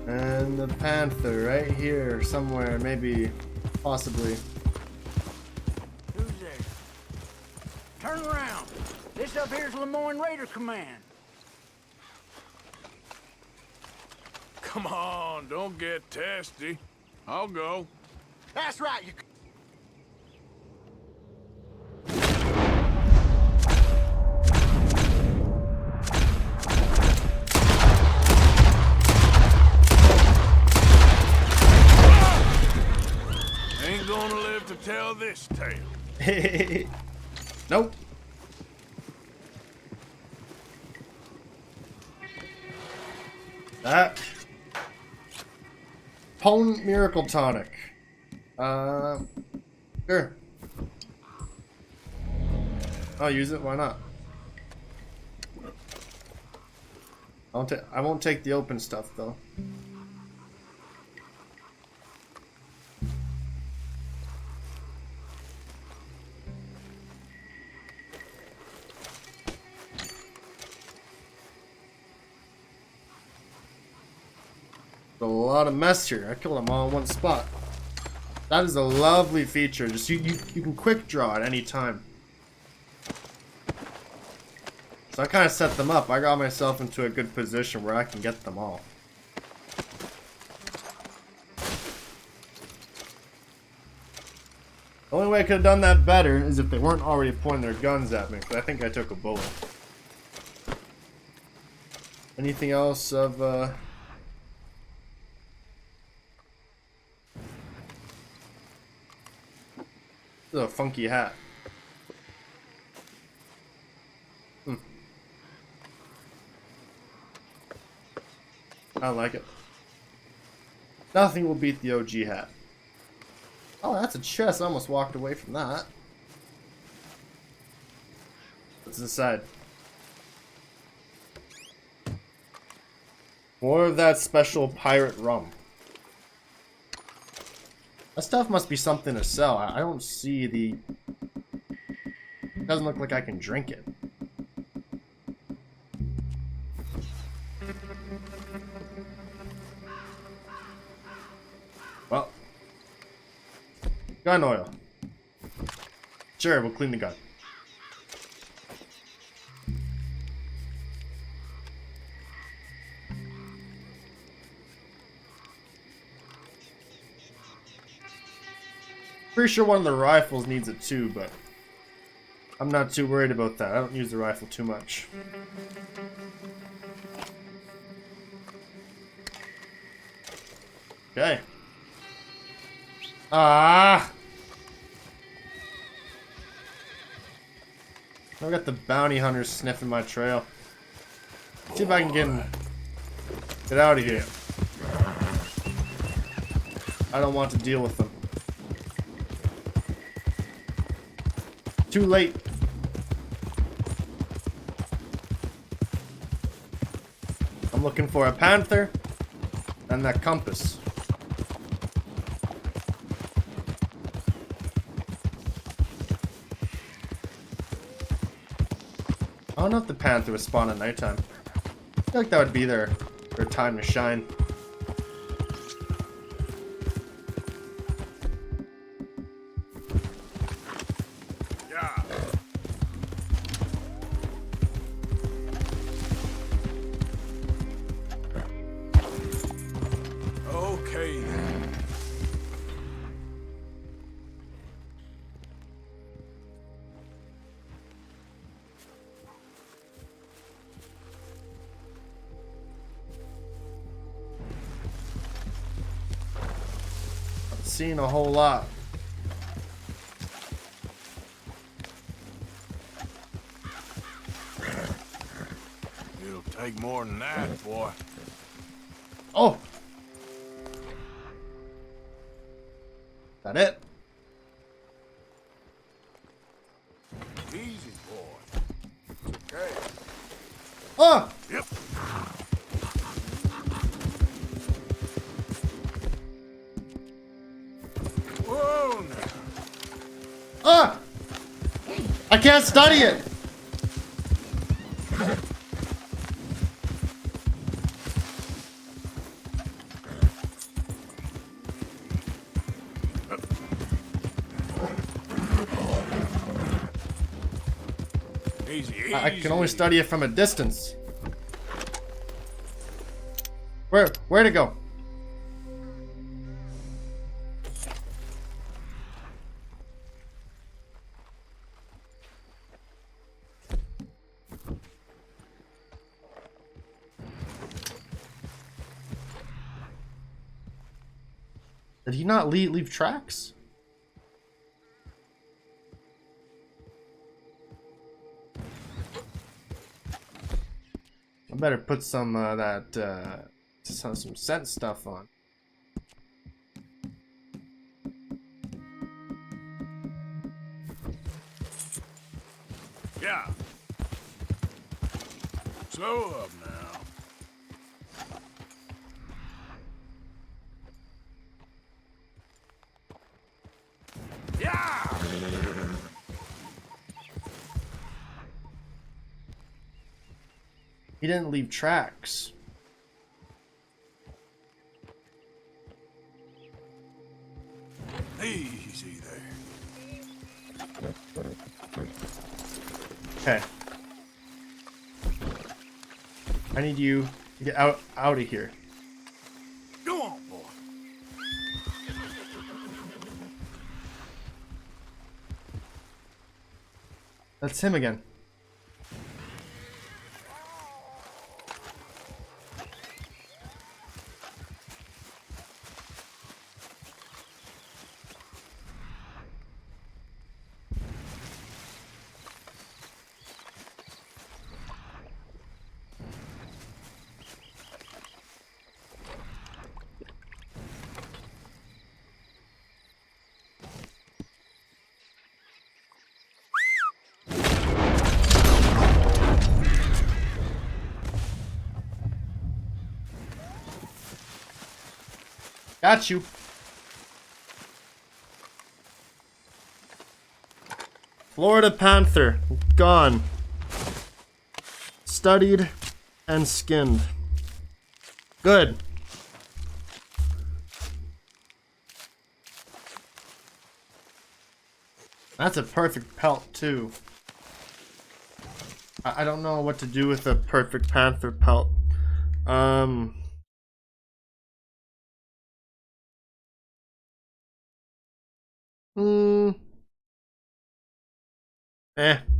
And the panther right here somewhere, maybe, possibly. Who's there? Turn around. This up here's Lemoyne Raider Command. Come on, don't get testy. I'll go. That's right. You... Ain't gonna live to tell this tale. Nope. That potent miracle tonic. Sure. I'll use it. Why not? I won't take the open stuff though. A lot of mess here. I killed them all in one spot. That is a lovely feature. Just you can quick draw at any time. So I kind of set them up. I got myself into a good position where I can get them all. The only way I could have done that better is if they weren't already pointing their guns at me. But I think I took a bullet. Anything else of This is a funky hat. I don't like it. Nothing will beat the OG hat. Oh, that's a chest. I almost walked away from that. What's inside? More of that special pirate rum. That stuff must be something to sell. I don't see the... It doesn't look like I can drink it. Well. Gun oil. Sure, we'll clean the gun. Pretty sure one of the rifles needs it too, but I'm not too worried about that. I don't use the rifle too much. Okay. Ah! I got the bounty hunters sniffing my trail. See if I can get out of here. I don't want to deal with them. Too late. I'm looking for a panther and that compass. I don't know if the panther would spawn at nighttime. I feel like that would be their time to shine. Seen a whole lot. It'll take more than that, boy. Oh! That it? Easy, boy. Okay. Oh! Yep. Whoa! Ah! I can't study it! Easy, I can only easy. study it from a distance. Where'd it go? Did he not leave tracks? I better put some some scent stuff on. Yeah. Slow up now. Yeah. He didn't leave tracks. Easy there. Okay. I need you to get out of here. Go on, boy. That's him again. Got you. Florida Panther, gone. Studied and skinned. Good. That's a perfect pelt too. I don't know what to do with a perfect panther pelt.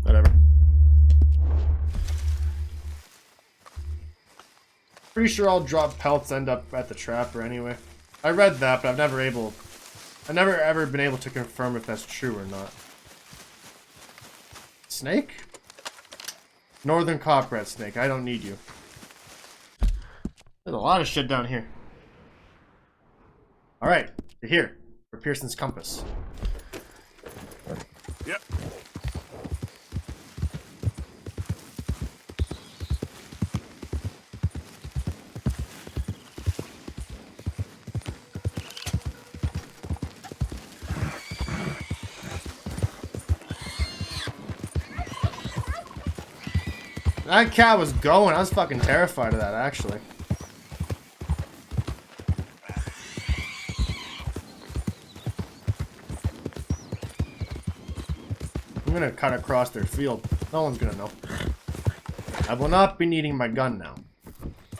Whatever. Pretty sure all drop pelts end up at the trapper anyway. I read that, but I've never ever been able to confirm if that's true or not. Snake? Northern copperhead snake. I don't need you. There's a lot of shit down here. Alright, you're here. For Pearson's compass. Yep. That cat was going. I was fucking terrified of that, actually. I'm gonna cut across their field. No one's gonna know. I will not be needing my gun now.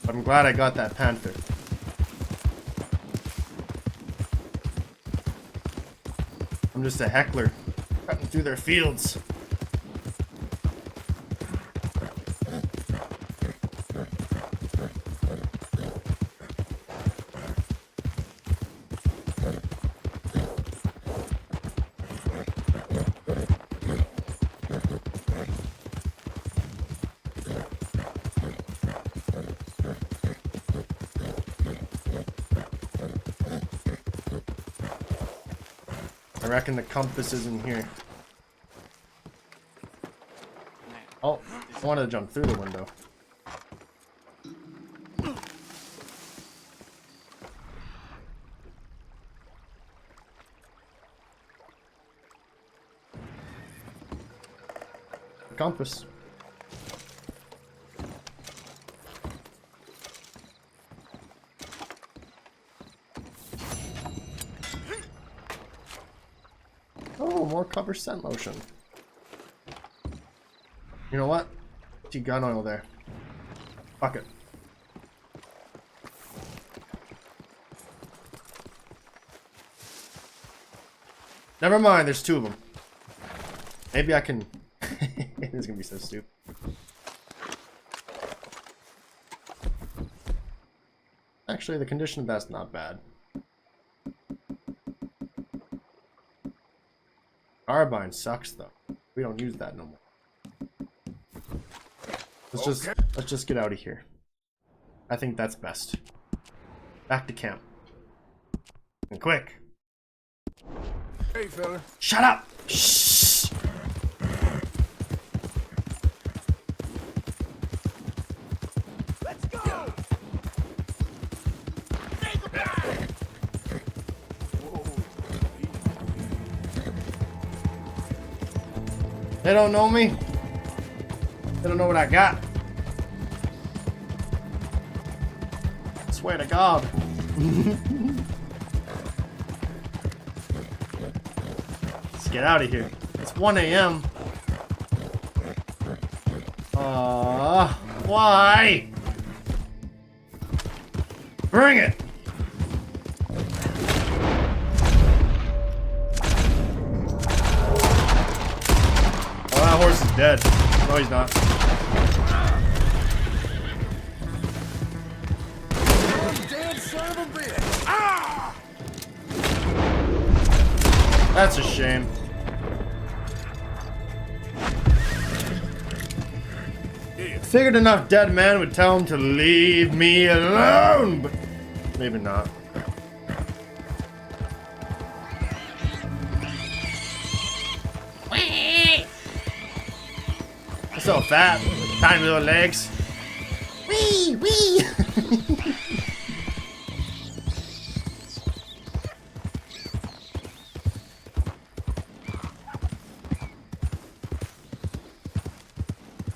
But I'm glad I got that panther. I'm just a heckler. Cutting through their fields. I reckon the compass is in here. Oh, I wanted to jump through the window. Compass. Oh, more cover scent lotion. You know what? See gun oil there. Fuck it. Never mind, there's 2 of them. Maybe I can... This is gonna be so stupid. Actually, the condition of that's not bad. Carbine sucks though. We don't use that no more. Let's just get out of here. I think that's best. Back to camp. And quick. Hey, fella. Shut up! Shh! Let's go! They don't know me. They don't know what I got. I swear to God. Let's get out of here. It's 1 a.m. Why? Bring it. Oh, that horse is dead. No, he's not. Dead son of a bitch. Ah! That's a shame. Figured enough dead man would tell him to leave me alone, but maybe not. So fat, tiny little legs. Wee wee.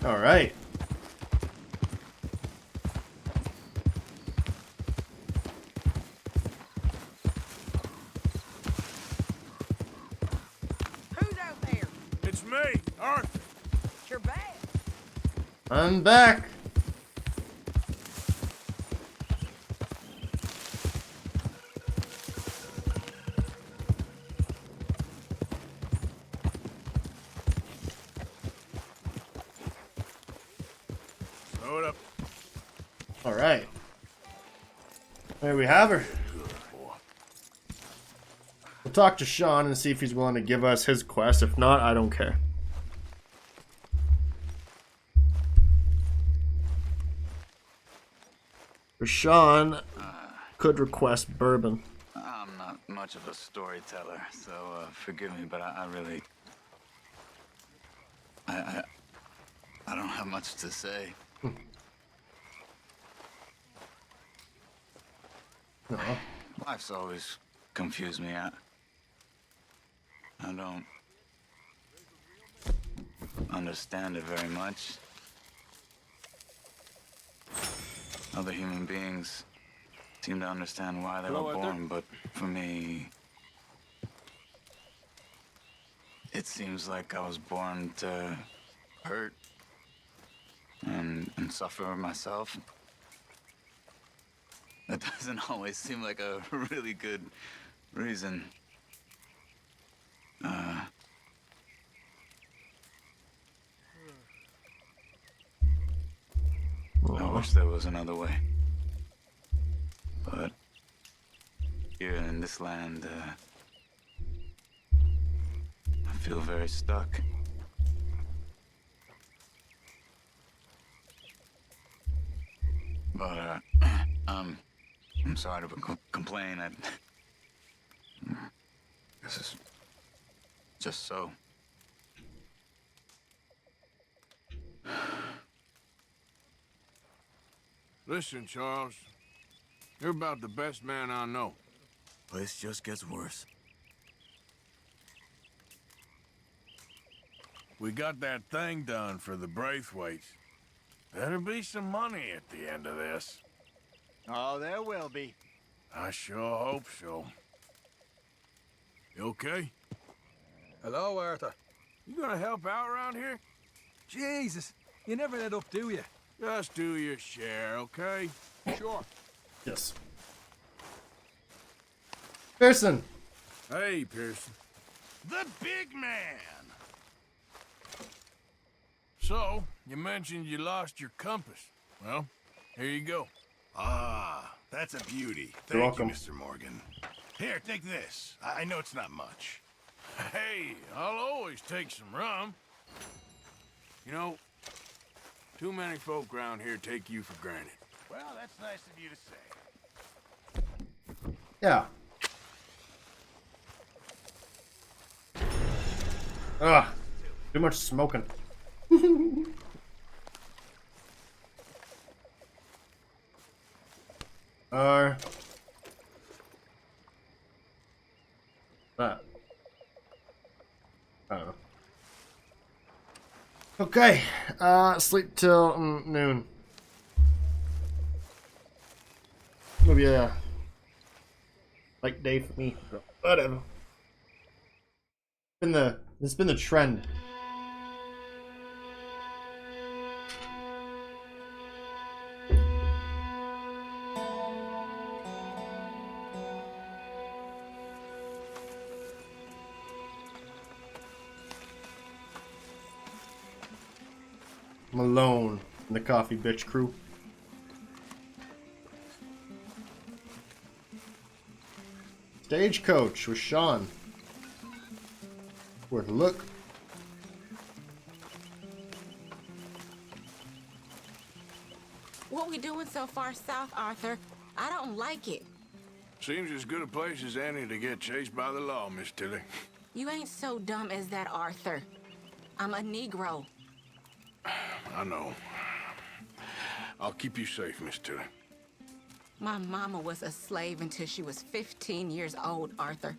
All right. Who's out there? It's me, Arthur. You're back. I'm back. Hold up. All right. There we have her. We'll talk to Sean and see if he's willing to give us his quest. If not, I don't care. Sean could request bourbon. I'm not much of a storyteller, so forgive me, but I really... I don't have much to say. No. Life's always confused me. I don't understand it very much. Other human beings seem to understand why they were born, but for me, it seems like I was born to hurt and suffer myself. That doesn't always seem like a really good reason. I wish there was another way. But here in this land, I feel very stuck. But, I'm sorry to complain. This is just so. Listen, Charles. You're about the best man I know. Place just gets worse. We got that thing done for the Braithwaites. There'll be some money at the end of this. Oh, there will be. I sure hope so. You okay? Hello, Arthur. You gonna help out around here? Jesus, you never let up, do you? Just do your share, okay? Sure. Yes. Pearson. Hey, Pearson. The big man! So, you mentioned you lost your compass. Well, here you go. Ah, that's a beauty. You're Thank you, welcome. Mr. Morgan. Here, take this. I know it's not much. Hey, I'll always take some rum. You know, too many folk around here take you for granted. Well, that's nice of you to say. Yeah. Ugh. Too much smoking. That. I don't know. Okay. Sleep till noon. It'll be a like day for me. So whatever. It's been the trend. I'm alone in the coffee bitch crew. Stagecoach with Sean. Worth a look. What we doing so far south, Arthur? I don't like it. Seems as good a place as any to get chased by the law, Miss Tilly. You ain't so dumb as that, Arthur. I'm a Negro. I know. I'll keep you safe, Miss Tilly. My mama was a slave until she was 15 years old, Arthur.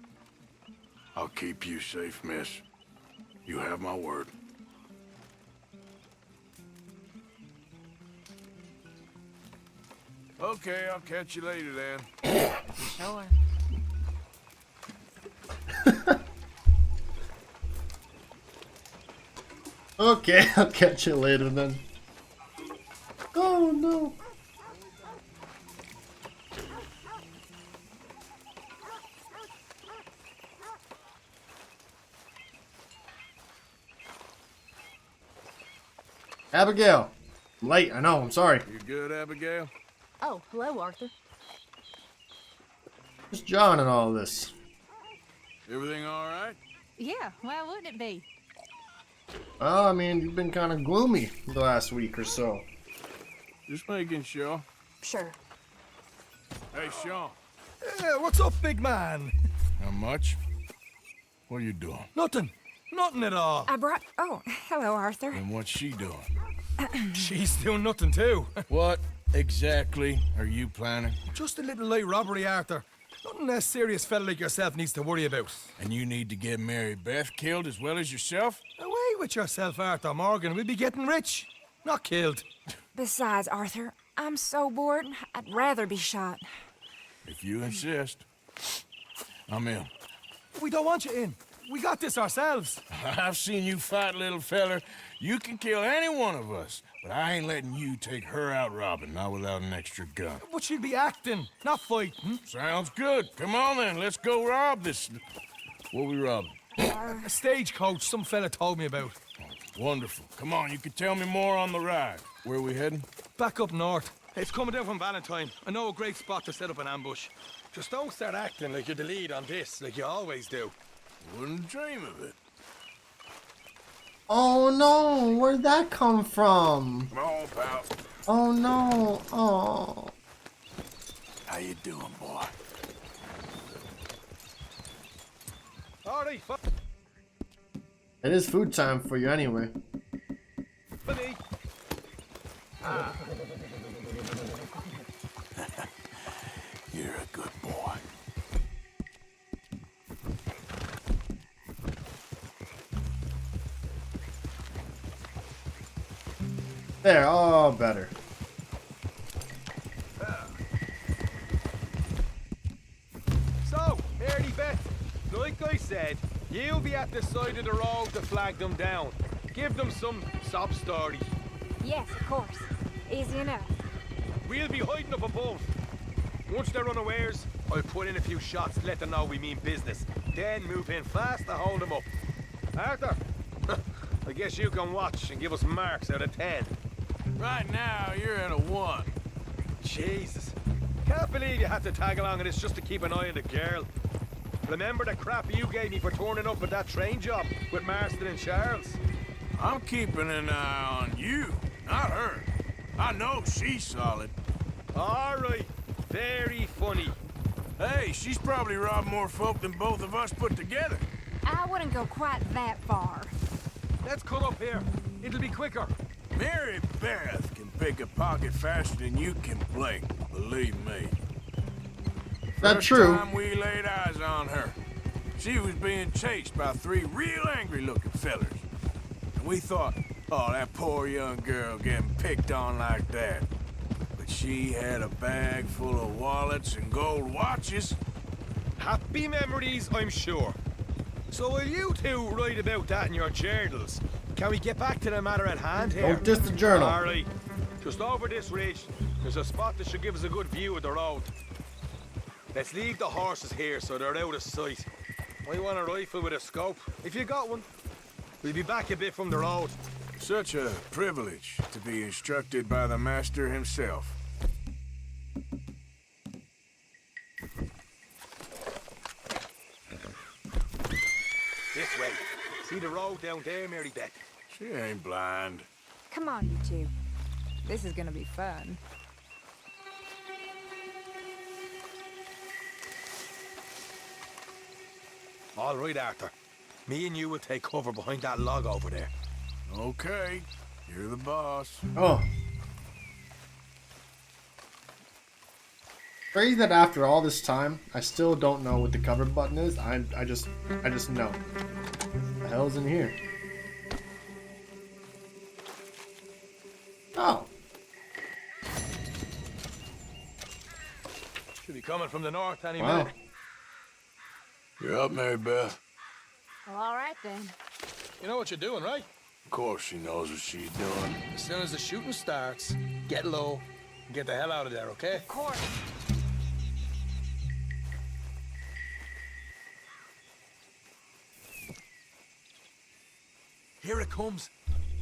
I'll keep you safe, miss. You have my word. Okay, I'll catch you later then. Sure. Okay, I'll catch you later then. Oh no. Abigail, I'm late. I know. I'm sorry. You good, Abigail? Oh, hello, Arthur. Where's John and all this? Everything all right? Yeah, why wouldn't it be? Oh, I mean, you've been kind of gloomy the last week or so. Just making sure. Sure. Hey, Sean. What's up, big man? How much? What are you doing? Nothing. Nothing at all. I brought... Oh, hello, Arthur. And what's she doing? She's doing nothing, too. What exactly are you planning? Just a little light robbery, Arthur. Nothing a serious fella like yourself needs to worry about. And you need to get Mary Beth killed as well as yourself? Away with yourself, Arthur Morgan. We'll be getting rich, not killed. Besides, Arthur, I'm so bored, I'd rather be shot. If you insist. I'm in. We don't want you in. We got this ourselves. I've seen you fight, little feller. You can kill any one of us, but I ain't letting you take her out robbing, not without an extra gun. But she'll be acting, not fighting. Sounds good. Come on then, let's go rob this. What we robbing? A stagecoach some fella told me about. Wonderful. Come on, you can tell me more on the ride. Where we heading? Back up north. It's coming down from Valentine. I know a great spot to set up an ambush. Just don't start acting like you're the lead on this, like you always do. Wouldn't dream of it. Oh no, where'd that come from? Come on, pal. Oh no, oh. How you doing, boy? All right, It is food time for you anyway. buddy. You're a good boy. There, oh, better. So, Early Beth, like I said, you'll be at the side of the road to flag them down. Give them some sob story. Yes, of course. Easy enough. We'll be hiding up above. Once they're unawares, I'll put in a few shots to let them know we mean business. Then move in fast to hold them up. Arthur, I guess you can watch and give us marks out of 10. Right now, you're at a 1. Jesus. Can't believe you had to tag along in this just to keep an eye on the girl. Remember the crap you gave me for turning up at that train job with Marston and Charles? I'm keeping an eye on you, not her. I know she's solid. All right. Very funny. Hey, she's probably robbed more folk than both of us put together. I wouldn't go quite that far. Let's cut up here. It'll be quicker. Mary Beth can pick a pocket faster than you can blink, believe me. That's true. First time we laid eyes on her, she was being chased by 3 real angry-looking fellers. And we thought, oh, that poor young girl getting picked on like that. But she had a bag full of wallets and gold watches. Happy memories, I'm sure. So will you two write about that in your journals? Can we get back to the matter at hand here? Oh, just a journal. All right. Just over this ridge, there's a spot that should give us a good view of the road. Let's leave the horses here so they're out of sight. I want a rifle with a scope, if you got one. We'll be back a bit from the road. Such a privilege to be instructed by the master himself. This way. See the road down there, Mary Beth? She ain't blind. Come on, you two. This is gonna be fun. All right, Arthur. Me and you will take cover behind that log over there. Okay, you're the boss. Oh. Crazy that after all this time, I still don't know what the cover button is. I just know. What the hell's in here? Oh. Should be coming from the north any Wow. minute. You're up, Mary Beth. Well, all right then. You know what you're doing, right? Of course she knows what she's doing. As soon as the shooting starts, get low and get the hell out of there, okay? Of course. Here it comes.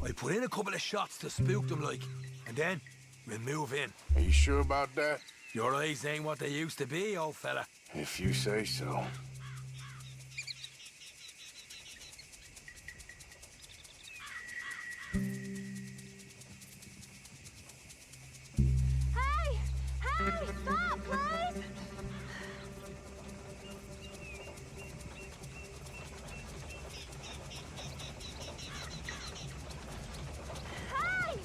I put in a couple of shots to spook them like, and then we'll move in. Are you sure about that? Your eyes ain't what they used to be, old fella. If you say so. Hey! Hey! Stop, please! Hey!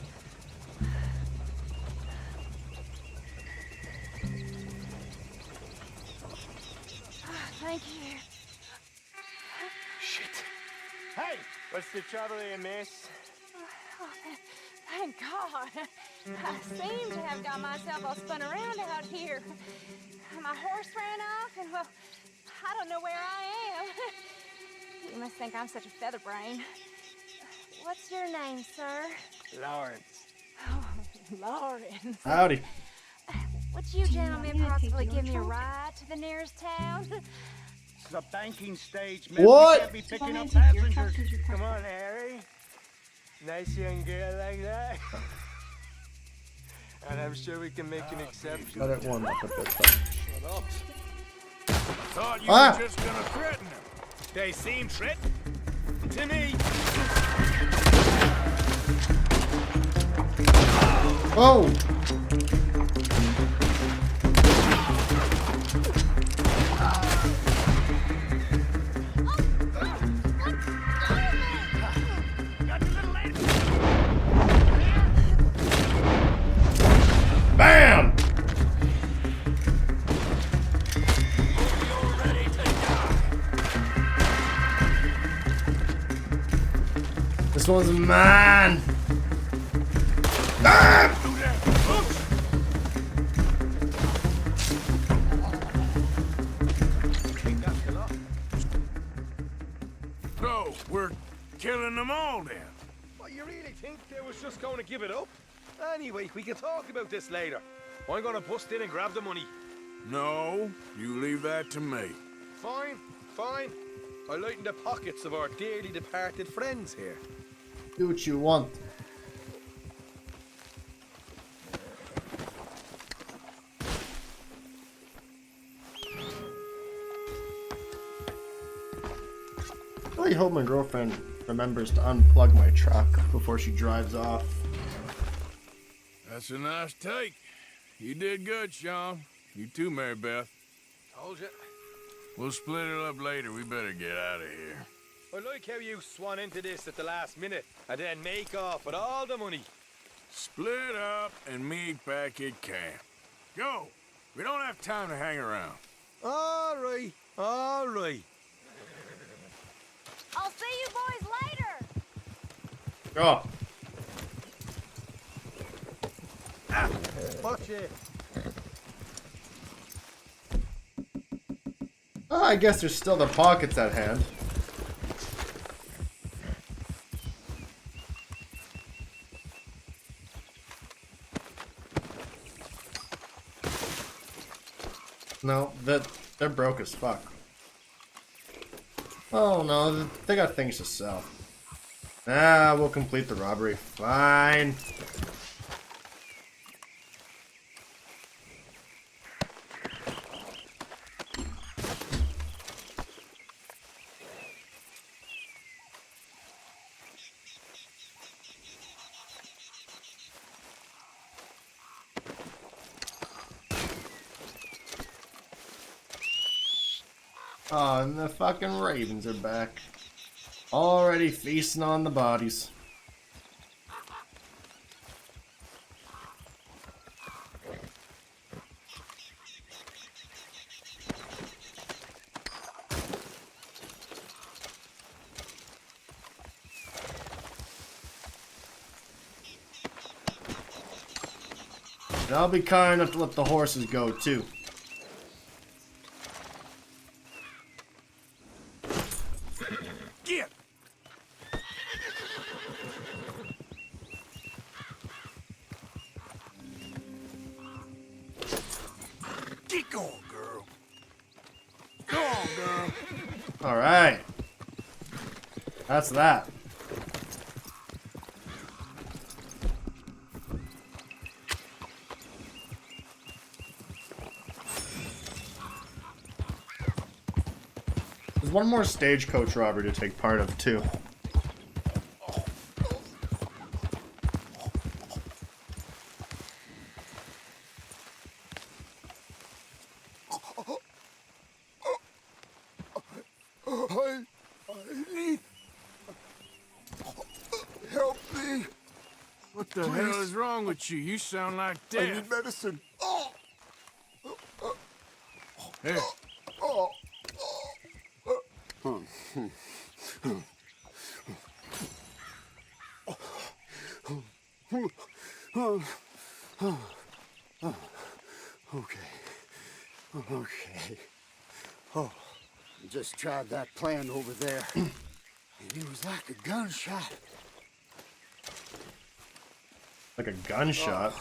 Thank you. Shit. Hey, what's the trouble here, miss? Oh, thank God. I seem to have got myself all spun around out here. My horse ran off, and well, I don't know where I am. You must think I'm such a featherbrain. What's your name, sir? Lawrence. Oh, Lawrence. Howdy. Would you gentlemen possibly give me a ride to the nearest town? It's a banking stage, man. What? We can't be picking up passengers. Come on, Harry. Nice young girl like that. And I'm sure we can make an exception. Let it warm up a bit. Shut up. Thought you Ah. were just gonna threaten her. They seem threatened. To me. Oh! Bam! This one's mine. Ah! So, we're killing them all then. You really think they was just going to give it up? Anyway, we can talk about this later. I'm gonna bust in and grab the money. No, you leave that to me. Fine, fine. I lighten the pockets of our dearly departed friends here. Do what you want. I really hope my girlfriend remembers to unplug my truck before she drives off. That's a nice take. You did good, Sean. You too, Mary Beth. Told you. We'll split it up later. We better get out of here. I like how you swan into this at the last minute and then make off with all the money. Split up and meet back at camp. Go. We don't have time to hang around. All right, all right. I'll see you boys later. Oh, Watch it. oh, I guess there's still the pockets at hand. No, they're broke as fuck. Oh no, they got things to sell. Ah, we'll complete the robbery. Fine. Oh, and the fucking ravens are back. Already feasting on the bodies. And I'll be kind enough to let the horses go too. Get! Get going, girl. Go on, girl. Alright. That's that. There's one more stagecoach robbery to take part of, too. I need... Help me. What the hell is wrong with you? You sound like death. I need medicine. Here. Okay. Oh, I just tried that plan over there. And it was like a gunshot. Like a gunshot.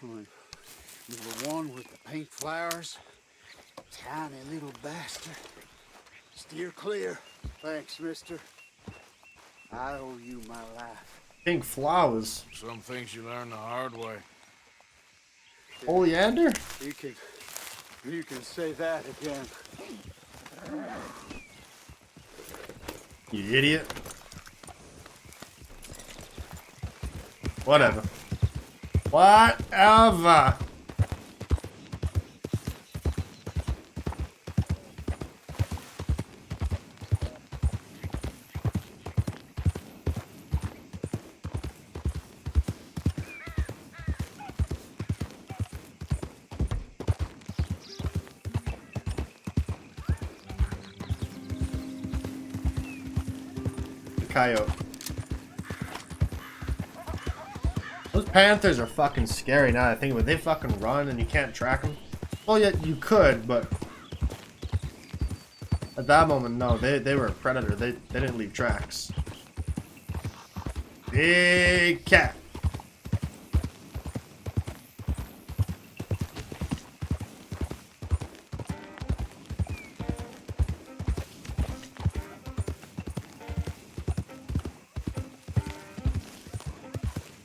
The one with the pink flowers. Tiny little bastard. Steer clear. Thanks, mister. I owe you my life. Pink flowers. Some things you learn the hard way. Oleander? You can say that again. You idiot. Whatever. Whatever. Coyote. Those panthers are fucking scary now that I think of it. They fucking run and you can't track them. Well, yeah, you could, but at that moment, no. They were a predator. They didn't leave tracks. Big cat.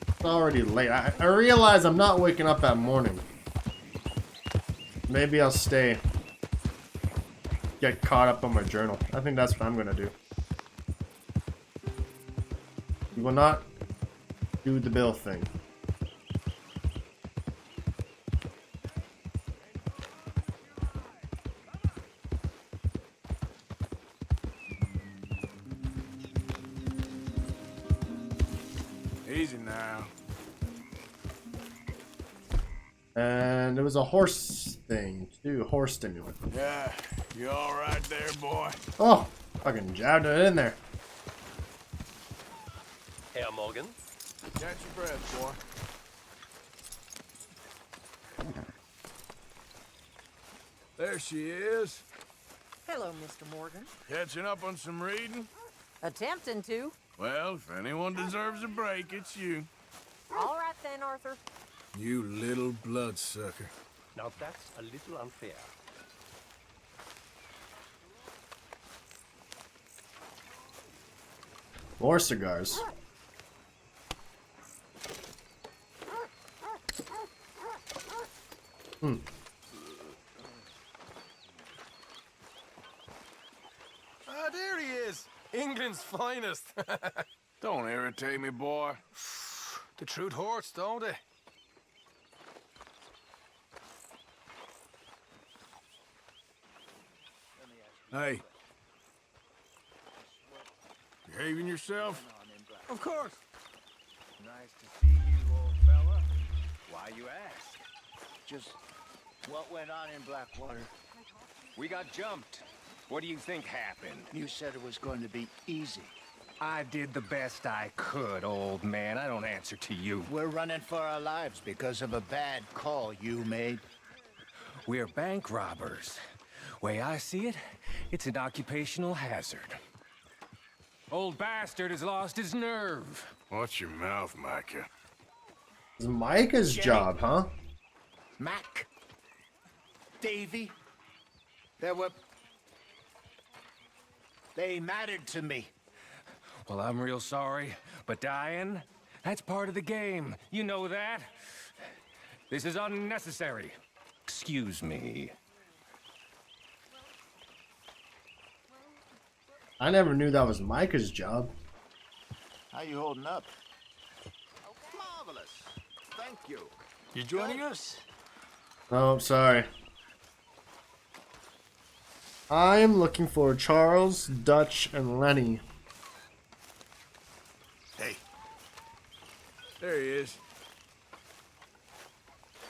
It's already late. I realize I'm not waking up that morning. Maybe I'll stay. Get caught up on my journal. I think that's what I'm gonna do. We will not do the bill thing. Easy now. And there was a horse thing too, horse stimulant. Yeah, you all right there, boy? Oh, fucking jabbed it in there. Herr Morgan. Catch your breath, boy. There she is. Hello, Mr. Morgan. Catching up on some reading? Attempting to. Well, if anyone deserves a break, it's you. All right then, Arthur. You little bloodsucker. Now that's a little unfair. More cigars. Ah, there he is. England's finest. Don't irritate me, boy. The truth hurts, don't it? Hey. Behaving yourself? Of course. Nice to see you, old fella. Why you ask? Just what went on in Blackwater? We got jumped. What do you think happened? You said it was going to be easy. I did the best I could, old man. I don't answer to you. We're running for our lives because of a bad call you made. We're bank robbers. Way I see it, it's an occupational hazard. Old bastard has lost his nerve. Watch your mouth, Micah. It's Micah's job, huh? Mac, Davy, they mattered to me. Well, I'm real sorry, but dying, that's part of the game. You know that. This is unnecessary. Excuse me. I never knew that was Micah's job. How you holding up? Marvelous. Thank you. You joining us? Oh, I'm sorry. I am looking for Charles, Dutch, and Lenny. Hey. There he is.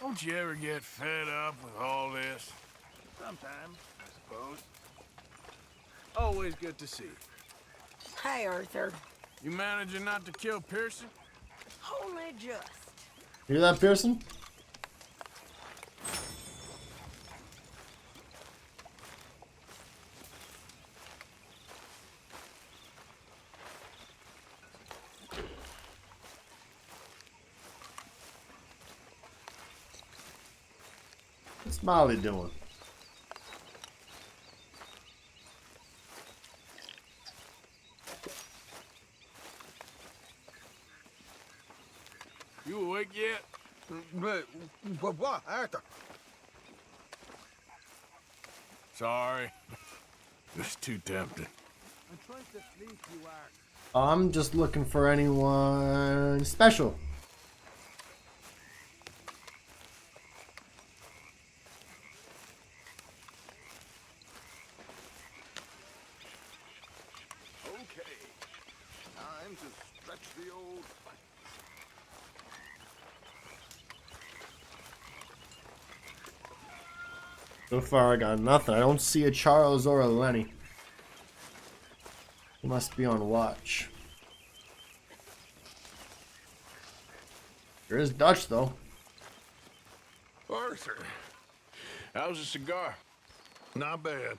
Don't you ever get fed up with all this? Sometimes, I suppose. Always good to see you. Hey, Arthur. You managing not to kill Pearson? Only just. Hear that, Pearson? What's Molly doing? You awake yet? But what, Arthur? Sorry. It's too tempting. I'm trying to sleep, you are. I'm just looking for anyone special. Okay. Time to stretch the old... So far, I got nothing. I don't see a Charles or a Lenny. He must be on watch. There is Dutch, though. Arthur, how's a cigar? Not bad,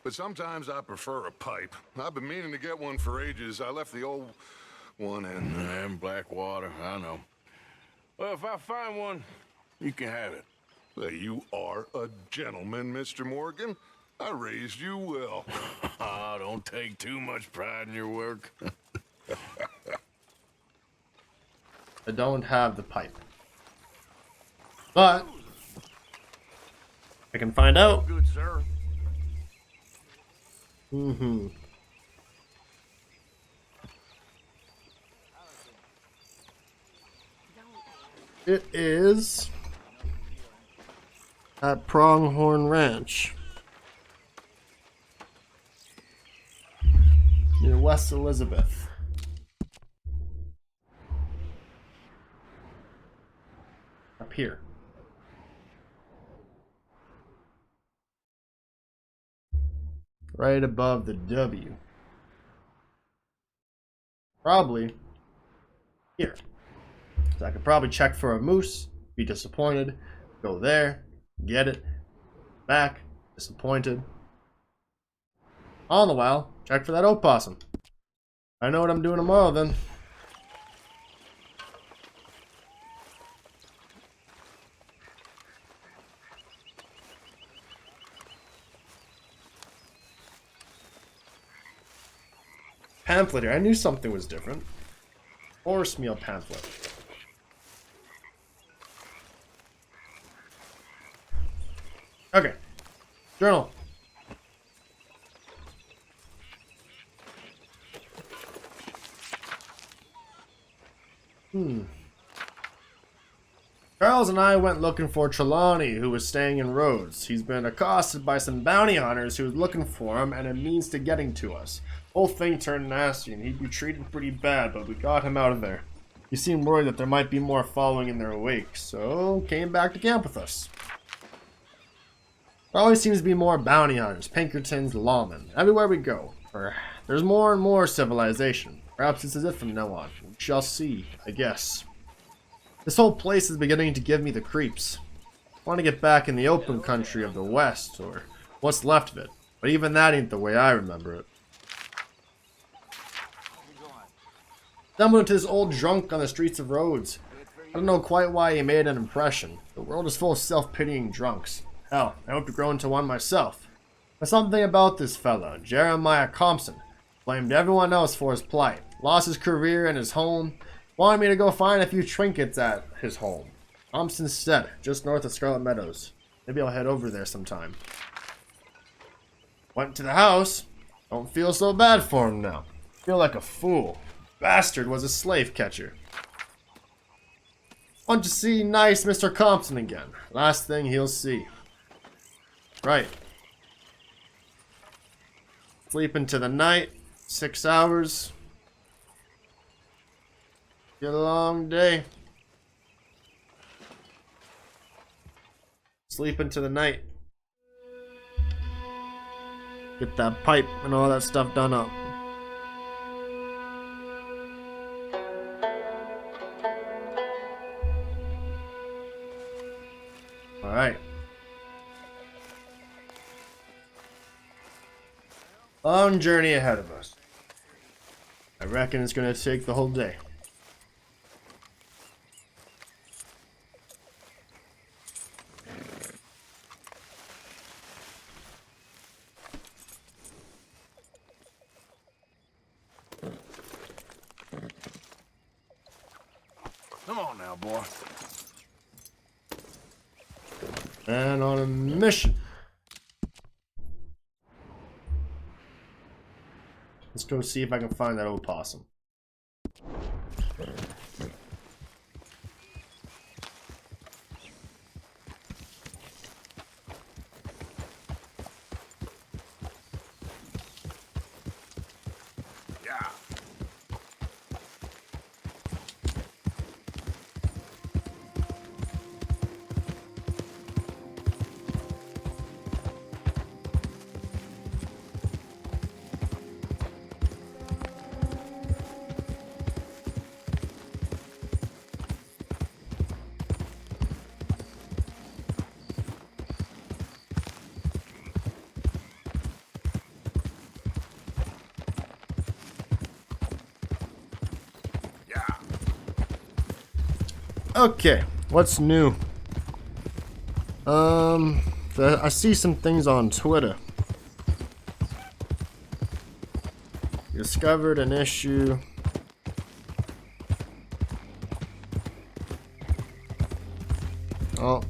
but sometimes I prefer a pipe. I've been meaning to get one for ages. I left the old One in Blackwater, I know. Well, if I find one, you can have it. Well, you are a gentleman, Mr. Morgan. I raised you well. Ah, don't take too much pride in your work. I don't have the pipe. But I can find out. Good, sir. Mm-hmm. It is at Pronghorn Ranch near West Elizabeth. Up here. Right above the W. Probably here. So I could probably check for a moose, be disappointed, go there, get it, back, disappointed. All the while, check for that opossum. I know what I'm doing tomorrow then. Pamphlet here. I knew something was different. Horse meal pamphlet. Okay. Journal. Charles and I went looking for Trelawney, who was staying in Rhodes. He's been accosted by some bounty hunters who was looking for him and a means to getting to us. Whole thing turned nasty and he'd be treated pretty bad, but we got him out of there. He seemed worried that there might be more following in their wake, so came back to camp with us. There always seems to be more bounty hunters, Pinkertons, lawmen, everywhere we go. There's more and more civilization. Perhaps this is it from now on. We shall see, I guess. This whole place is beginning to give me the creeps. I want to get back in the open country of the West, or what's left of it. But even that ain't the way I remember it. Stumbled into this old drunk on the streets of Rhodes. I don't know quite why he made an impression. The world is full of self-pitying drunks. Hell, I hope to grow into one myself. But something about this fella, Jeremiah Compson, blamed everyone else for his plight. Lost his career and his home. Wanted me to go find a few trinkets at his home. Compson said, just north of Scarlet Meadows. Maybe I'll head over there sometime. Went to the house. Don't feel so bad for him now. Feel like a fool. Bastard was a slave catcher. Want to see nice Mr. Compson again. Last thing he'll see. Right. Sleep into the night. 6 hours. Get a long day. Sleep into the night. Get that pipe and all that stuff done up. Alright. Long journey ahead of us. I reckon it's gonna take the whole day. Come on now, boy. And on a mission. Let's go see if I can find that opossum. Yeah. Okay, what's new? I see some things on Twitter. Discovered an issue. Oh.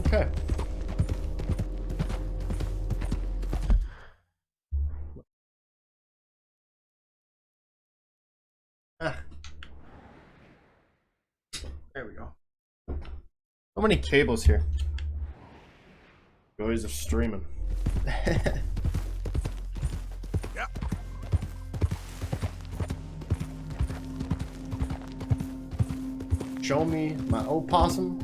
Okay. Ah. There we go. How many cables here? Joys of streaming. Yeah. Show me my opossum.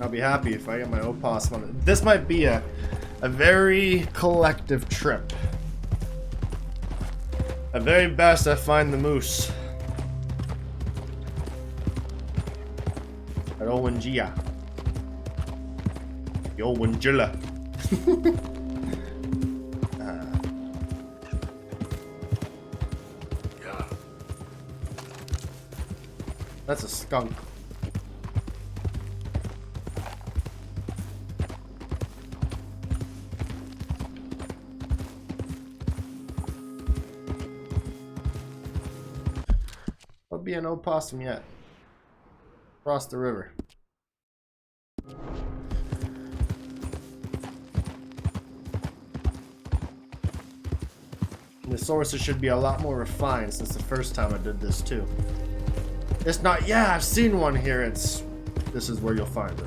I'll be happy if I get my opossum on it. This might be a very collective trip. At very best, I find the moose. At Owengia. The Owengilla. Yeah. That's a skunk. Be an opossum yet. Across the river. The sources should be a lot more refined since the first time I did this too. It's not, yeah, I've seen one here. It's, this is where you'll find it.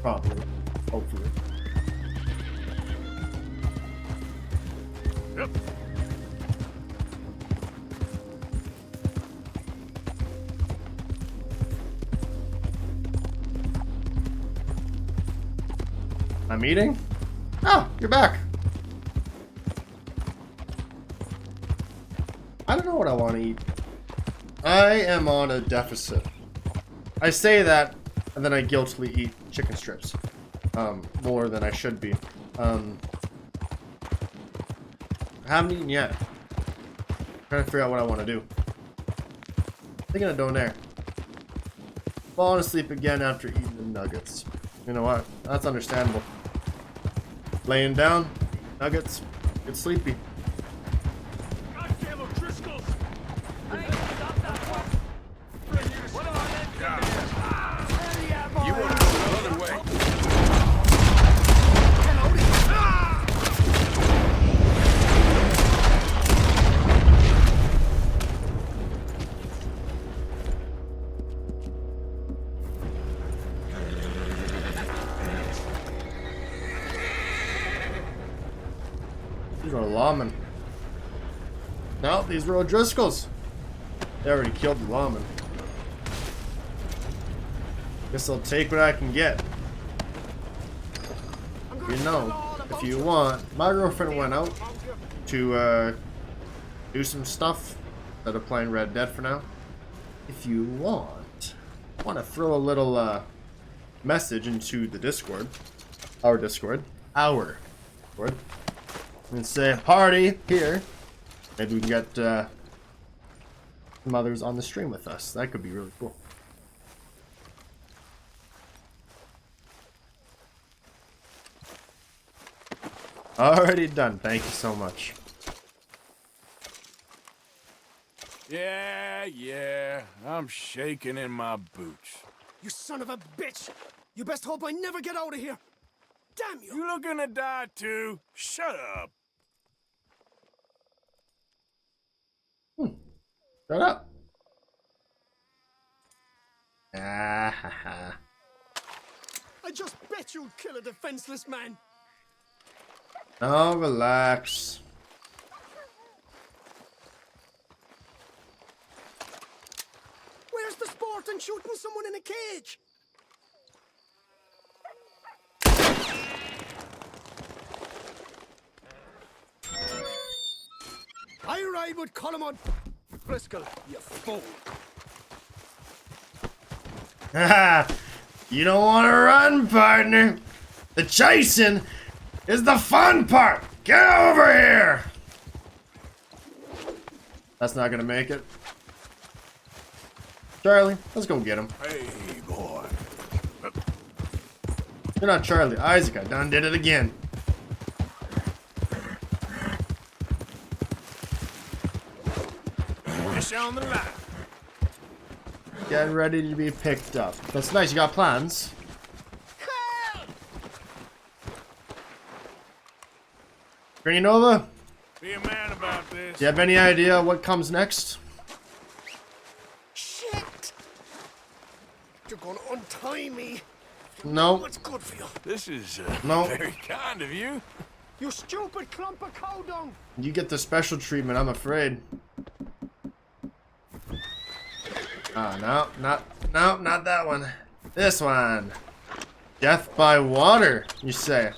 Probably. Hopefully. Yep. I'm eating? Oh, you're back. I don't know what I want to eat. I am on a deficit. I say that, and then I guiltily eat chicken strips. More than I should be. I haven't eaten yet. Trying to figure out what I want to do. Thinking of donair. Falling asleep again after eating the nuggets. You know what? That's understandable. Laying down, nuggets, get sleepy. Goddamn O'Driscolls! You want to go the other way? These are lawmen. No, these were O'Driscolls. They already killed the lawman. Guess I'll take what I can get. You know, if you want. My girlfriend went out to do some stuff instead of playing Red Dead for now. If you want, I want to throw a little message into the Discord. Our Discord. And say, party here. Maybe we can get mothers on the stream with us. That could be really cool. Already done. Thank you so much. Yeah, I'm shaking in my boots. You son of a bitch! You best hope I never get out of here! Damn you! You looking to die too? Shut up. Shut up. Ah ha ha. I just bet you'll kill a defenseless man! Oh, relax. Where's the sport in shooting someone in a cage? I ride with Colin Driscoll, you fool. Haha. You don't want to run, partner. The chasing is the fun part. Get over here. That's not gonna make it. Charlie, let's go get him. Hey, boy. You're not Charlie. Isaac, I done did it again. Fish on the line. Get ready to be picked up. That's nice. You got plans? Granny Nova? Be a man about this. Do you have any idea what comes next? Shit! You're gonna untie me. No. What's good for you? This is No. very kind of you. You stupid clump of cow dung! You get the special treatment, I'm afraid. No, not that one. This one. Death by water, you say?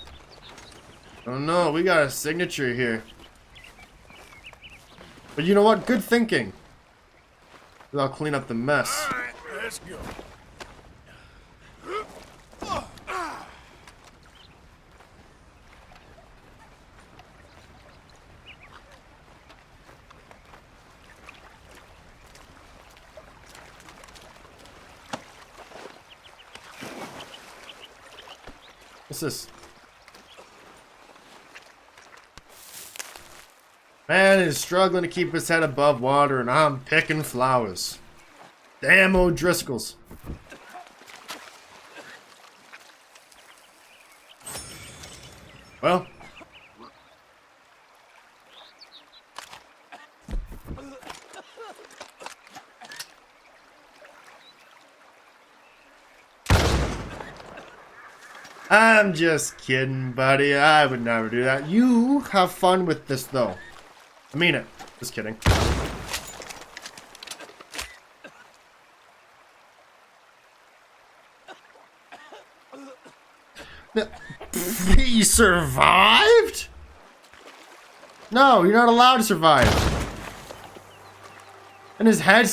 Oh no, we got a signature here. But you know what? Good thinking. I'll clean up the mess. Alright, let's go. What's this? Man is struggling to keep his head above water, and I'm picking flowers. Damn O'Driscolls. Well. I'm just kidding, buddy. I would never do that. You have fun with this, though. I mean it. Just kidding. He survived? No, you're not allowed to survive. And his head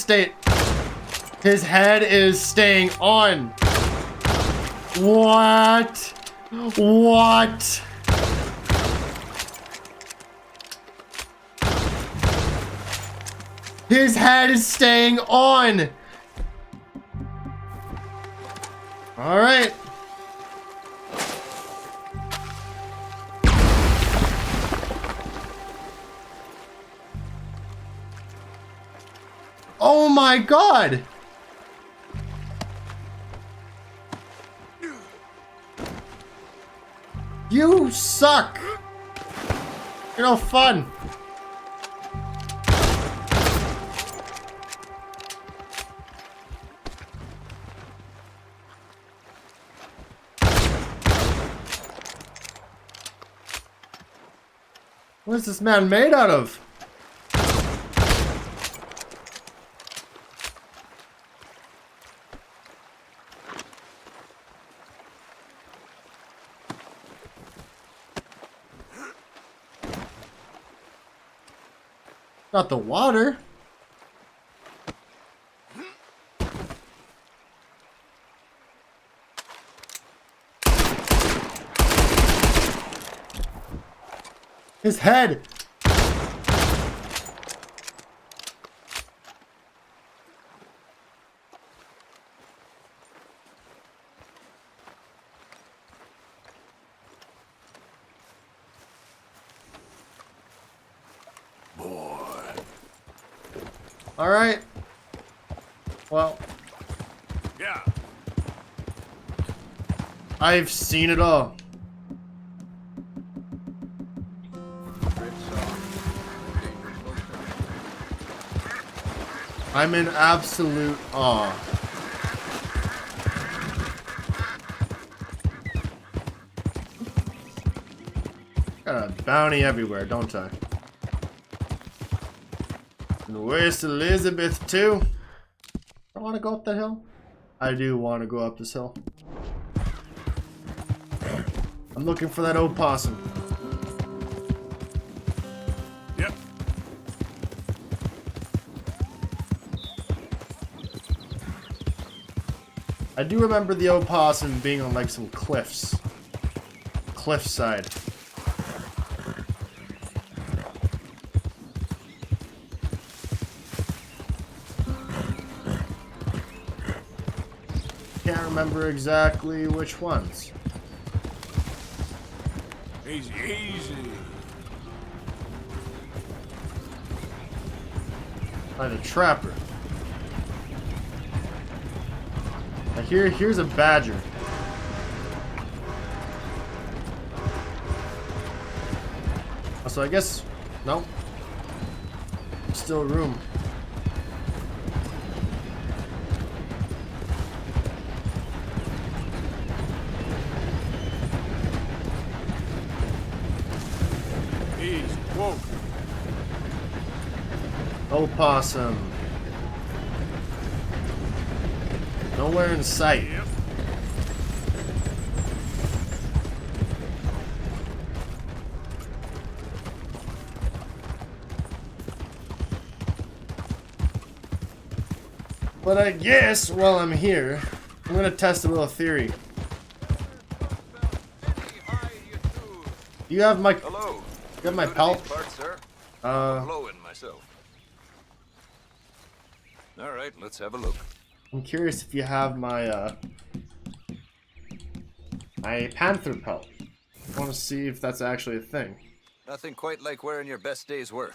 his head is staying on. What? What? His head is staying on. All right. Oh my God. You suck. You're no fun. What is this man made out of? Not the water. His head. Alright. Well. Yeah. I've seen it all. I'm in absolute awe. Got a bounty everywhere, don't I? And where's Elizabeth too? I want to go up that hill. I do want to go up this hill. I'm looking for that opossum. Yep. I do remember the opossum being on like some cliffs. Cliffside. Can't remember exactly which ones. Easy, easy. By the trapper. Now here's a badger. So I guess no. Still room. Easy. Whoa. Opossum. Nowhere in sight. Yep. But I guess while I'm here, I'm gonna test a little theory. You have my Hello. You have my pelt? Part, sir? Uh, myself. All right, let's have a look. I'm curious if you have my my panther pelt. I want to see if that's actually a thing. Nothing quite like wearing your best day's work.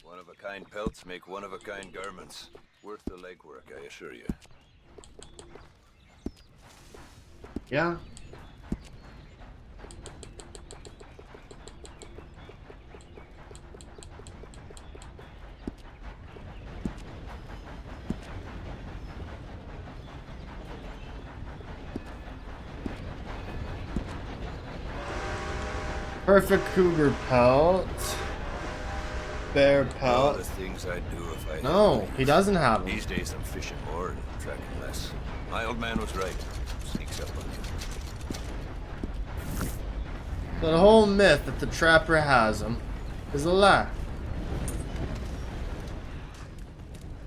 One-of-a-kind pelts make one-of-a-kind garments. Worth the legwork, I assure you. Yeah. Perfect cougar pelt. Bear All pelt. the things I'd do if I No, he doesn't have them. These days I'm fishing more and tracking less. My old man was right. Sneaks up on you. So the whole myth that the trapper has them is a lie.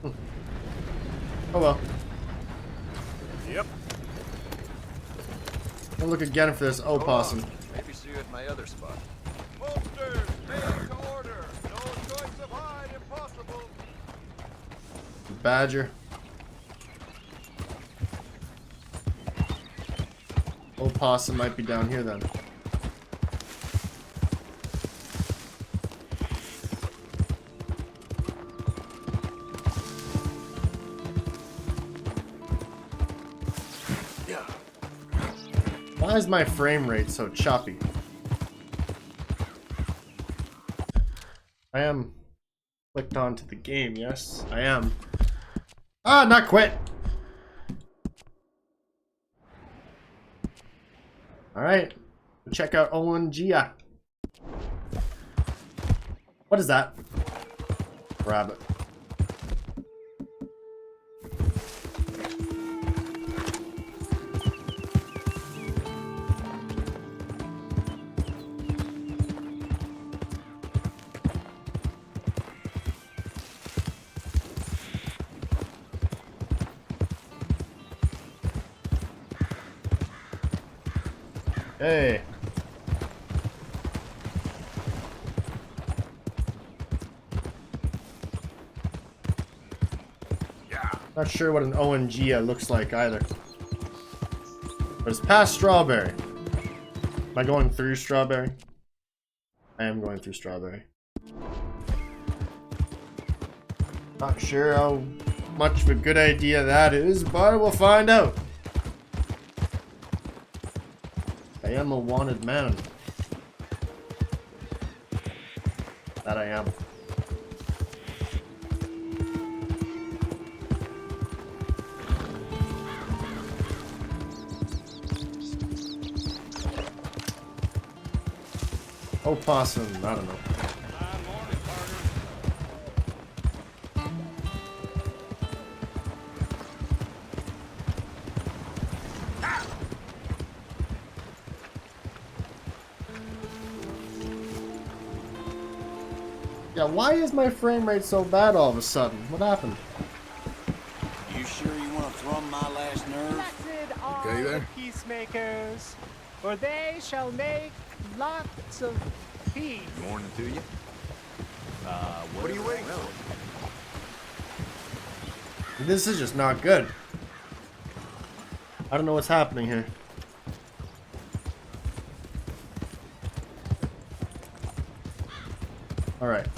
Oh well. Yep. I'll look again for this opossum. Maybe see you at my other spot. Posters made to order. No choice of hide impossible. Badger. Opossum might be down here then. Yeah. Why is my frame rate so choppy? I am clicked onto the game, yes, I am. Ah, not quit! Alright, check out ONG. What is that? Rabbit. Hey. Not sure what an ONG looks like either. But it's past Strawberry. Am I going through Strawberry? I am going through Strawberry. Not sure how much of a good idea that is, but we'll find out. I am a wanted man. That I am. Oh, possum. I don't know. Yeah, why is my frame rate so bad all of a sudden? What happened? You sure you want to thrum my last nerve? Blessed are Okay there? the peacemakers, for they shall make lots of peace. Morning to you. What are you waiting for? This is just not good. I don't know what's happening here. Alright.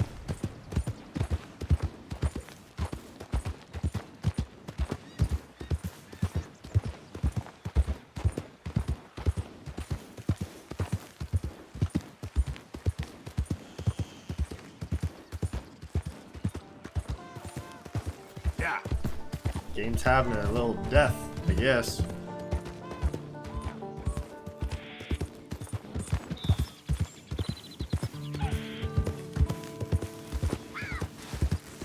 Yeah. Game's having a little death, I guess.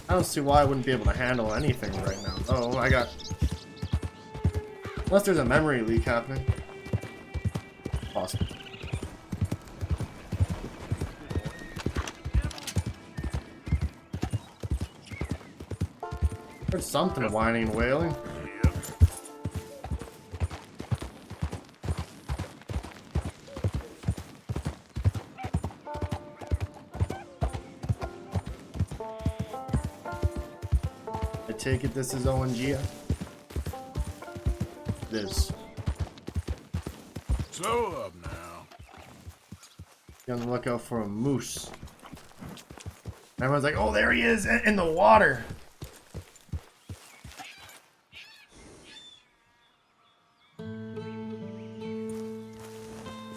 I don't see why I wouldn't be able to handle anything right now. Oh, I got... Unless there's a memory leak happening. Possible. There's something whining and wailing. I take it this is ONG. This. Slow up now. Be on the lookout for a moose. Everyone's like, oh, there he is in the water.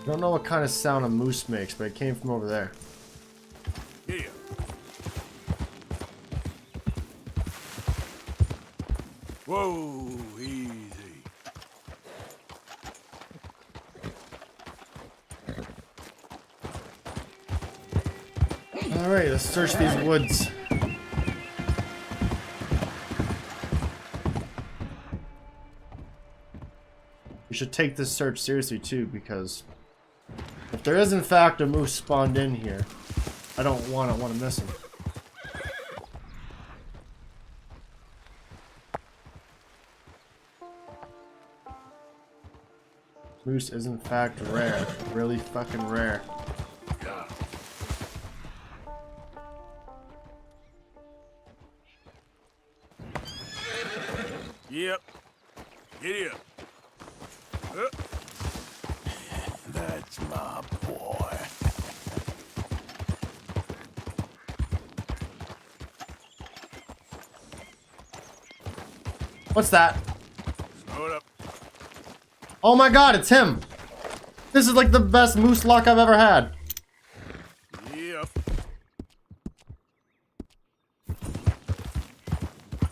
I don't know what kind of sound a moose makes, but it came from over there. Yeah. Whoa, easy. Alright, let's search these woods. We should take this search seriously too, because if there is in fact a moose spawned in here, I don't want to miss him. Moose is in fact rare, really fucking rare. Yep. Giddy up. That's my boy. What's that? Slow it up. Oh my god, it's him! This is like the best moose luck I've ever had. Yep.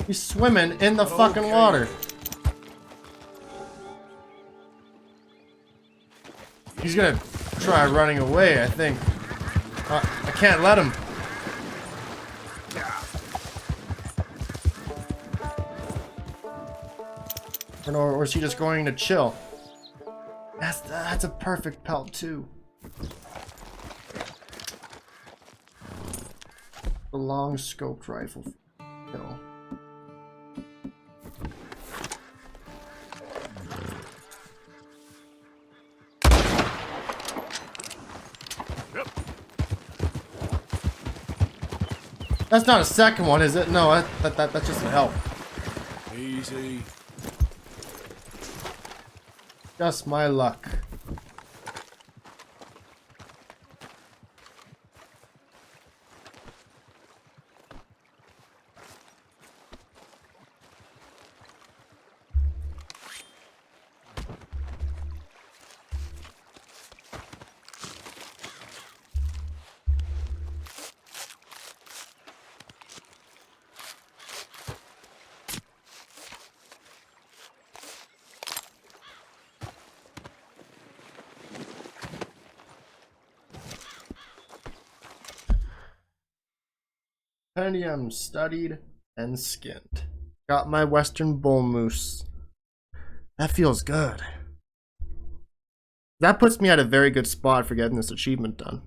He's swimming in the fucking water. He's gonna try running away, I think. I can't let him. Or is he just going to chill? That's a perfect pelt too. The long scoped rifle. Kill. That's not a second one, is it? No, that's just a help. Easy. Just my luck. Compendium studied and skinned. Got my western bull moose. That feels good. That puts me at a very good spot for getting this achievement done.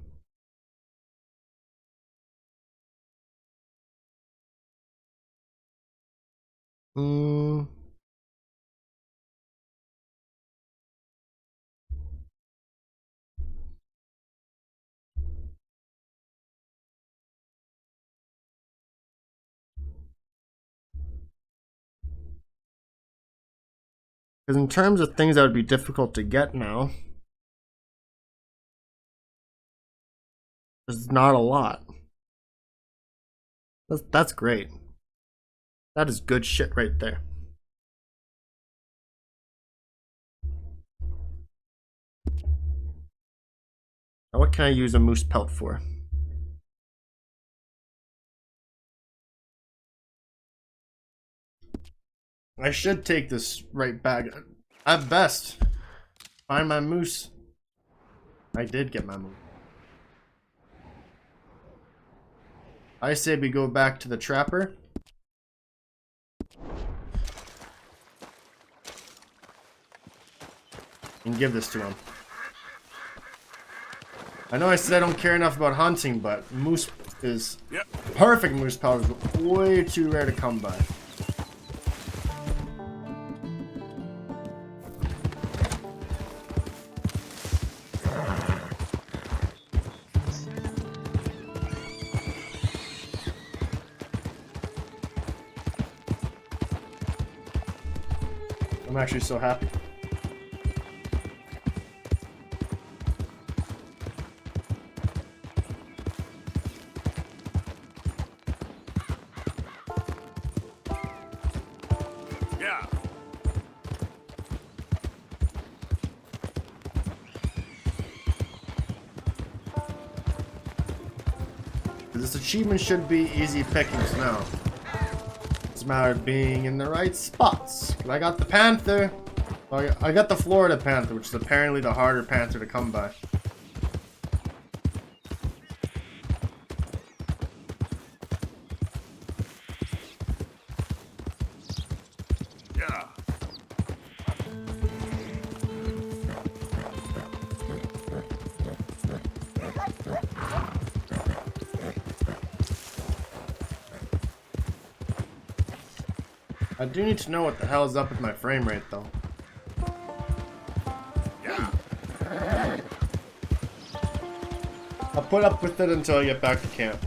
Because in terms of things that would be difficult to get now, there's not a lot. That's great. That is good shit right there. Now what can I use a moose pelt for? I should take this right back. At best, find my moose. I did get my moose. I say we go back to the trapper. And give this to him. I know I said I don't care enough about hunting, but moose is perfect. Moose pelt is way too rare to come by. I'm actually so happy. Yeah. This achievement should be easy pickings now. It's a matter of being in the right spots. I got the panther. I got the Florida panther, which is apparently the harder panther to come by. Yeah. I do need to know what the hell is up with my frame rate, though. Yeah. I'll put up with it until I get back to camp.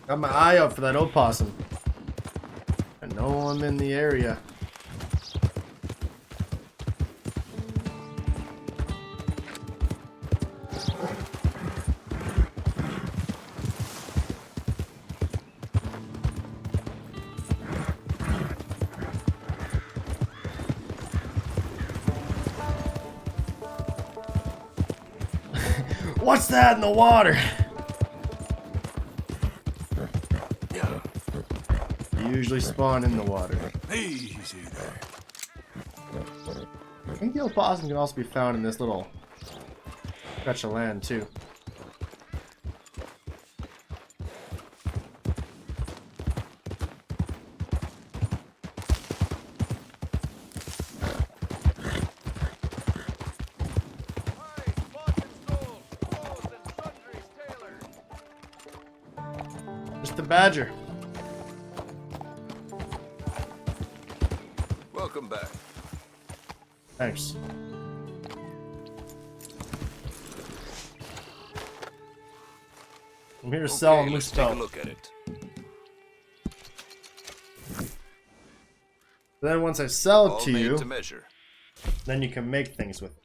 Got my eye out for that opossum. I know I'm in the area. What's that in the water? Usually spawn in the water. Easy there. I think the opossum can also be found in this little stretch of land too. Where's the badger? Welcome back. Thanks. I'm here to sell a moose Let's take a pelt. look at it. Then once I sell it All to made you, to measure. then you can make things with it.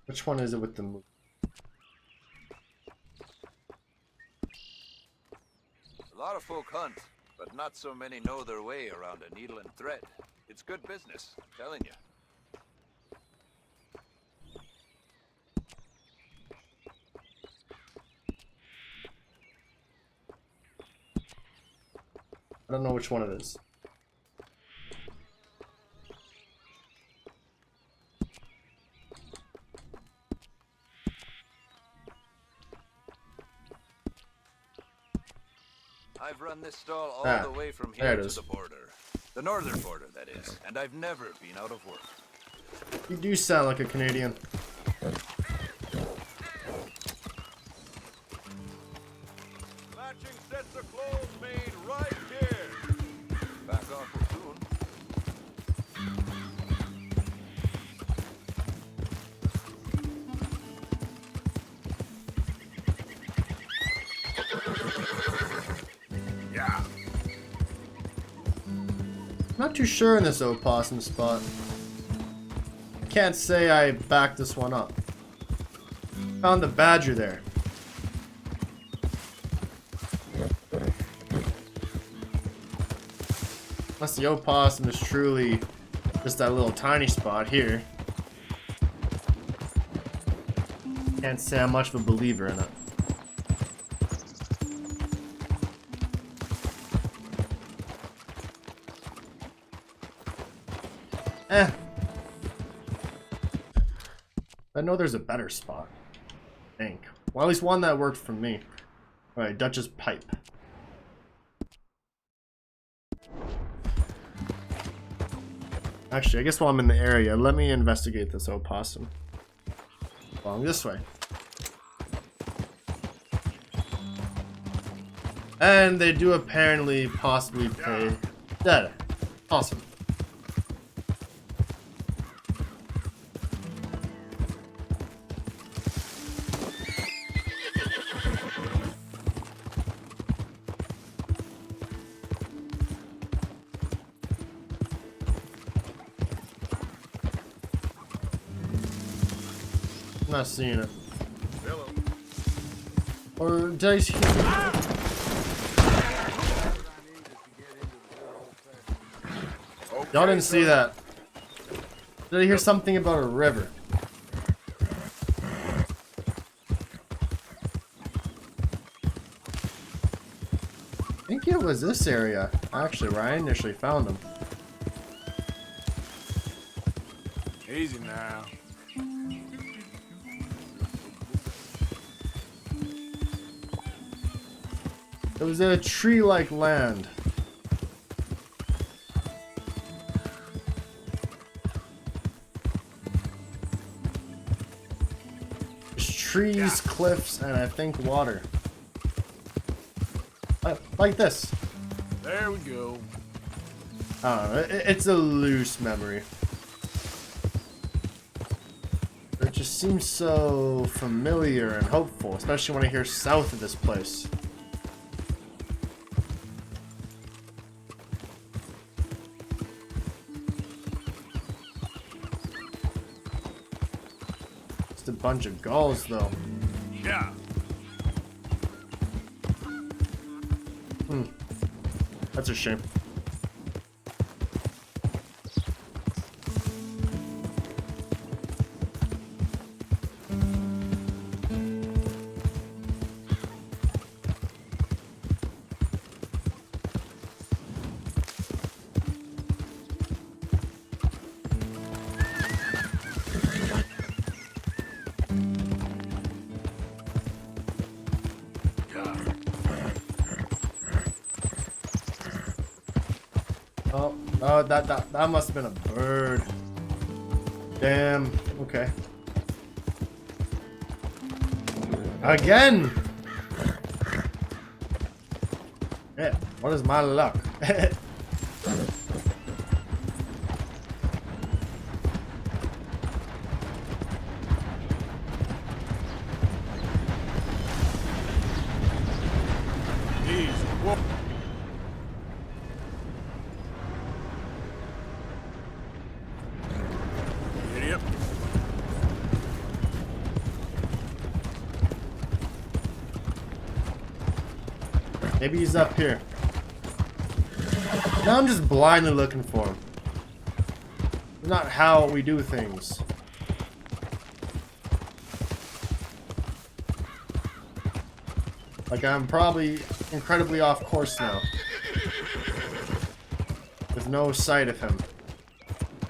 Which one is it with the moose? A lot of folk hunt, but not so many know their way around a needle and thread. It's good business, I'm telling you. I don't know which one it is. I've run this stall all the way from there here it to is. the border. The northern border, that is. And I've never been out of work. You do sound like a Canadian. Matching sets of clothes made right here. Back off soon. Yeah. Not too sure in this opossum spot. I can't say I backed this one up. Found the badger there. Unless the opossum is truly just that little tiny spot here. Can't say I'm much of a believer in it. I know there's a better spot. I think. Well, at least one that worked for me. Alright, Dutch's pipe. Actually, I guess while I'm in the area, let me investigate this opossum. Along this way. And they do apparently possibly pay dead. Awesome. I'm not seeing it. Hello. Or did I see Y'all didn't see that. Did I hear something about a river? I think it was this area, actually, where I initially found them. Easy now. It was a tree-like land. There's trees, cliffs, and I think water. Like this. There we go. I don't know, it's a loose memory. It just seems so familiar and hopeful, especially when I hear south of this place. Just a bunch of gulls, though. Yeah. That's a shame. Oh, oh, that must have been a bird. Damn. Okay. Again. Yeah. What is my luck? Maybe he's up here. Now I'm just blindly looking for him. It's not how we do things. Like, I'm probably incredibly off course now. With no sight of him.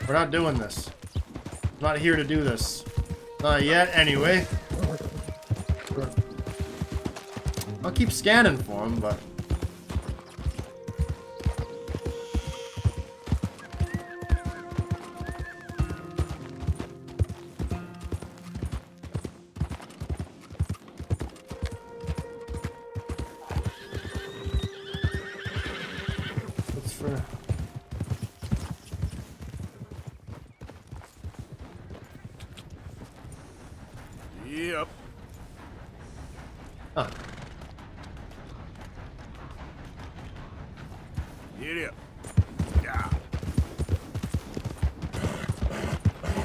We're not doing this. I'm not here to do this. Not yet, anyway. I'll keep scanning for him, but... What's for... Yep. Huh. Get up. Yeah.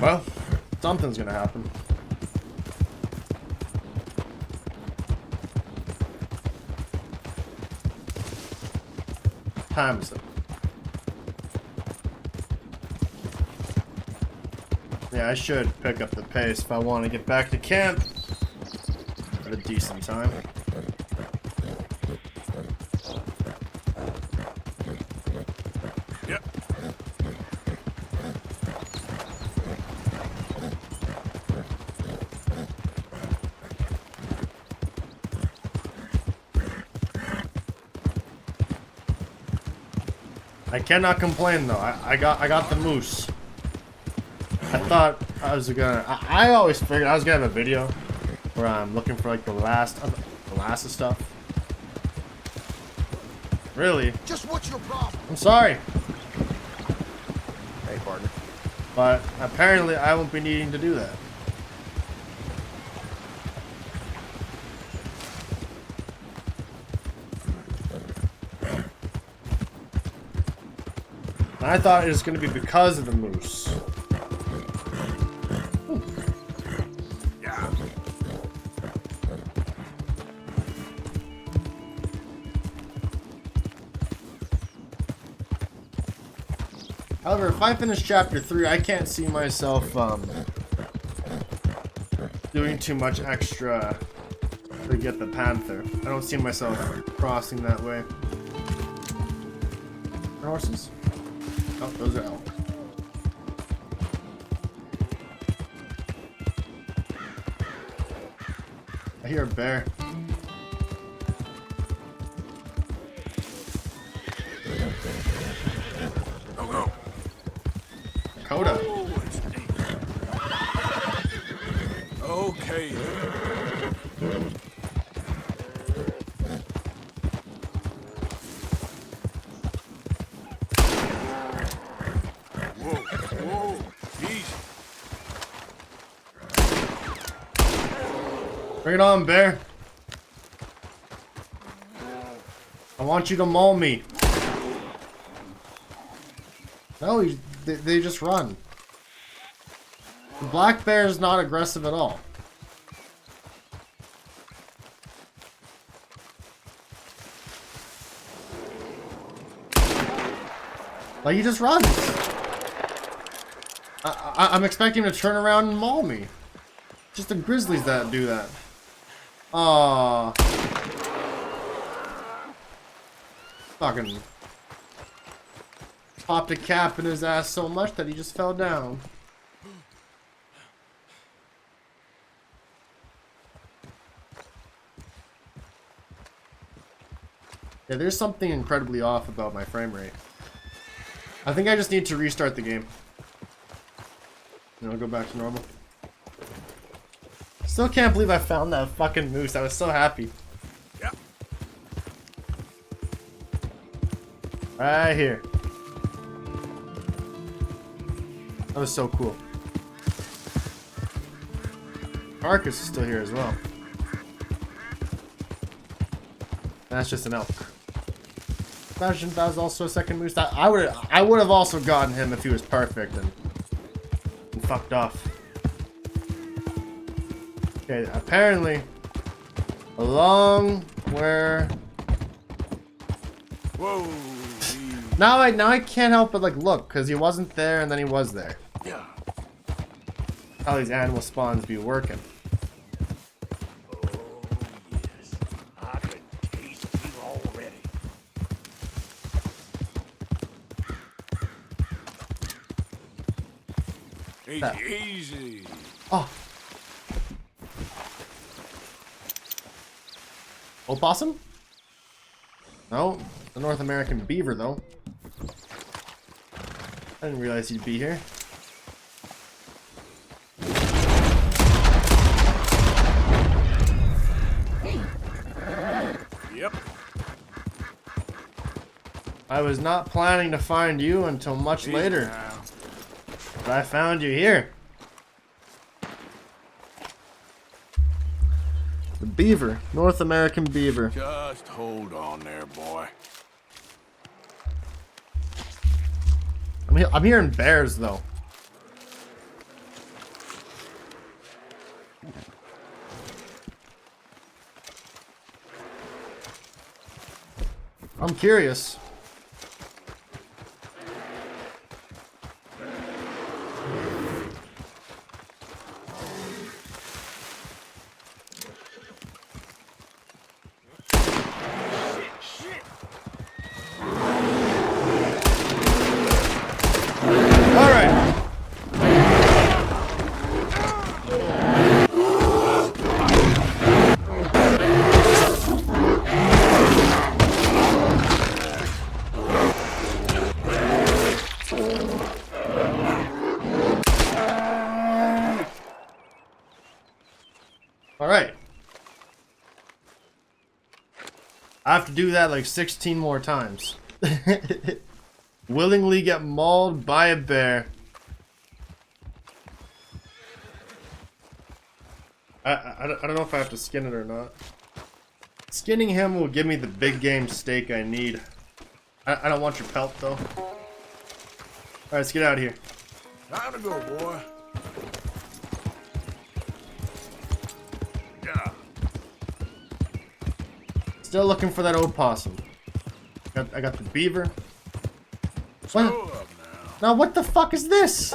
Well, something's gonna happen. Time is it? Yeah, I should pick up the pace if I want to get back to camp at a decent time. Yep. I cannot complain though. I got the moose. I thought I was gonna. I always figured I was gonna have a video where I'm looking for like the last of stuff. Really? Just what's your problem? I'm sorry, Hey, partner. but apparently I won't be needing to do that. And I thought it was gonna be because of the moose. Yeah. However, if I finish chapter 3, I can't see myself doing too much extra to get the panther. I don't see myself crossing that way. Horses? Oh, those are elk. I hear a bear. Go, go. Coda. Okay. Whoa, whoa, easy. Bring it on, bear. I want you to maul me. No, they just run. The black bear is not aggressive at all. Like, he just runs. I'm expecting him to turn around and maul me. Just the grizzlies that do that. Aww. Fucking popped a cap in his ass so much that he just fell down. Yeah, there's something incredibly off about my frame rate. I think I just need to restart the game. And I'll go back to normal. Still can't believe I found that fucking moose. I was so happy. Yeah. Right here. That was so cool. Marcus is still here as well. That's just an elk. Imagine if that was also a second moose. I would have also gotten him if he was perfect and fucked off. Okay, apparently along where. Whoa. Now I can't help but like look, because he wasn't there and then he was there. Yeah. How these animal spawns be working. Easy. Oh. Opossum? No, the North American beaver though. I didn't realize he'd be here. Yep. I was not planning to find you until much later. But I found you here. The beaver. North American beaver. Just hold on there, boy. I'm hearing bears though. I'm curious. Alright. I have to do that like 16 more times. Willingly get mauled by a bear. I don't know if I have to skin it or not. Skinning him will give me the big game steak I need. I don't want your pelt though. Alright, let's get out of here. Time to go, boy. Still looking for that opossum. I got the beaver. What? Now what the fuck is this?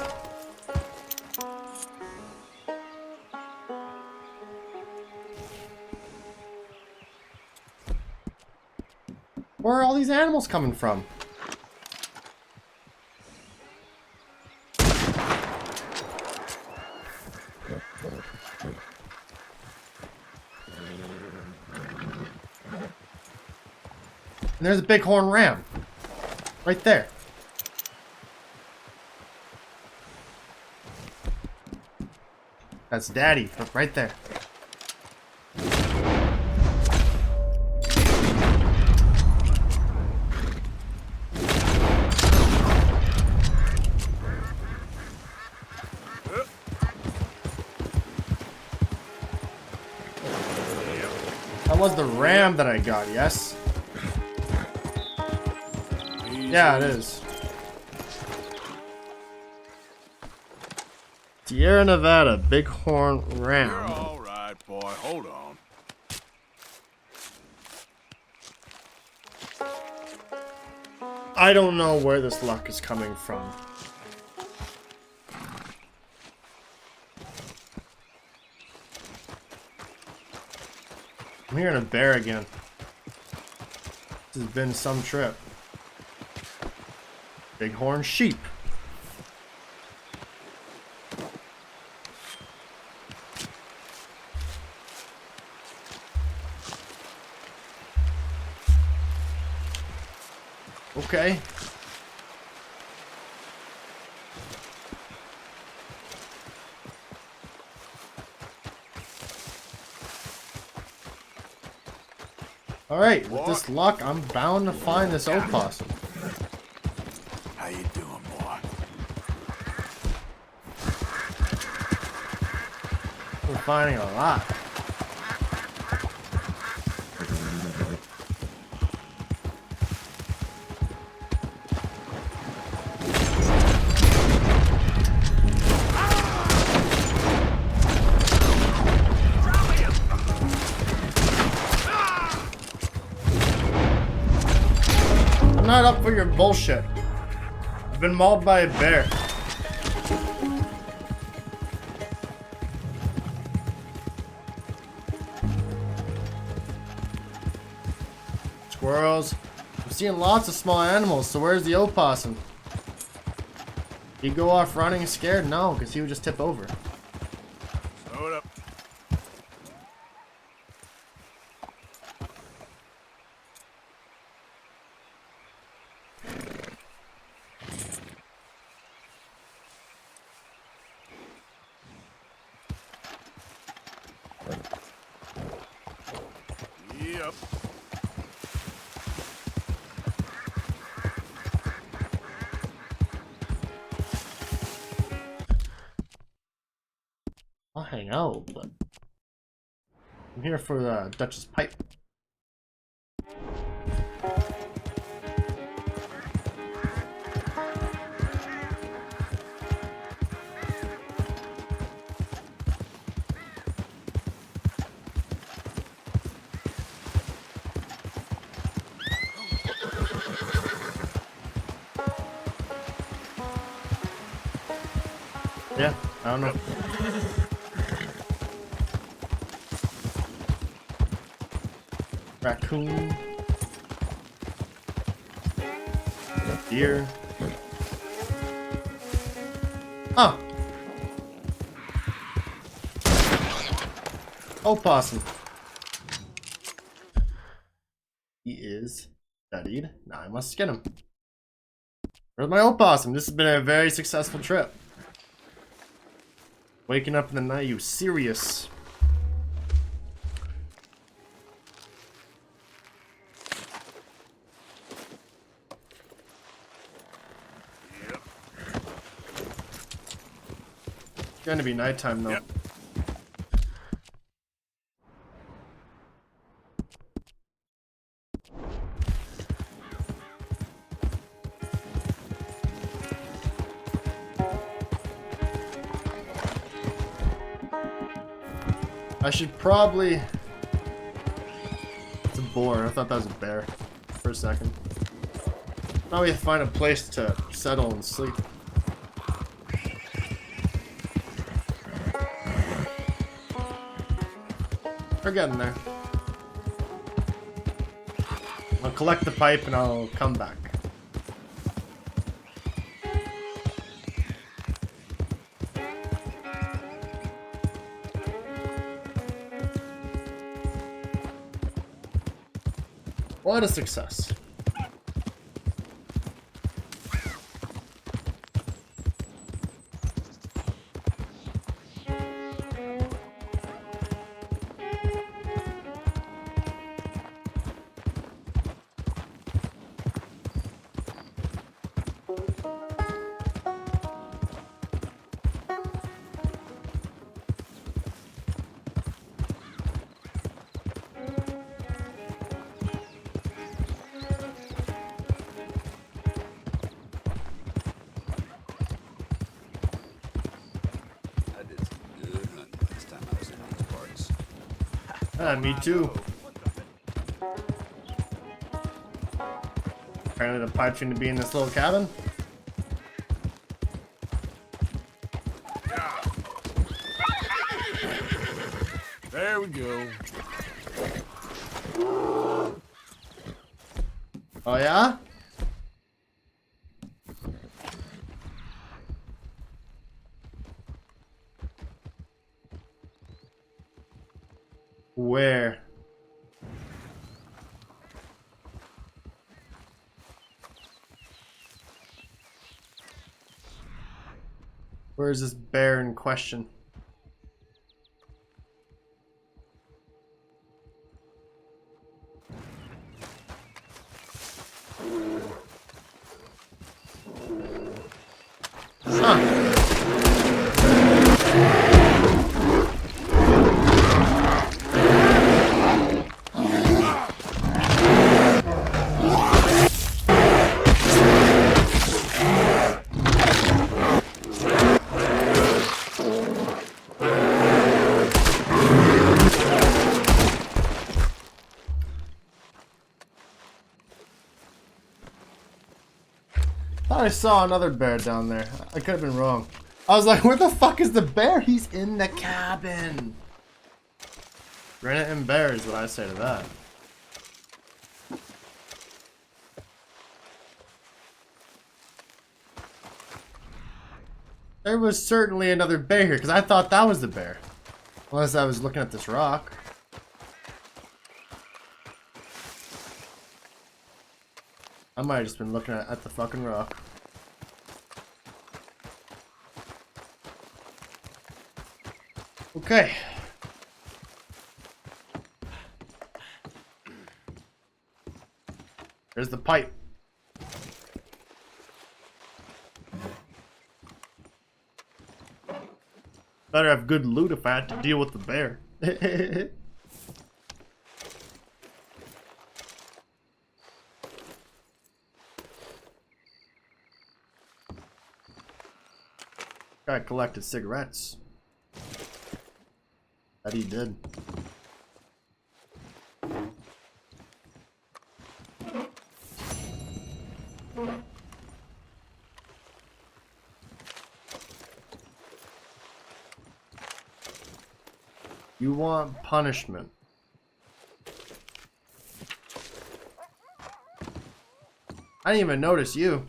Where are all these animals coming from? And there's a bighorn ram. Right there. That's Daddy, right there. That was the ram that I got, yes? Yeah, it is. Sierra Nevada, bighorn ram. You're all right, boy. Hold on. I don't know where this luck is coming from. I'm hearing a bear again. This has been some trip. Bighorn sheep. Okay. Alright, with this luck, I'm bound to find this opossum. How you doing, boy? We're finding a lot. I'm not up for your bullshit. I've been mauled by a bear. Squirrels. I'm seeing lots of small animals, so where's the opossum? He'd go off running scared? No, because he would just tip over. Slow it up. Yep. I'll hang out, but I'm here for the Dutch's pipe. Yeah, I don't know. Raccoon. Deer. Oh. Opossum. He is studied. Now I must skin him. Where's my opossum? This has been a very successful trip. Waking up in the night, you serious? It's gonna be nighttime though. Yep. I should probably... It's a boar. I thought that was a bear for a second. Now we have to find a place to settle and sleep. We're getting there. I'll collect the pipe and I'll come back. What a success. Me too. Apparently the pipe seemed to be in this little cabin. There we go. Oh yeah? Where? Where is this bear in question? I saw another bear down there. I could have been wrong. I was like, where the fuck is the bear? He's in the cabin. Granite and bear is what I say to that. There was certainly another bear here, because I thought that was the bear. Unless I was looking at this rock. I might have just been looking at the fucking rock. Okay. There's the pipe. Better have good loot if I had to deal with the bear. Guy collected cigarettes. That he did. You want punishment. I didn't even notice you.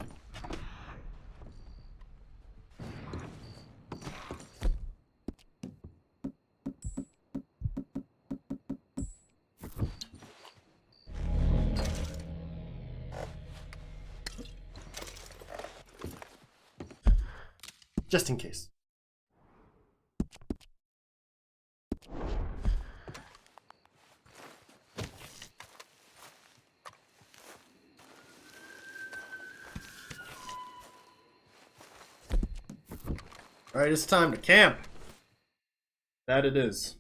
Just in case. Alright, it's time to camp. That it is.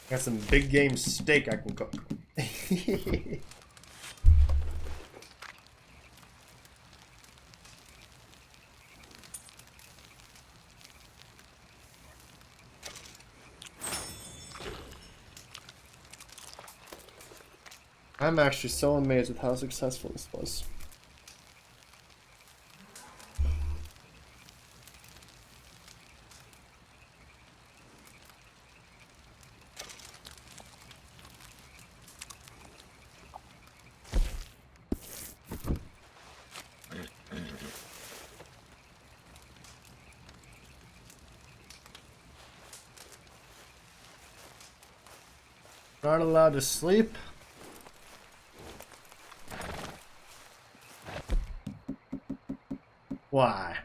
Got some big game steak I can cook. I'm actually so amazed with how successful this was. Not allowed to sleep. Why?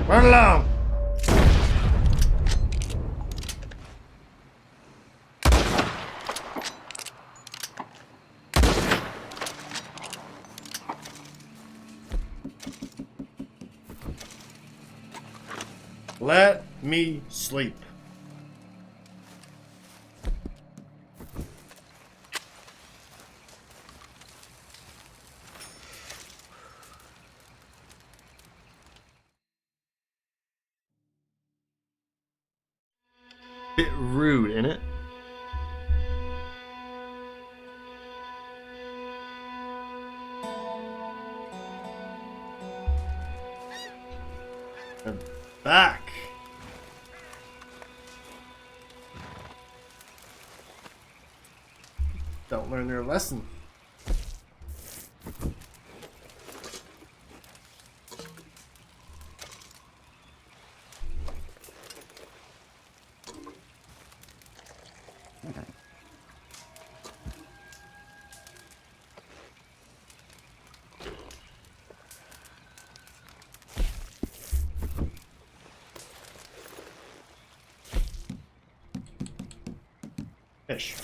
Run along! Let me sleep. Bit rude, innit? I'm back. Don't learn their lesson. fish.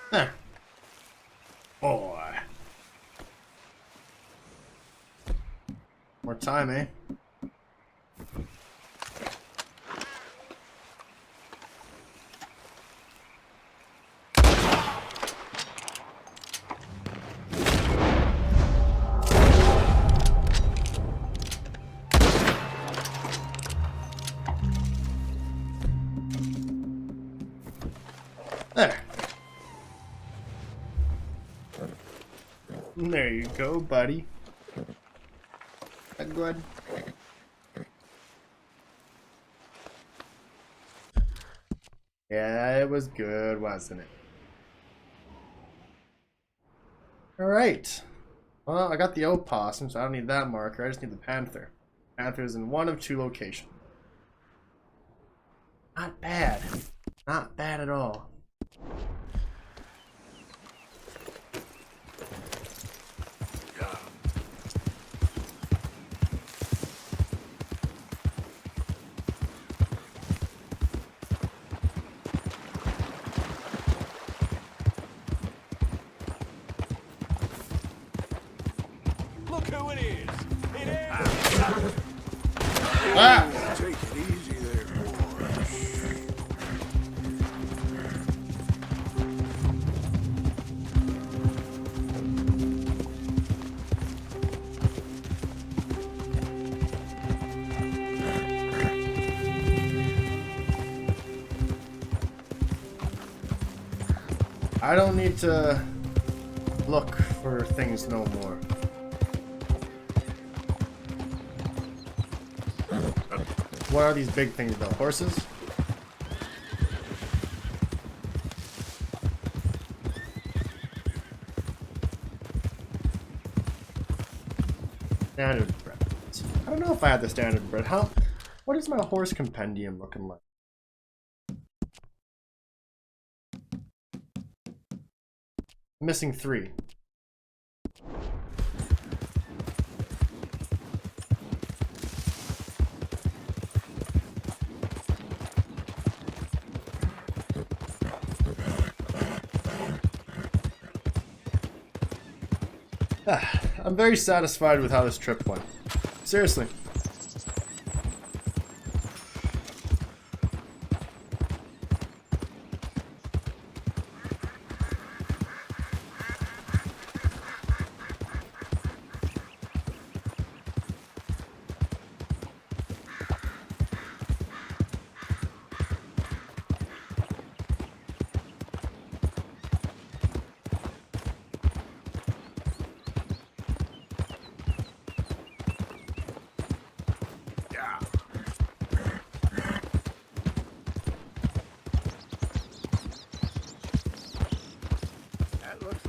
There. Boy. More time, eh? There. There you go, buddy. That good? Yeah, it was good, wasn't it? Alright. Well, I got the opossum, so I don't need that marker. I just need the panther. Panther's in one of 2 locations. Not bad. Not bad at all. Ah! Take it easy there, boy. I don't need to look for things no more. What are these big things though? Horses? Standard bread. I don't know if I had the standard bread. What is my horse compendium looking like? I'm missing 3. I'm very satisfied with how this trip went. Seriously.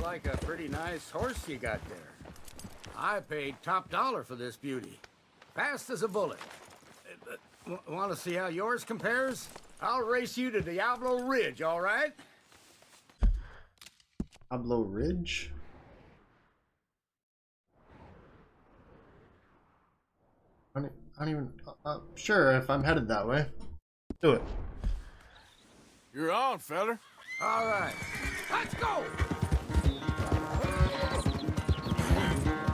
Like a pretty nice horse you got there. I paid top dollar for this beauty. Fast as a bullet. Want to see how yours compares? I'll race you to Diablo Ridge, all right? Diablo Ridge? I don't even... sure, if I'm headed that way. Do it. You're on, feller. All right. Let's go!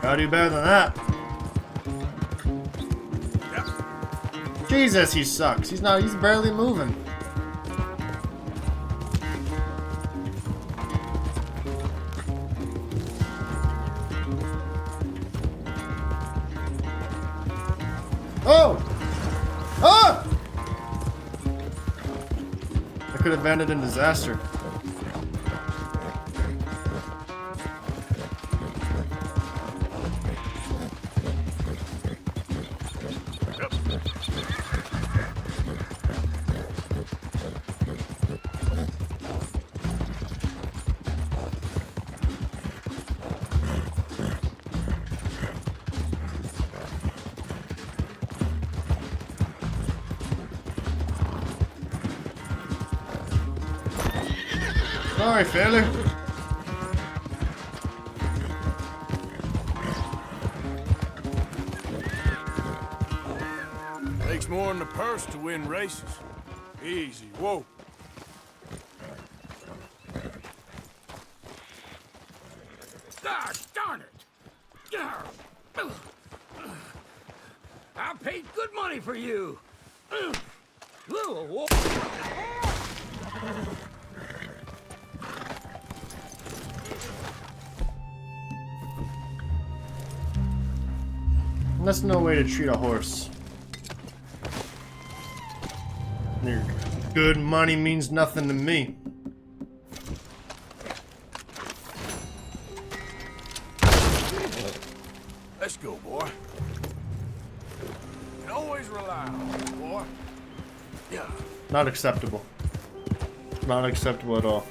Gotta do better than that. Yep. Jesus, he sucks. He's barely moving. Oh! Oh! could have ended in disaster. Sorry, failure. Takes more than the purse to win races. Easy, whoa. Ah, darn it! I paid good money for you. That's no way to treat a horse. Your good money means nothing to me. Let's go, boy. You can always rely on us, boy. Yeah. Not acceptable. Not acceptable at all.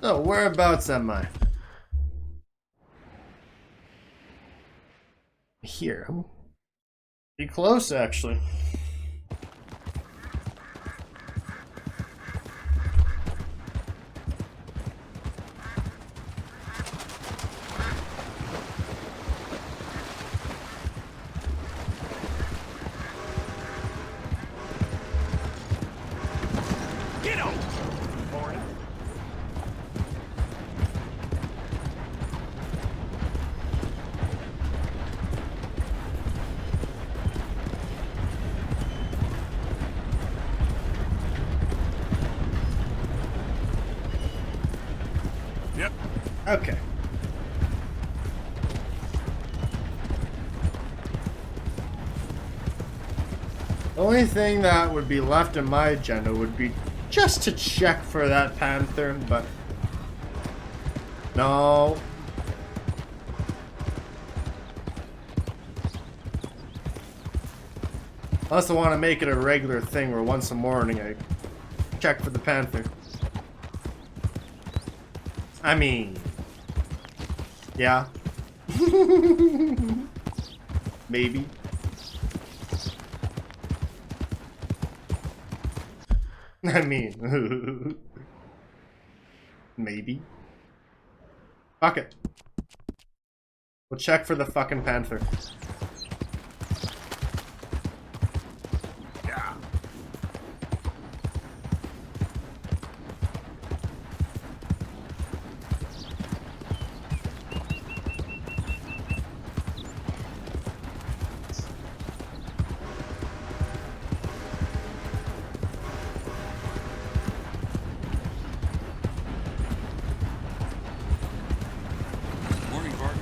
So, whereabouts am I? Here. Pretty close, actually. Get on! Yep. Okay. The only thing that would be left in my agenda would be just to check for that panther, but no. Unless I want to make it a regular thing where once a morning I check for the panther. I mean, yeah. Maybe. I mean, maybe. Fuck it. We'll check for the fucking panther. Yeah. Morning, Bart.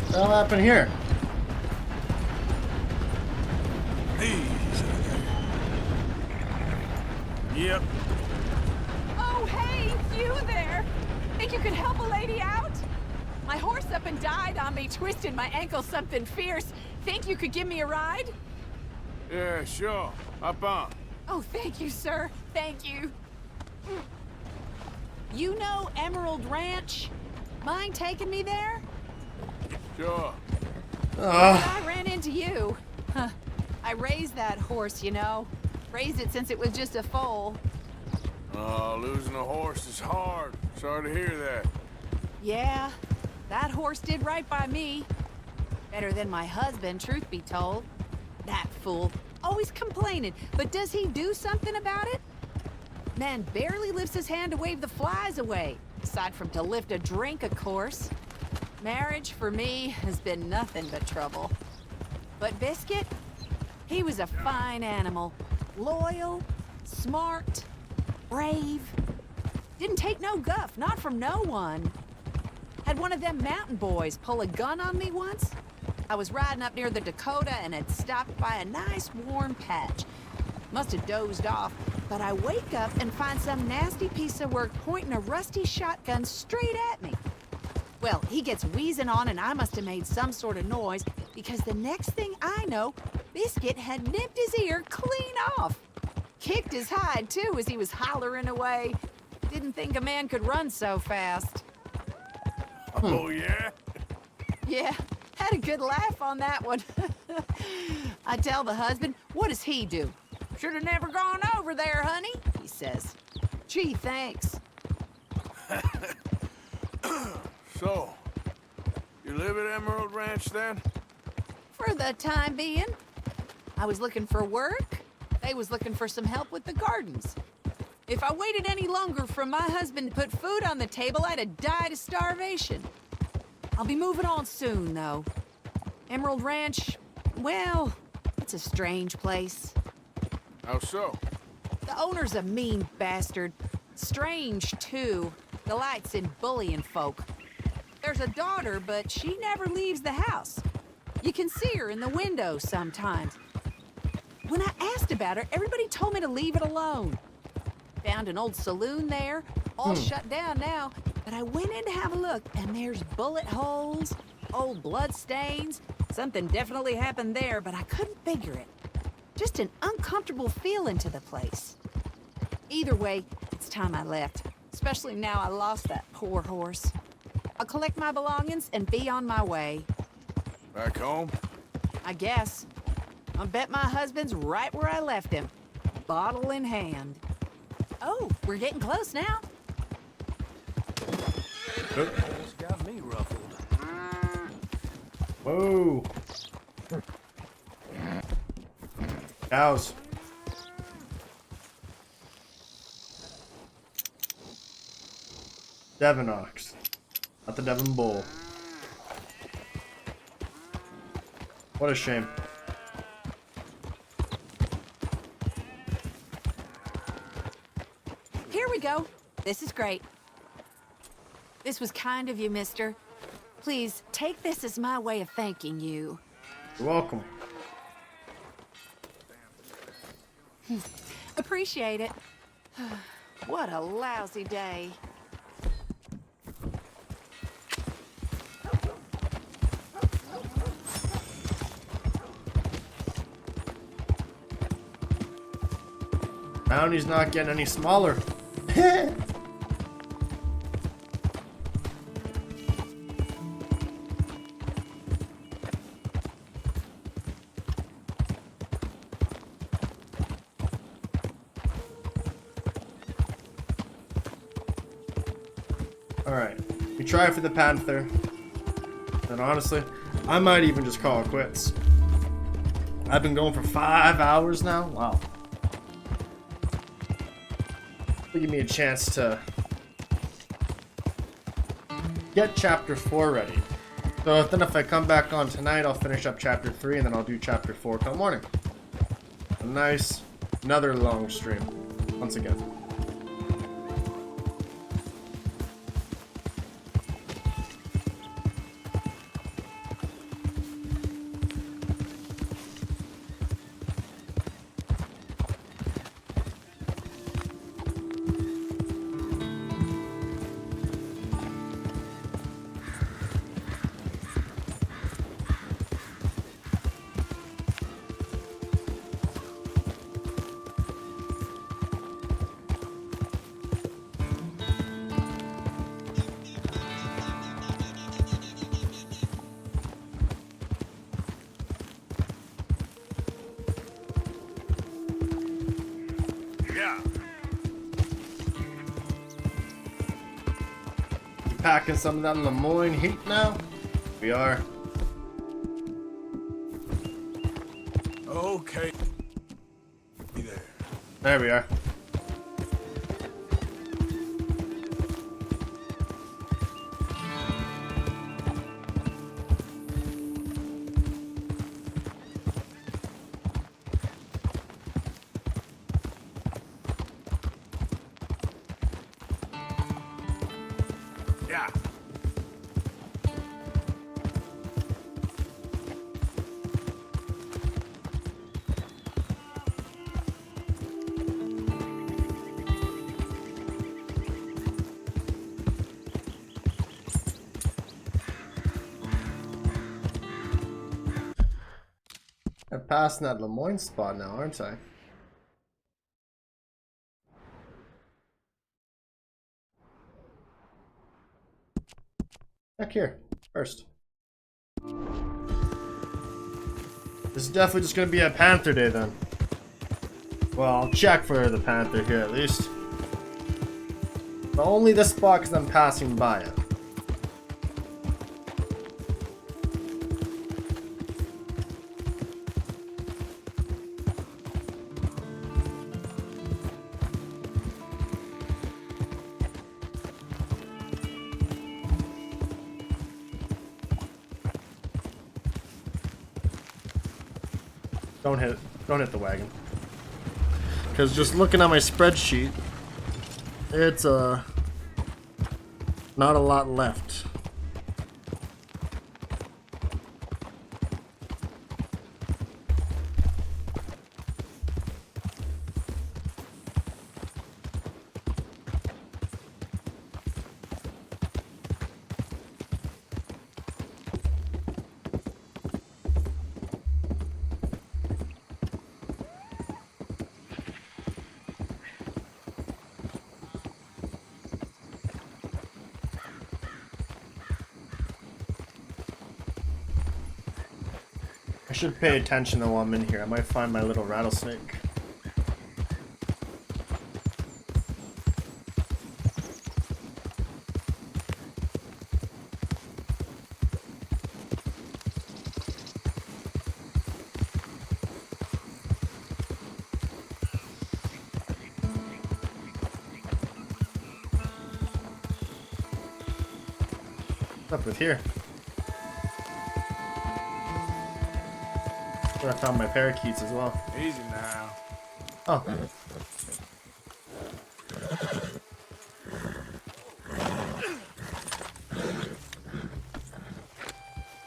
What happened here? Yep. Oh, hey, you there. Think you could help a lady out? My horse up and died on me, twisted my ankle something fierce. Think you could give me a ride? Yeah, sure. Up on. Oh, thank you, sir. Thank you. You know Emerald Ranch? Mind taking me there? Sure. I ran into you. Huh. I raised that horse, you know. Raised it since it was just a foal. Oh, losing a horse is hard. Sorry to hear that. Yeah, that horse did right by me. Better than my husband, truth be told. That fool. Always complaining, but does he do something about it? Man barely lifts his hand to wave the flies away, aside from to lift a drink, of course. Marriage, for me, has been nothing but trouble. But Biscuit, he was a fine animal. Loyal, smart, brave. Didn't take no guff, not from no one. Had one of them mountain boys pull a gun on me once. I was riding up near the Dakota and had stopped by a nice warm patch. Must have dozed off, but I wake up and find some nasty piece of work pointing a rusty shotgun straight at me. Well, he gets wheezing on and I must have made some sort of noise because the next thing I know, Biscuit had nipped his ear clean off. Kicked his hide, too, as he was hollering away. Didn't think a man could run so fast. Oh, yeah? Yeah, had a good laugh on that one. I tell the husband, what does he do? Should have never gone over there, honey, he says. Gee, thanks. So, you live at Emerald Ranch then? For the time being. I was looking for work. They was looking for some help with the gardens. If I waited any longer for my husband to put food on the table, I'd have died of starvation. I'll be moving on soon, though. Emerald Ranch, well, it's a strange place. How so? The owner's a mean bastard. Strange, too. Delights in bullying folk. There's a daughter, but she never leaves the house. You can see her in the window sometimes. When I asked about her, everybody told me to leave it alone. Found an old saloon there, all shut down now, but I went in to have a look, and there's bullet holes, old blood stains. Something definitely happened there, but I couldn't figure it. Just an uncomfortable feeling to the place. Either way, it's time I left, especially now I lost that poor horse. I'll collect my belongings and be on my way. Back home? I guess. I bet my husband's right where I left him, bottle in hand. Oh, we're getting close now. It's got me ruffled. Whoa. Cows. Devon ox. Not the Devon bull. What a shame. Here we go. This is great. This was kind of you, mister. Please, take this as my way of thanking you. You're welcome. Appreciate it. What a lousy day. Bounty's not getting any smaller. Alright, we try for the Panther. And honestly, I might even just call it quits. I've been going for 5 hours now. Wow. Give me a chance to get chapter 4 ready. So then if I come back on tonight, I'll finish up chapter 3 and then I'll do chapter 4 till morning. A nice, another long stream. Once again. Packing some of that Lemoyne heat now. We are. Okay. There. There we are. Yeah. I'm passing that Lemoyne spot now, aren't I? Back here, first. This is definitely just gonna be a Panther day then. Well, I'll check for the Panther here at least. But only this spot because I'm passing by it. Don't hit the wagon. Because just looking at my spreadsheet, it's not a lot left. I should pay attention though while I'm in here. I might find my little rattlesnake. What's up with here? I found my parakeets as well. Easy now. Oh.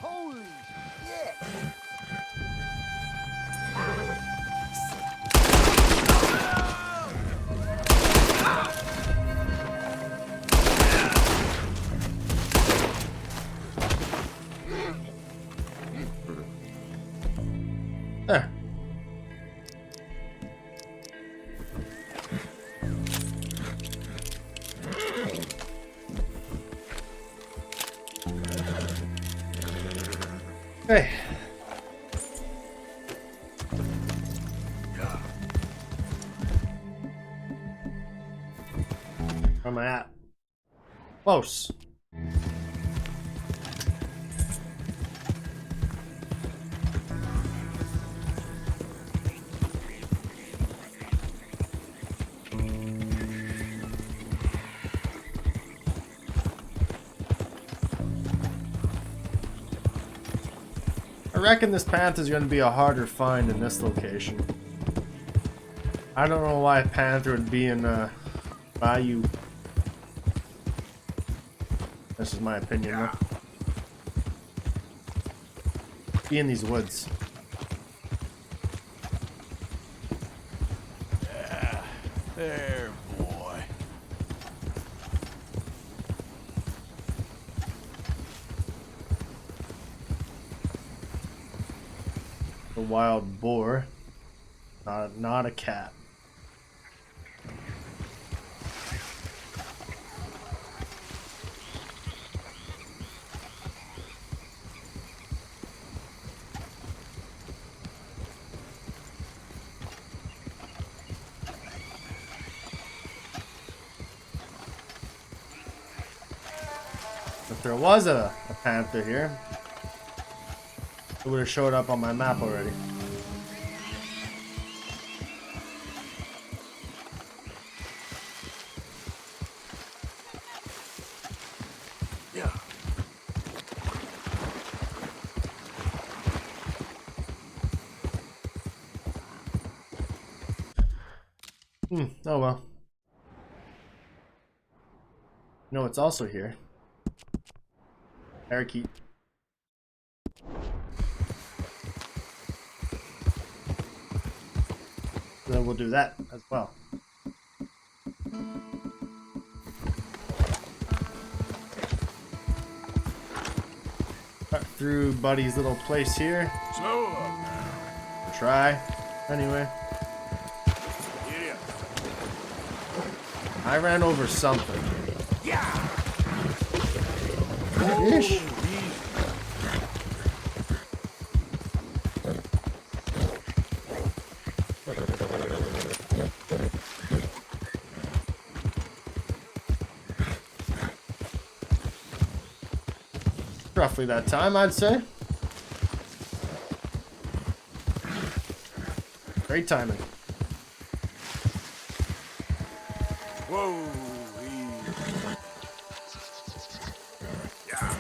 Holy shit! There. Hey. Where am I at? Close. I reckon this panther is going to be a harder find in this location. I don't know why a panther would be in Bayou. This is my opinion, though. Be in these woods. Yeah. There, boy. A wild boar, not a cat. If there was a panther here, it would have showed up on my map already. Oh well. No, it's also here. Parakeet. Then we'll do that as well. Cut through Buddy's little place here. Slow up now. Try. Anyway. Yeah. I ran over something. Yeah. Ish. Roughly that time, I'd say. Great timing. Whoa. Yeah.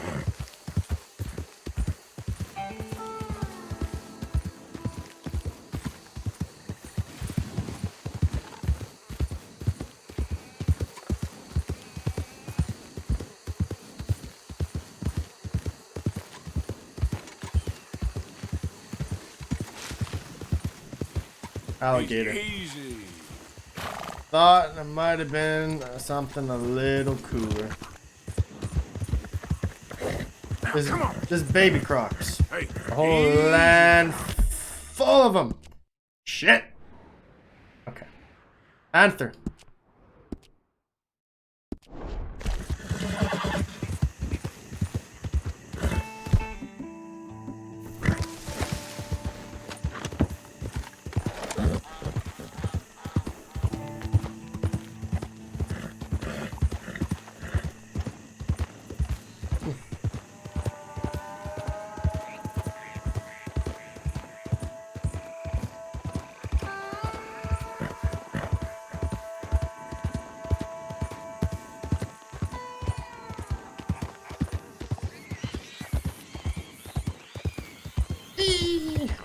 Alligator. Easy. Thought it might have been something a little cooler. This baby crocs. Hey. A whole land full of them. Shit. Okay. Panther.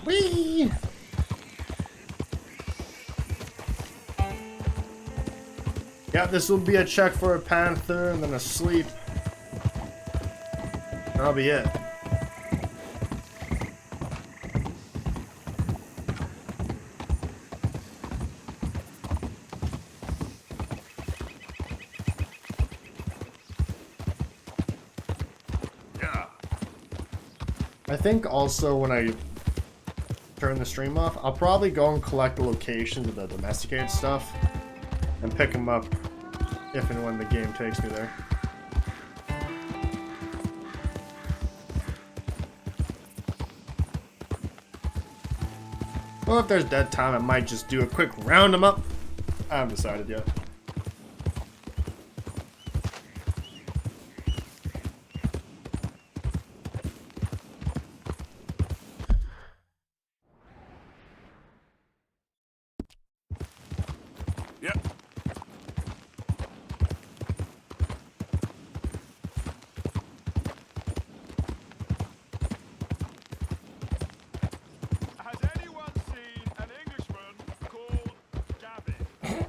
Whee! Yeah, this will be a check for a panther and then a sleep. That'll be it. Yeah. I think also when I turn the stream off, I'll probably go and collect the locations of the domesticated stuff and pick them up if and when the game takes me there. Well, if there's dead time, I might just do a quick round them up. I haven't decided yet. Yep. Has anyone seen an Englishman called Gavin?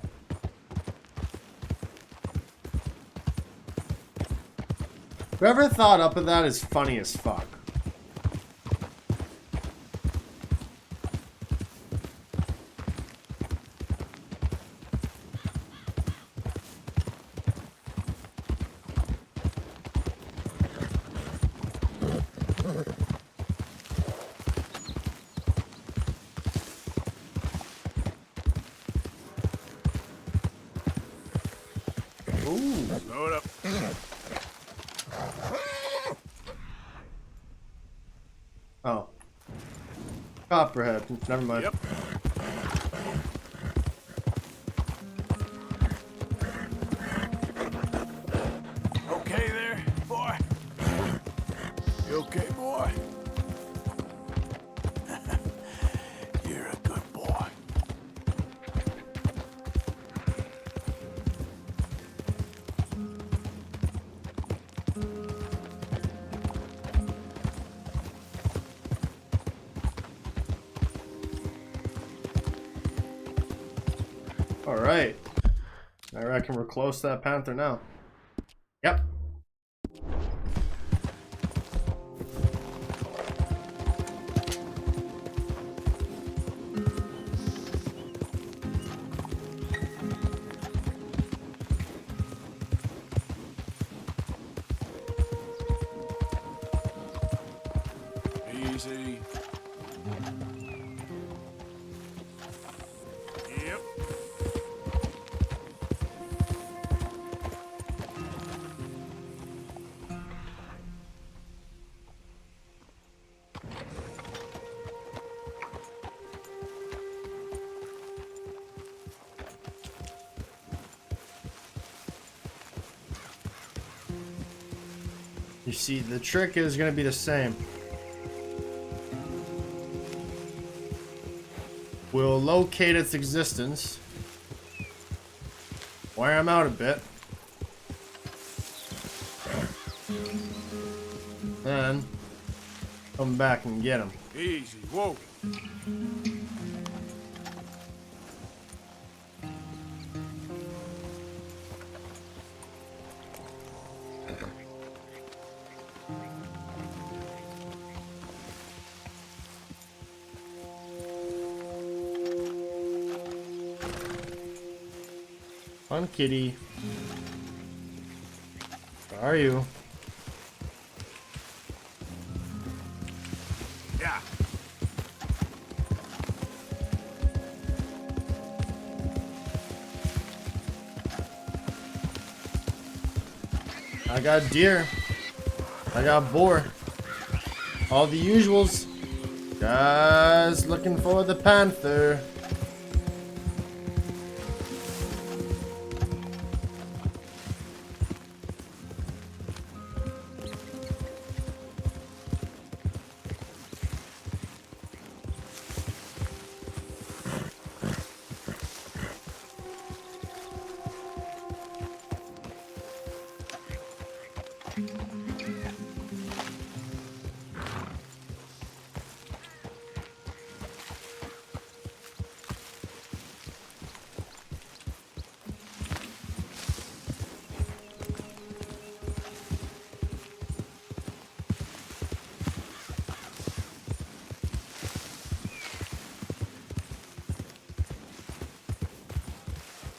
Whoever thought up of that is funny as fuck. Ooh. Load up. Oh. Copperhead. Never mind. Yep. Okay there, boy? You okay, boy? You're a good boy. Alright. I reckon we're close to that panther now. Yep. Easy. Yep. You see, the trick is going to be the same. We'll locate its existence. Wear him out a bit. Then come back and get him. Easy. Whoa. Fun kitty. Where are you? Yeah. I got deer. I got boar. All the usuals. Guys looking for the panther.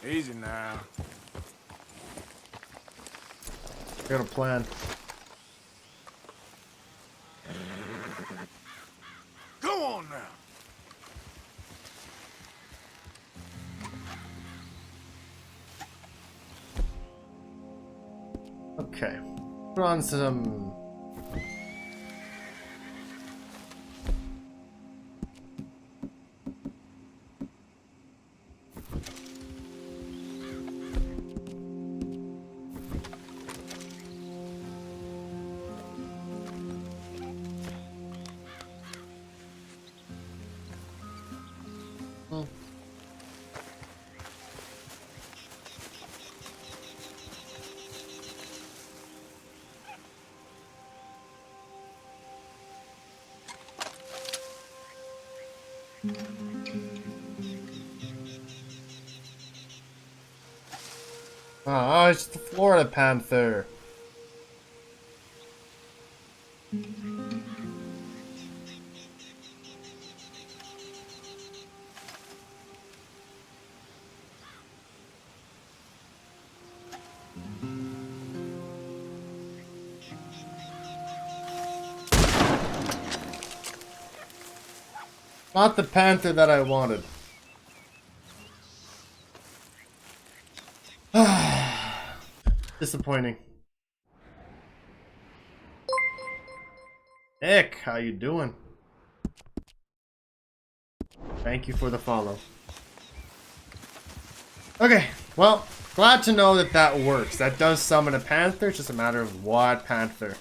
Easy now. Got a plan. Go on now. Okay. Put on some. Oh, it's the Florida panther. Not the panther that I wanted. Disappointing. Nick, how you doing? Thank you for the follow. Okay, well, glad to know that that works. That does summon a panther, it's just a matter of what panther.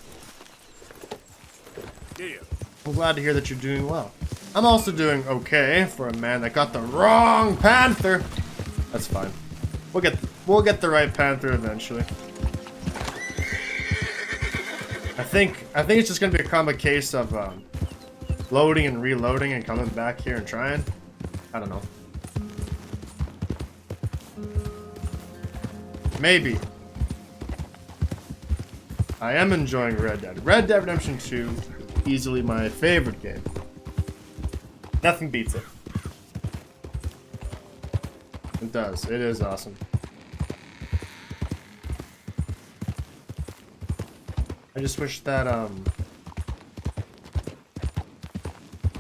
Yeah. I'm glad to hear that you're doing well. I'm also doing okay for a man that got the wrong panther. That's fine. We'll get the right panther eventually. I think it's just gonna become a case of loading and reloading and coming back here and trying. I don't know. Maybe. I am enjoying Red Dead. Red Dead Redemption 2, easily my favorite game. Nothing beats it. It does. It is awesome. I just wish that,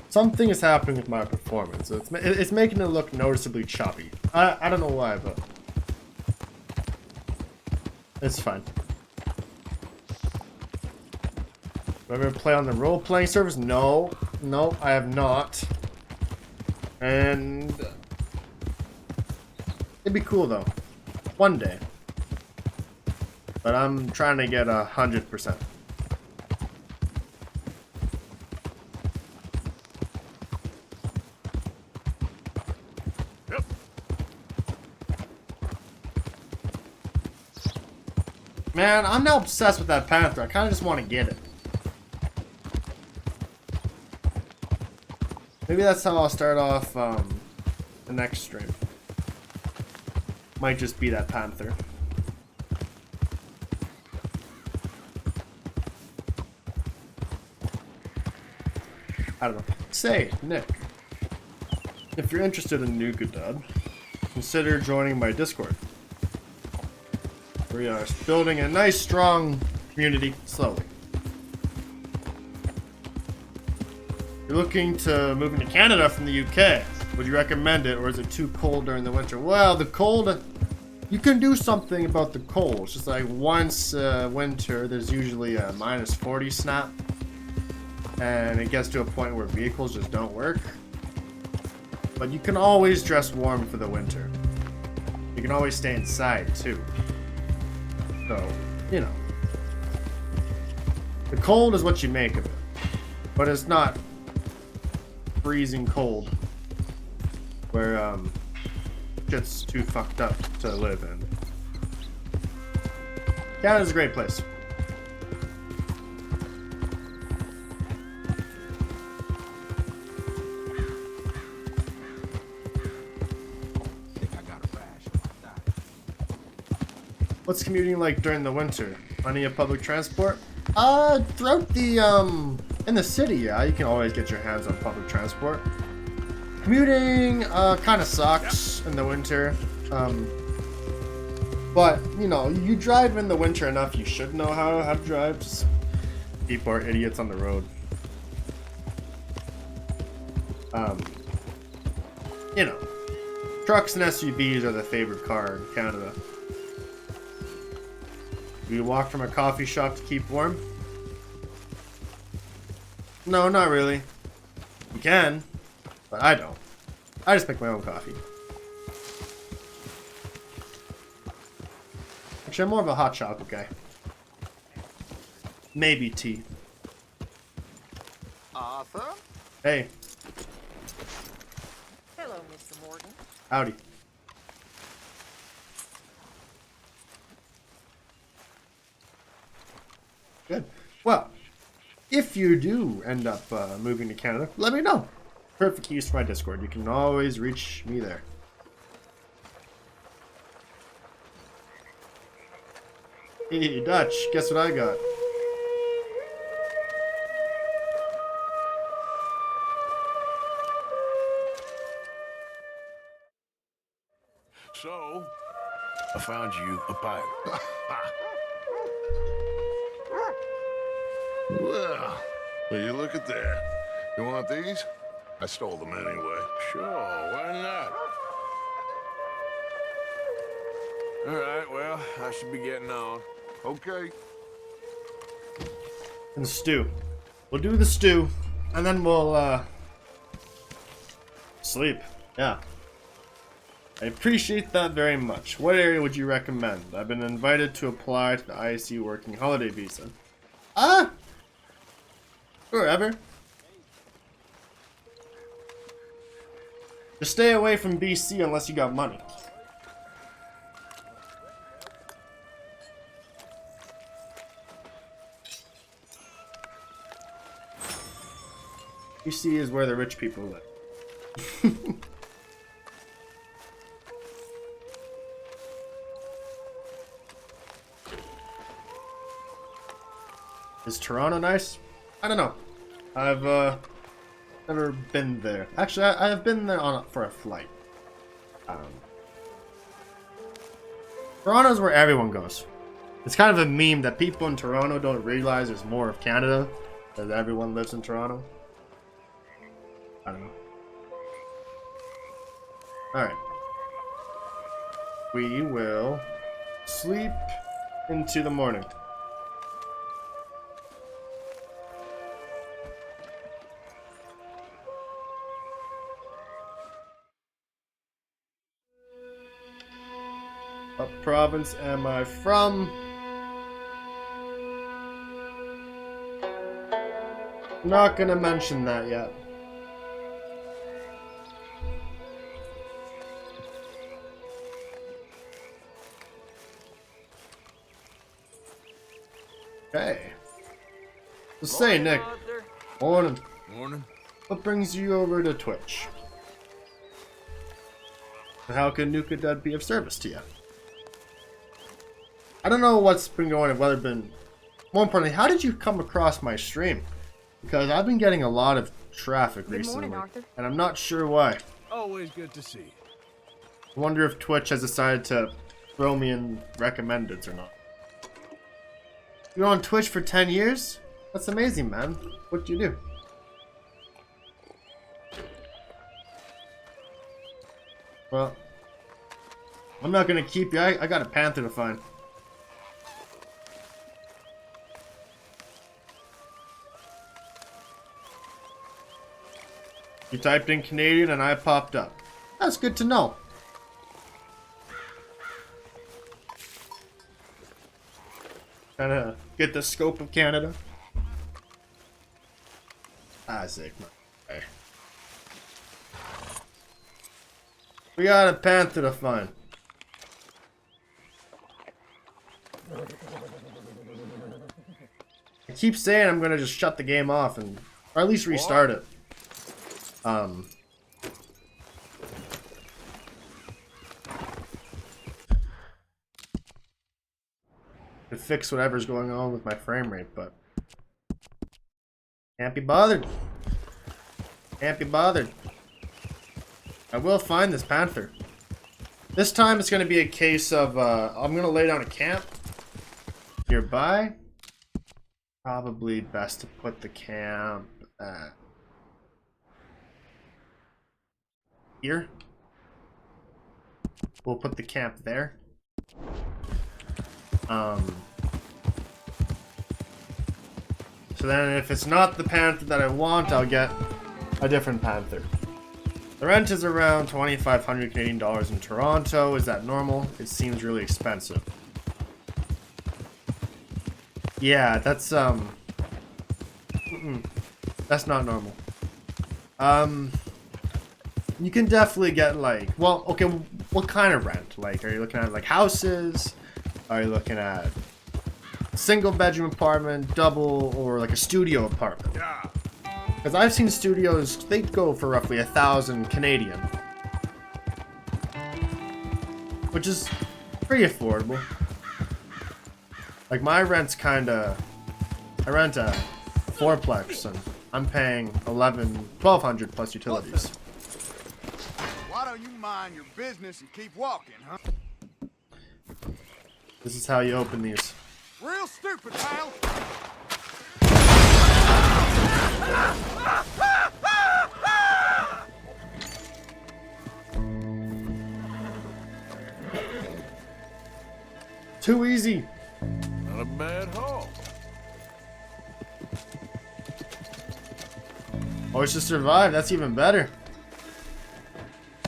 something is happening with my performance. It's making it look noticeably choppy. I don't know why, but it's fine. Do I ever play on the role-playing service? No. No, I have not. And it'd be cool though. One day. But I'm trying to get 100%. Yep. Man, I'm now obsessed with that panther. I kind of just want to get it. Maybe that's how I'll start off the next stream. Might just be that panther. I don't know. Say, Nick, if you're interested in NukaDud, consider joining my Discord. We are building a nice, strong community slowly. You're looking to move into Canada from the UK. Would you recommend it, or is it too cold during the winter? Well, the cold, you can do something about the cold. It's just like once winter, there's usually a -40 snap. And it gets to a point where vehicles just don't work. But you can always dress warm for the winter. You can always stay inside too. So, you know. The cold is what you make of it. But it's not freezing cold where shit's too fucked up to live in. Canada's a great place. What's commuting like during the winter? Plenty of public transport? Throughout the, in the city, yeah, you can always get your hands on public transport. Commuting, kind of sucks in the winter. But, you know, you drive in the winter enough, you should know how to drive. Just people are idiots on the road. You know, trucks and SUVs are the favorite car in Canada. Do you walk from a coffee shop to keep warm? No, not really. You can, but I don't. I just make my own coffee. Actually, I'm more of a hot chocolate guy. Maybe tea. Arthur? Hey. Hello, Mr. Morgan. Howdy. Good. Well, if you do end up moving to Canada, let me know. Perfect use for my Discord. You can always reach me there. Hey, Dutch, guess what I got? So, I found you a pipe. Well, will you look at that? You want these? I stole them anyway. Sure, why not? All right, well, I should be getting on. Okay. And the stew. We'll do the stew, and then we'll, sleep. Yeah. I appreciate that very much. What area would you recommend? I've been invited to apply to the IC working holiday visa. Wherever. Just stay away from BC unless you got money. BC is where the rich people live. Is Toronto nice? I don't know. I've never been there. Actually, I have been there for a flight. Toronto's where everyone goes. It's kind of a meme that people in Toronto don't realize there's more of Canada, that everyone lives in Toronto. I don't know. Alright. We will sleep into the morning. What province am I from? Not gonna mention that yet. Okay. So say, Nick. Morning. Morning. What brings you over to Twitch? And how can NukaDud be of service to you? I don't know what's been going on, whether been... More importantly, how did you come across my stream? Because I've been getting a lot of traffic recently. Morning, Arthur. And I'm not sure why. Always good to see you. I wonder if Twitch has decided to throw me in recommendeds or not. You're on Twitch for 10 years? That's amazing, man. What do you do? Well, I'm not gonna keep you. I got a panther to find. You typed in Canadian and I popped up. That's good to know. Kinda get the scope of Canada. Isaac, okay. We got a panther to find. I keep saying I'm gonna just shut the game off and, or at least restart it. To fix whatever's going on with my frame rate, but can't be bothered. Can't be bothered. I will find this panther. This time it's going to be a case of I'm going to lay down a camp nearby. Probably best to put the camp here. We'll put the camp there. So then if it's not the panther that I want, I'll get a different panther. The rent is around 2,500 Canadian dollars in Toronto. Is that normal? It seems really expensive. Yeah, that's that's not normal. You can definitely get like, well, okay, what kind of rent? Like, are you looking at like houses? Are you looking at single bedroom apartment, double, or like a studio apartment? Yeah. Because I've seen studios, they go for roughly 1,000 Canadian. Which is pretty affordable. Like my rent's kinda, I rent a fourplex and I'm paying $1,200 plus utilities. Why don't you mind your business and keep walking, huh? This is how you open these. Real stupid, pal. Too easy. Not a bad haul. Always to survive, that's even better.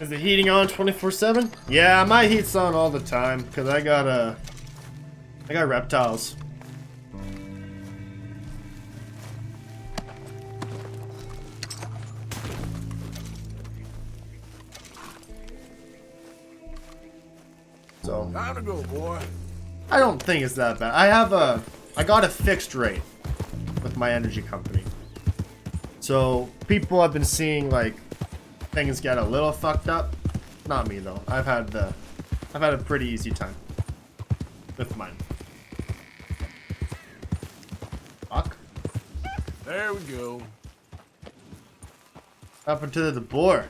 Is the heating on 24/7? Yeah, my heat's on all the time because I got reptiles. So Time to go, boy. I don't think it's that bad. I got a fixed rate with my energy company. So people have been seeing like things get a little fucked up. Not me though. I've had a pretty easy time with mine. Fuck. There we go. Up into the boar.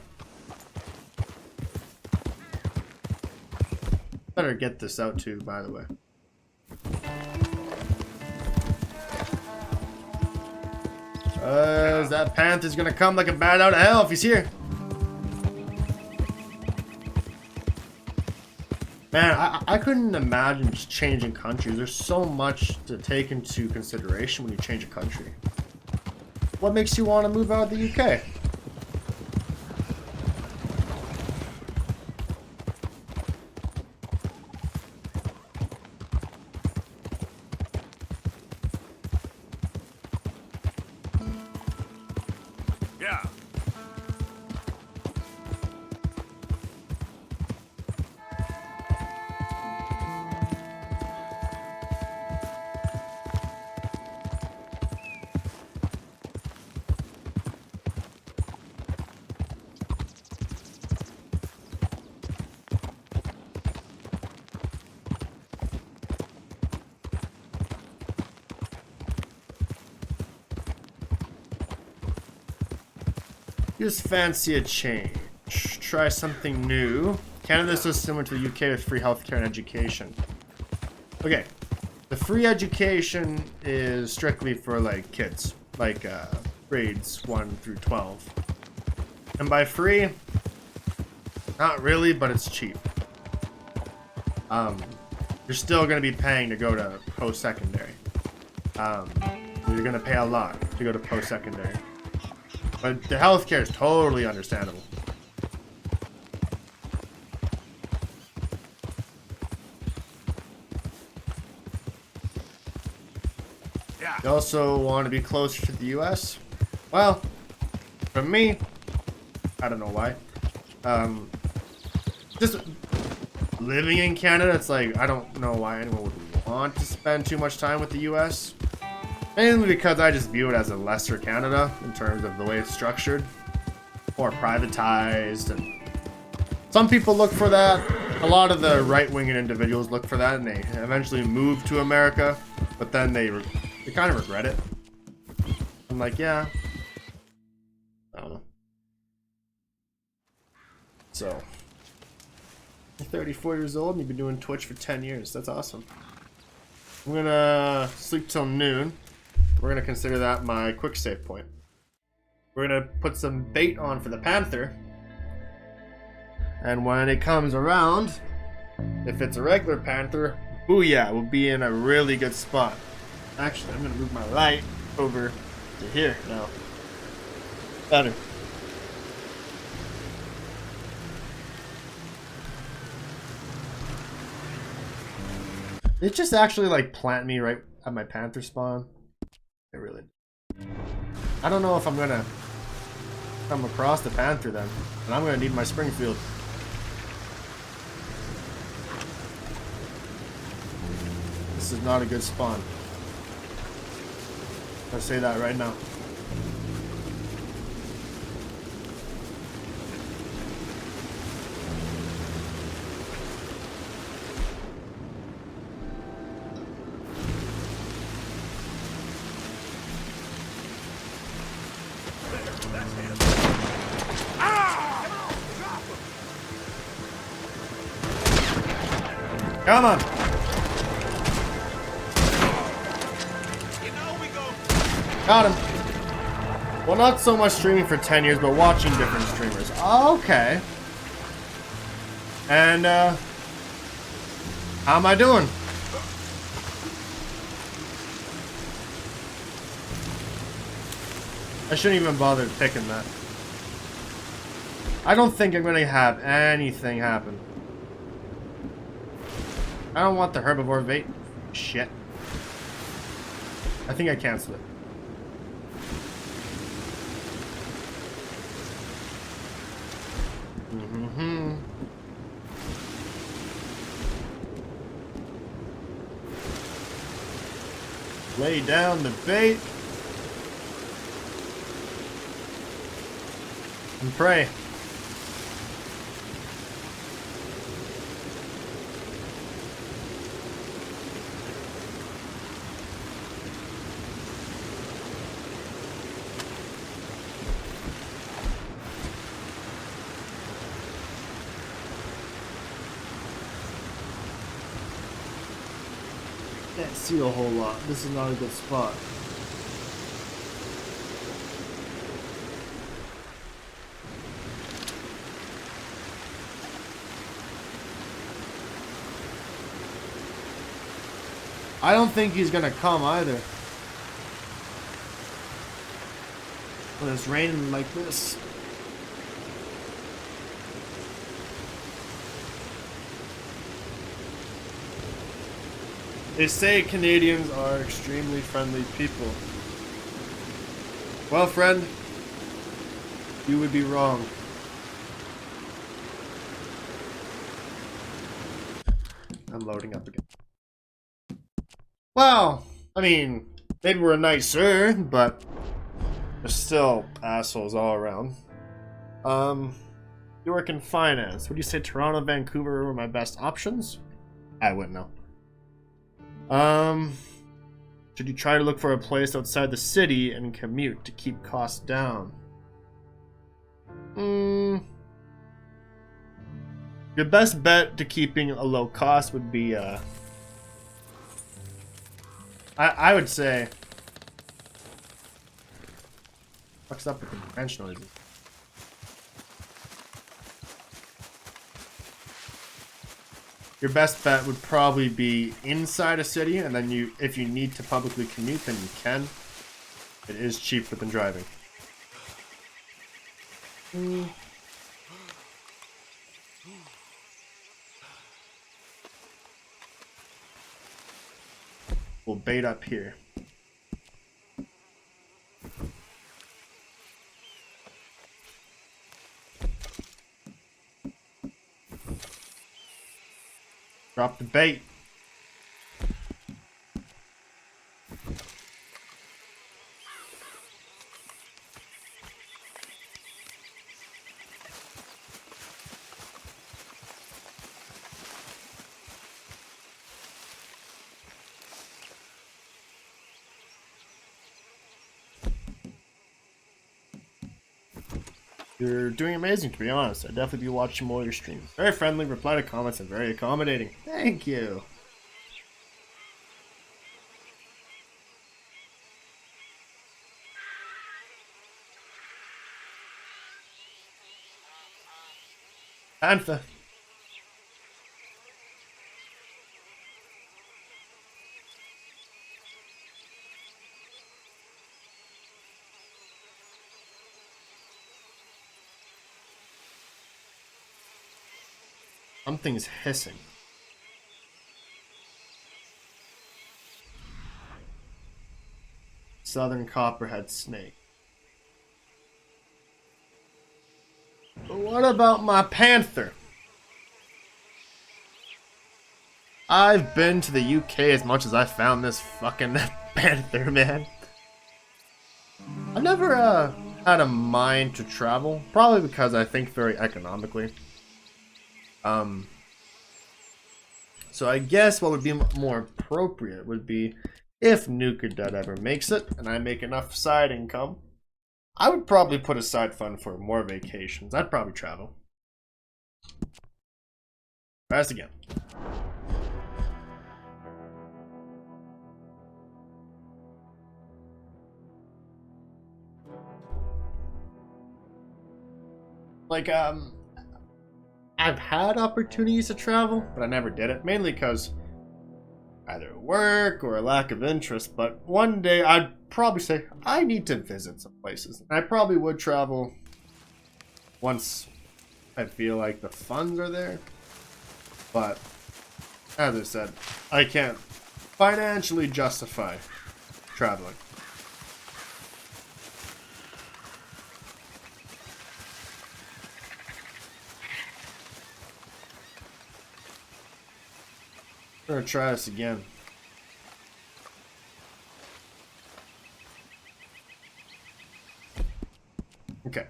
Better get this out too, by the way. That panther's gonna come like a bat out of hell if he's here. Man, I couldn't imagine just changing countries. There's so much to take into consideration when you change a country. What makes you want to move out of the UK? Yeah. Just fancy a change. Try something new. Canada's so similar to the UK with free healthcare and education. Okay. The free education is strictly for like kids. Like grades 1 through 12. And by free, not really, but it's cheap. You're still gonna be paying to go to post-secondary. You're gonna pay a lot to go to post-secondary. But the healthcare is totally understandable. Yeah. You also want to be closer to the US? Well, for me, I don't know why. Just living in Canada, it's like, I don't know why anyone would want to spend too much time with the US. Mainly because I just view it as a lesser Canada in terms of the way it's structured. More privatized, and some people look for that. A lot of the right-wing individuals look for that, and they eventually move to America, but then they kind of regret it. I'm like, yeah. I don't know. So, you're 34 years old and you've been doing Twitch for 10 years. That's awesome. I'm gonna sleep till noon. We're gonna consider that my quick save point. We're gonna put some bait on for the panther. And when it comes around, if it's a regular panther, booyah, we'll be in a really good spot. Actually, I'm gonna move my light over to here now. Better. It just actually like plant me right at my panther spawn. It really. I don't know if I'm gonna come across the panther then, and I'm gonna need my Springfield. This is not a good spawn. I'll say that right now. Come on. Got him. Well, not so much streaming for 10 years, but watching different streamers. Okay. And, how am I doing? I shouldn't even bother picking that. I don't think I'm gonna have anything happen. I don't want the herbivore bait. Shit. I think I canceled it. Lay down the bait. And pray. Can't see a whole lot. This is not a good spot. I don't think he's gonna come either. When it's raining like this. They say Canadians are extremely friendly people. Well, friend, you would be wrong. I'm loading up again. Well, I mean, maybe we're nicer, but there's still assholes all around. You work in finance. Would you say Toronto, Vancouver were my best options? I wouldn't know. Should you try to look for a place outside the city and commute to keep costs down? Your best bet to keeping a low cost would be, I would say... What's up with the bench noises? Your best bet would probably be inside a city, and then if you need to publicly commute, then you can. It is cheaper than driving. We'll bait up here. Drop the bait. You're doing amazing, to be honest. I'd definitely be watching more of your streams. Very friendly, reply to comments, and very accommodating. Thank you. Panther. Something's hissing. Southern copperhead snake. But what about my panther? I've been to the UK as much as I found this fucking panther, man. I've never had a mind to travel, probably because I think very economically. So I guess what would be more appropriate would be if NukaDud ever makes it and I make enough side income, I would probably put aside fund for more vacations. I'd probably travel. Press again. Like, I've had opportunities to travel, but I never did it. Mainly because either work or a lack of interest. But one day I'd probably say, I need to visit some places. I probably would travel once I feel like the funds are there. But, as I said, I can't financially justify traveling. I'm gonna try this again. Okay.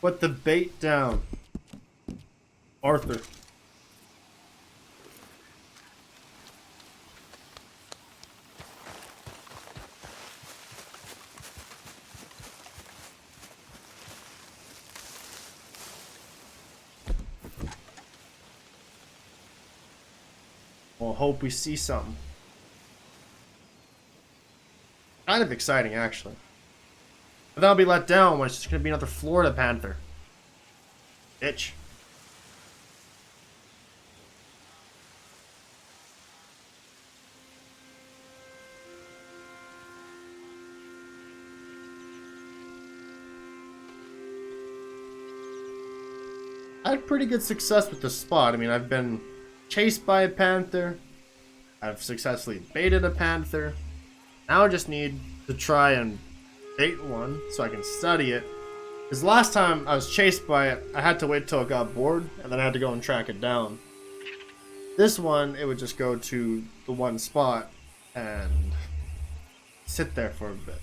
Put the bait down, Arthur. We'll hope we see something. Kind of exciting, actually. But then I'll be let down when it's just gonna be another Florida Panther. Bitch. I had pretty good success with this spot. I mean, I've been chased by a panther. I've successfully baited a panther. Now I just need to try and bait one so I can study it. Because last time I was chased by it, I had to wait till it got bored, and then I had to go and track it down. This one, it would just go to the one spot and sit there for a bit.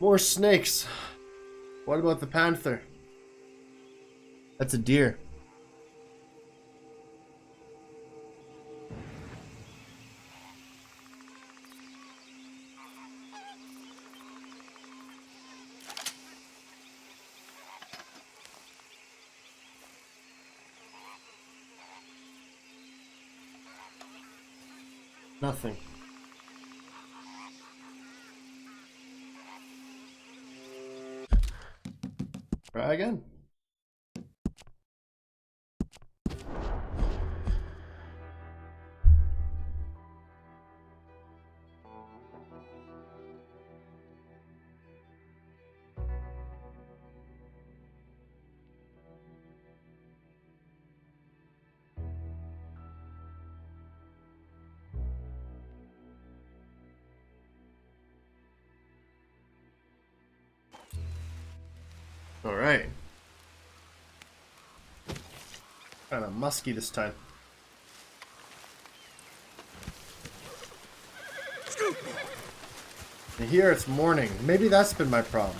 More snakes. What about the panther? That's a deer. Nothing. Try again. All right. Kind of musky this time. And here it's morning. Maybe that's been my problem.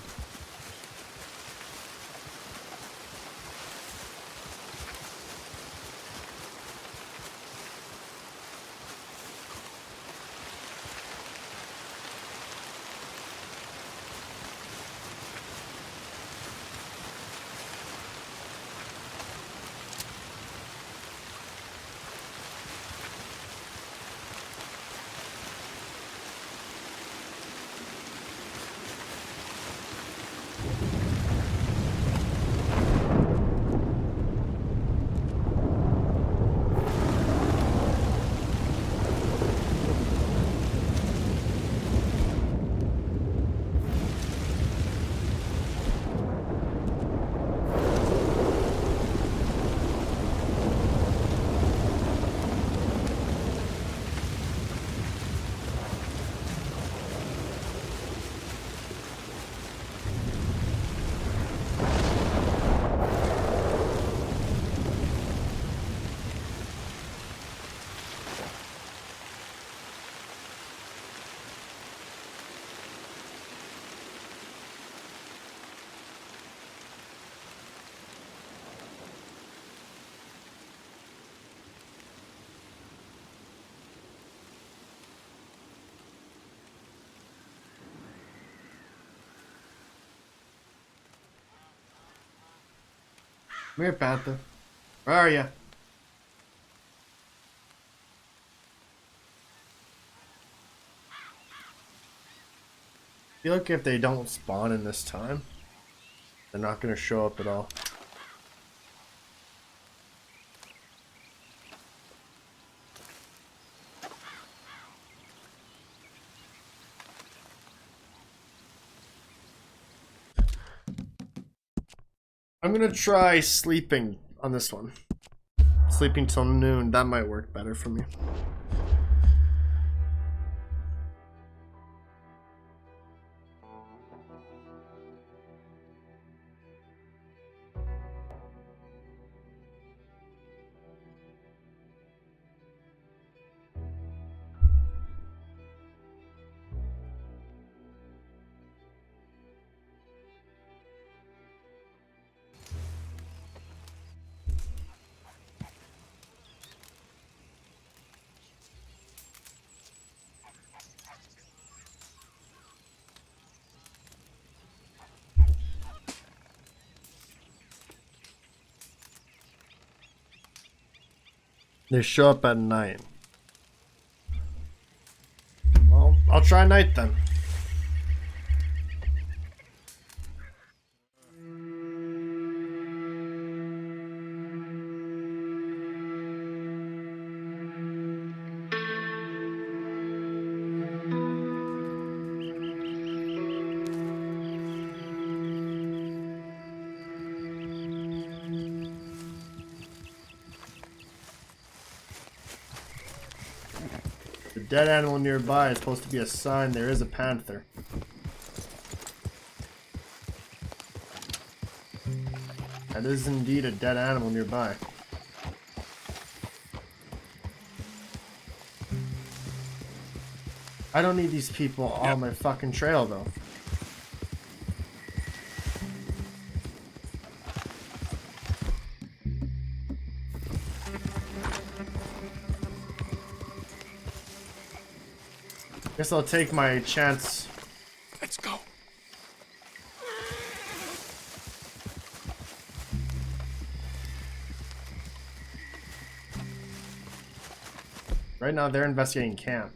Come here, Panther. Where are you? I feel like if they don't spawn in this time, they're not going to show up at all. I'm going to try sleeping on this one. Sleeping till noon, that might work better for me. They show up at night. Well, I'll try night then. The dead animal nearby is supposed to be a sign there is a panther. That is indeed a dead animal nearby. I don't need these people on my fucking trail though. Guess I'll take my chance. Let's go. Right now they're investigating camp.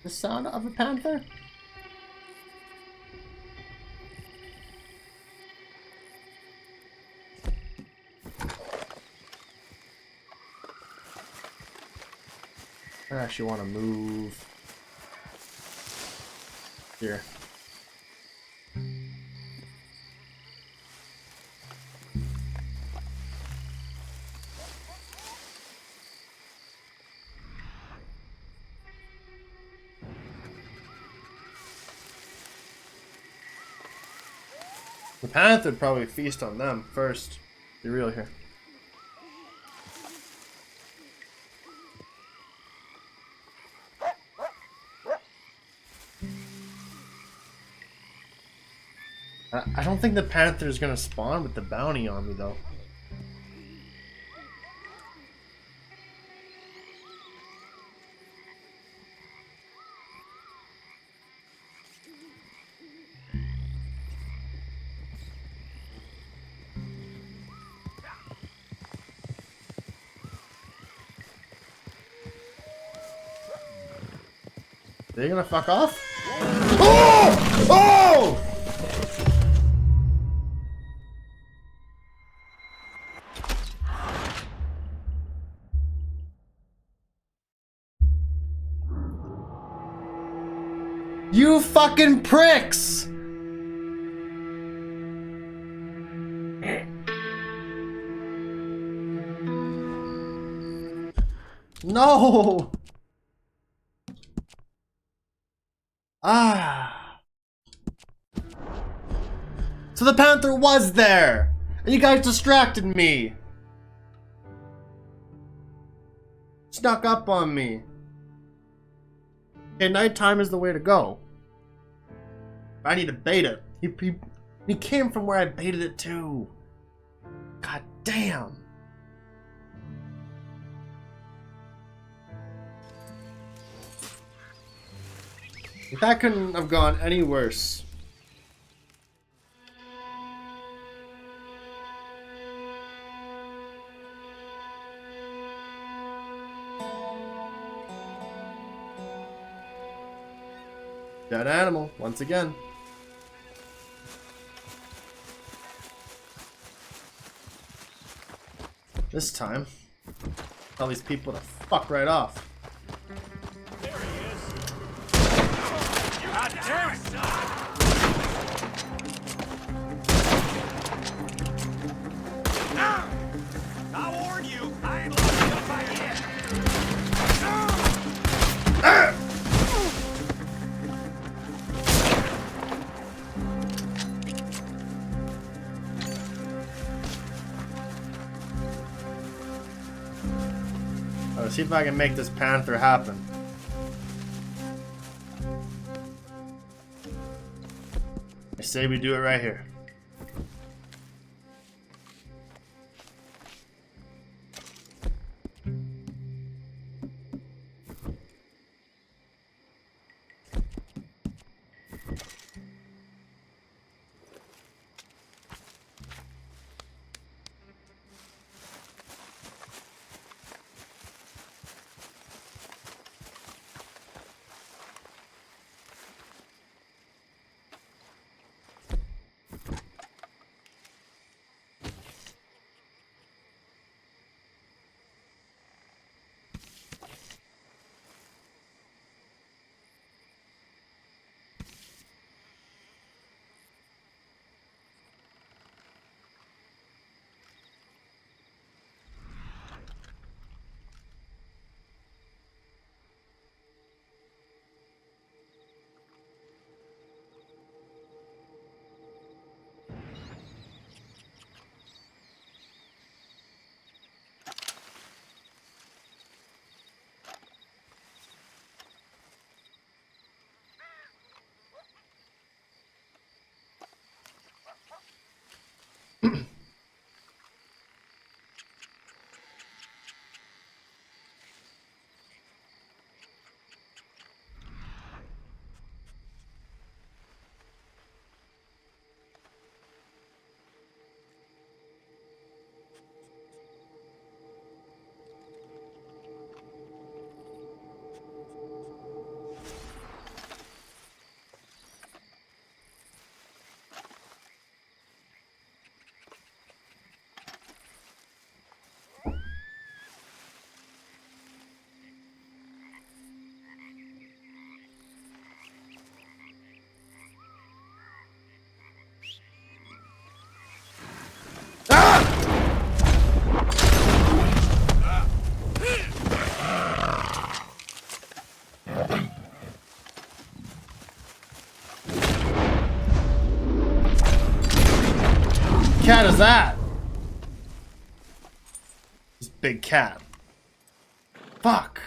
The sound of a panther? I actually want to move here. The panther would probably feast on them first. Be real here. I don't think the panther is gonna spawn with the bounty on me though. Are they gonna fuck off? Oh! Oh! You fucking pricks! No! Ah. So the panther was there! And you guys distracted me! Snuck up on me. Okay, nighttime is the way to go. I need to bait it. He came from where I baited it too. God damn. That couldn't have gone any worse. Dead animal, once again. This time, tell these people to fuck right off. There he is. God damn it! I warn you, I ain't locked up by yet. Let's see if I can make this panther happen. I say we do it right here. Cat is that? This big cat. Fuck.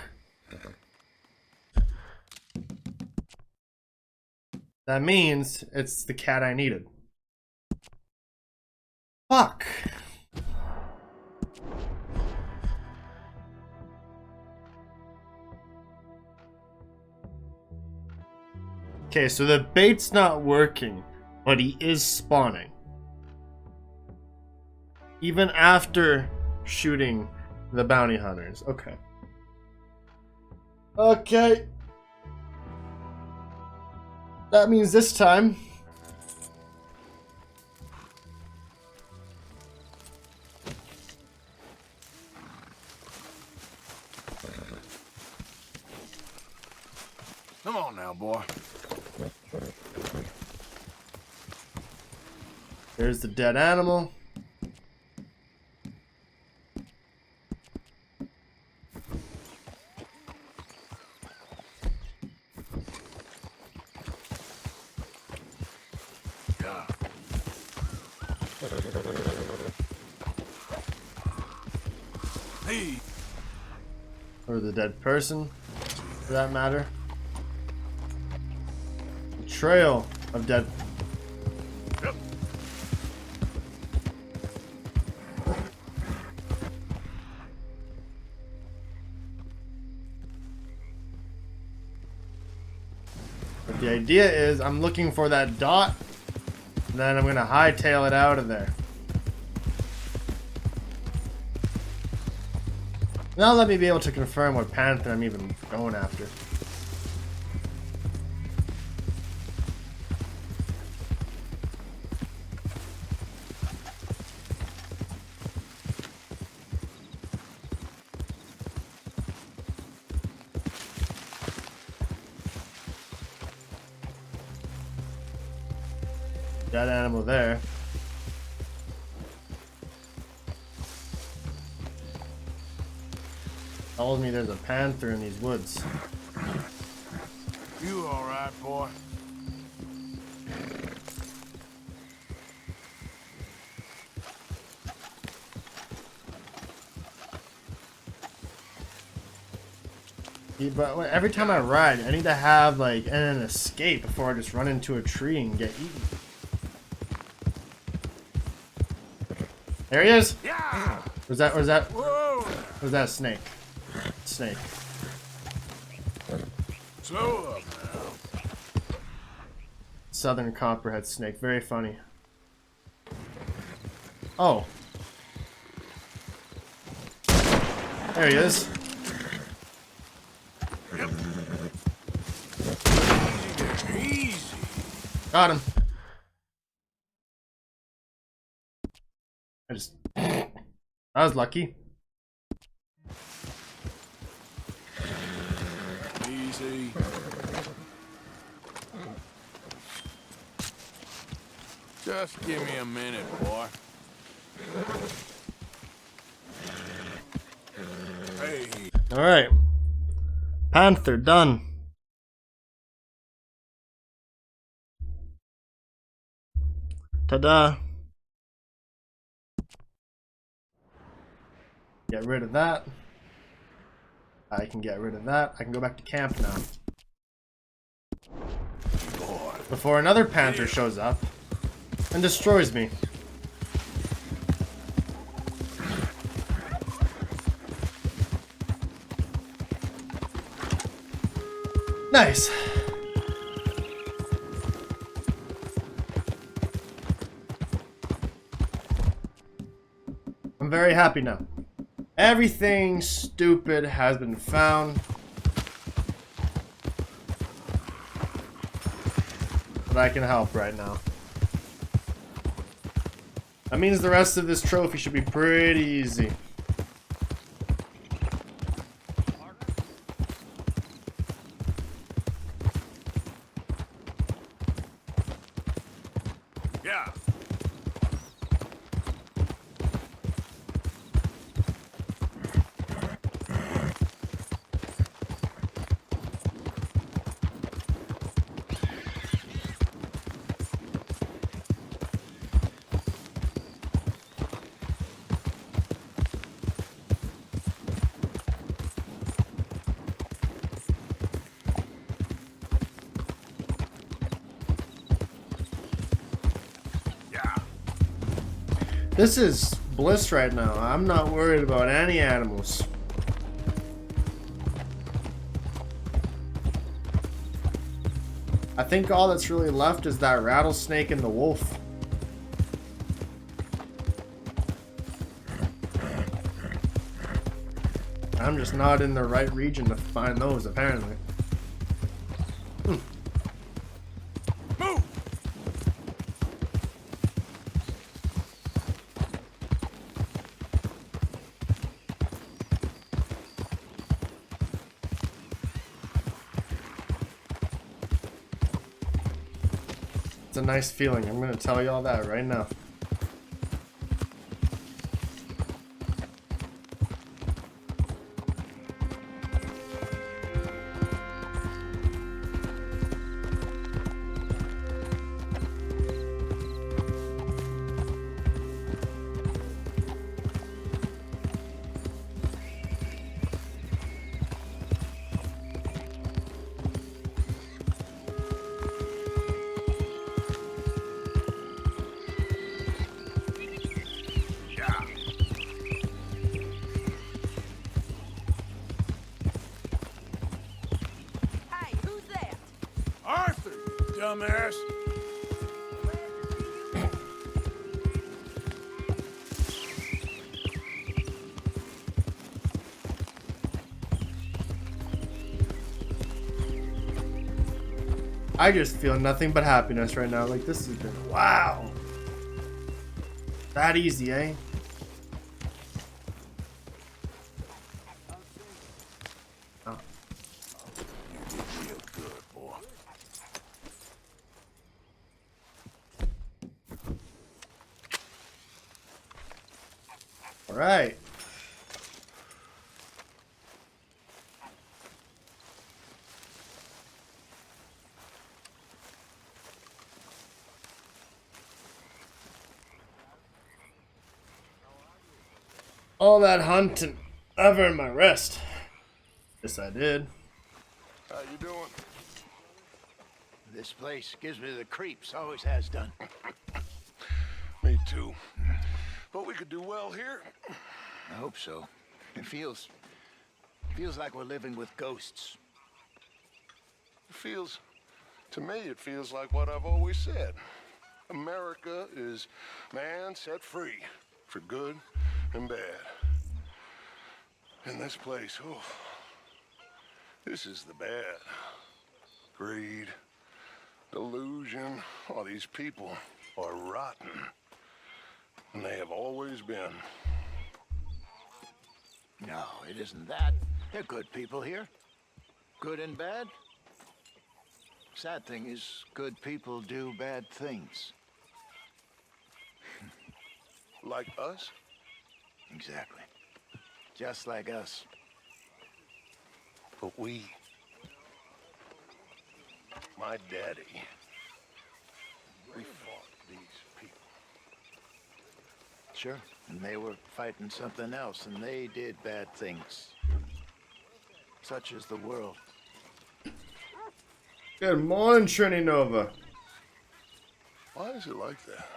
That means it's the cat I needed. Fuck. Okay, so the bait's not working, but he is spawning. Even after shooting the bounty hunters. Okay. Okay. That means this time Come on now, boy. there's the dead animal. Hey. Or the dead person, for that matter. A trail of dead. Yep. But the idea is I'm looking for that dot, and then I'm gonna hightail it out of there. Now let me be able to confirm what panther I'm even going after. Dead animal there. Tells me there's a panther in these woods. You all right, boy? But every time I ride, I need to have like an escape before I just run into a tree and get eaten. There he is. Was that a snake? Snake. Slow up now. Southern copperhead snake. Very funny. Oh. There he is. Yep. Easy. Got him. I was lucky. Easy. Just give me a minute, boy. Hey. All right. Panther done. Ta-da. Get rid of that. I can get rid of that. I can go back to camp now. Before another panther shows up and destroys me. Nice. I'm very happy now. Everything stupid has been found. But I can help right now. That means the rest of this trophy should be pretty easy. Yeah. This is bliss right now. I'm not worried about any animals. I think all that's really left is that rattlesnake and the wolf. I'm just not in the right region to find those, apparently. It's a nice feeling. I'm gonna tell you all that right now. Dumbass. I just feel nothing but happiness right now. Like, this has been, wow. That easy, eh? Oh. All right. All that hunting, I've earned my rest. Yes, I did. you doing? This place gives me the creeps, always has done. Me too. But we could do well here. I hope so. It feels like we're living with ghosts. To me, it feels like what I've always said. America is man set free for good and bad. And this place, oh, this is the bad. Greed, delusion, all these people are rotten. And they have always been. No, it isn't that. They're good people here. Good and bad. Sad thing is, good people do bad things. Like us? Exactly. Just like us. But my daddy, we fought these people. Sure. And they were fighting something else, and they did bad things. Such is the world. Good morning, Trini Nova. Why is it like that?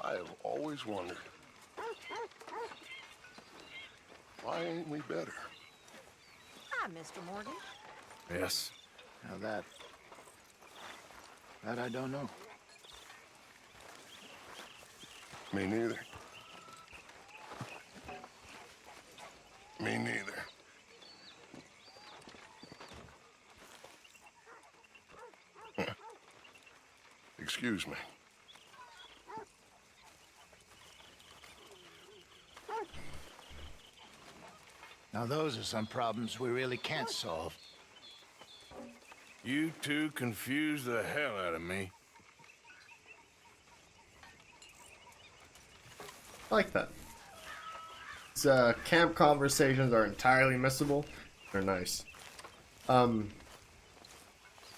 I have always wondered. Why ain't we better? Hi, Mr. Morgan. Yes. Now that I don't know. Me neither. Me neither. Excuse me. Now those are some problems we really can't solve. You two confuse the hell out of me. I like that. These camp conversations are entirely missable. They're nice.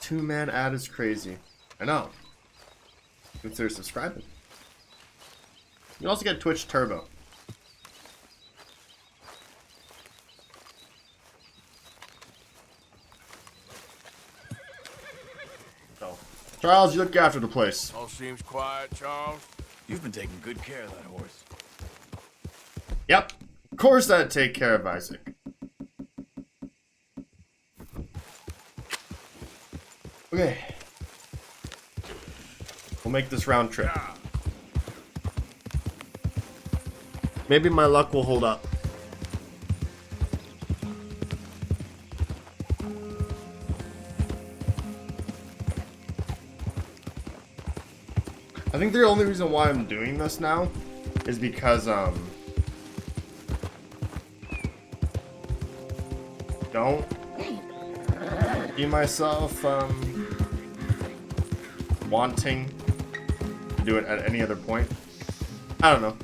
2-man ad is crazy. I know. Consider subscribing. You can also get Twitch Turbo. So, Charles, you look after the place. All seems quiet, Charles. You've been taking good care of that horse. Yep. Of course I'd take care of Isaac. Okay. We'll make this round trip. Maybe my luck will hold up. I think the only reason why I'm doing this now is because don't see myself wanting to do it at any other point. I don't know.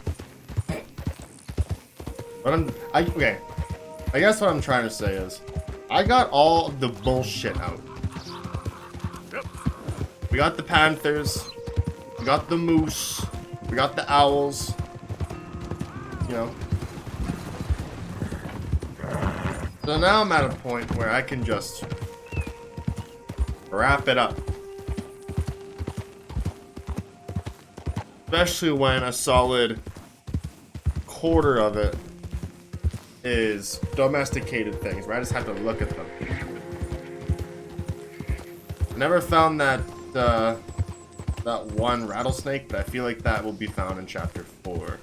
But okay. I guess what I'm trying to say is I got all of the bullshit out. We got the panthers, we got the moose, we got the owls. You know. So now I'm at a point where I can just wrap it up. Especially when a solid quarter of it is domesticated things, where I just have to look at them. I never found that that one rattlesnake, but I feel like that will be found in chapter 4.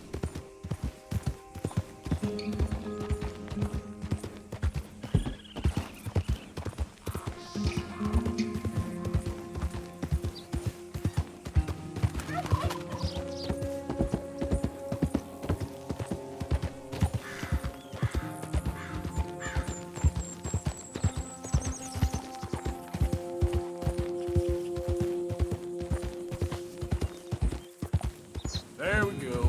There we go.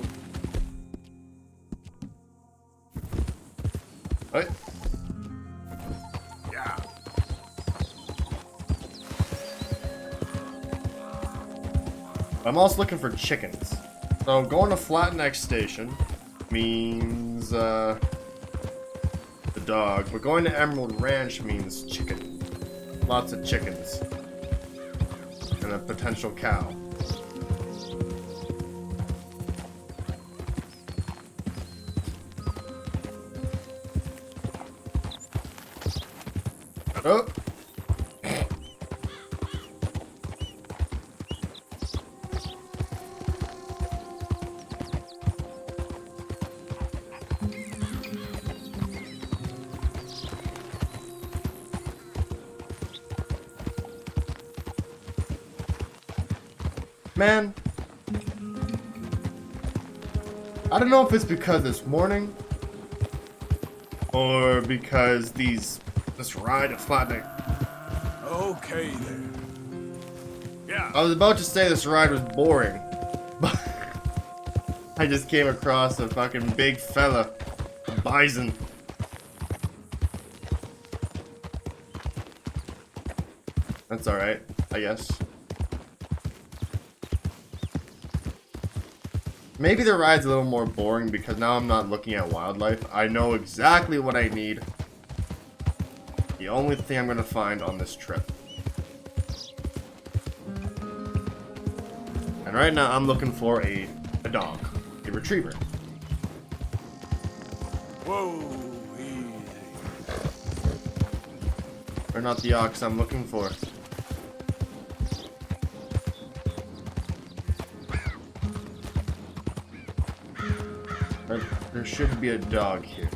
What? Yeah. I'm also looking for chickens. So going to Flatneck Station means the dog, but going to Emerald Ranch means chicken. Lots of chickens. And a potential cow. Oh! Man, I don't know if it's because it's morning or because this ride is flattening. Okay then. Yeah. I was about to say this ride was boring, but I just came across a fucking big fella, a bison. That's alright, I guess. Maybe the ride's a little more boring because now I'm not looking at wildlife. I know exactly what I need. The only thing I'm gonna find on this trip. And right now I'm looking for a dog. A retriever. Whoa, easy. Or not the ox I'm looking for. There should be a dog here.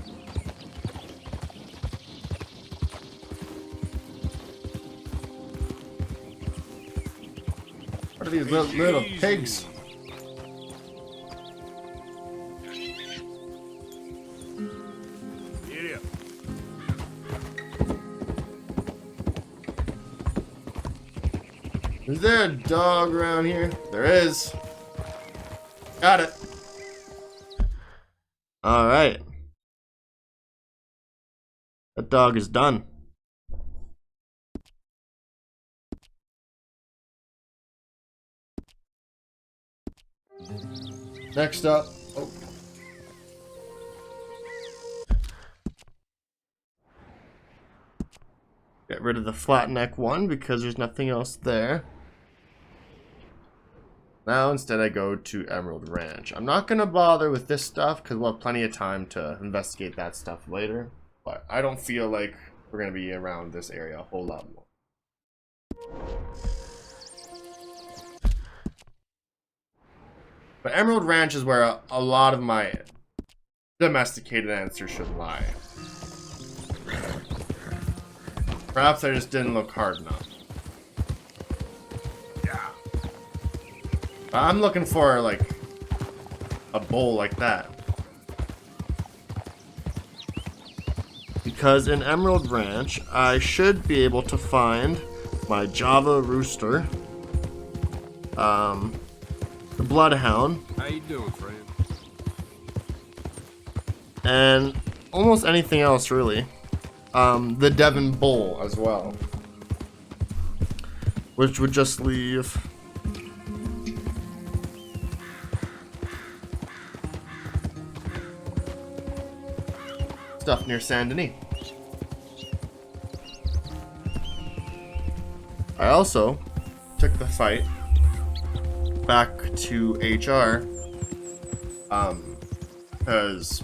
What are these little pigs? Get up. Is there a dog around here? There is. Got it. Alright. That dog is done. Next up. Oh. Get rid of the flat neck one because there's nothing else there. Now instead I go to Emerald Ranch. I'm not going to bother with this stuff because we'll have plenty of time to investigate that stuff later. But I don't feel like we're going to be around this area a whole lot more. But Emerald Ranch is where a lot of my domesticated answers should lie. Perhaps I just didn't look hard enough. I'm looking for, like, a bowl like that. Because in Emerald Ranch, I should be able to find my Java Rooster, the Bloodhound, How you doing, friend? and almost anything else, really. The Devon Bull as well. Which would just leave... stuff near Saint Denis. I also took the fight back to HR because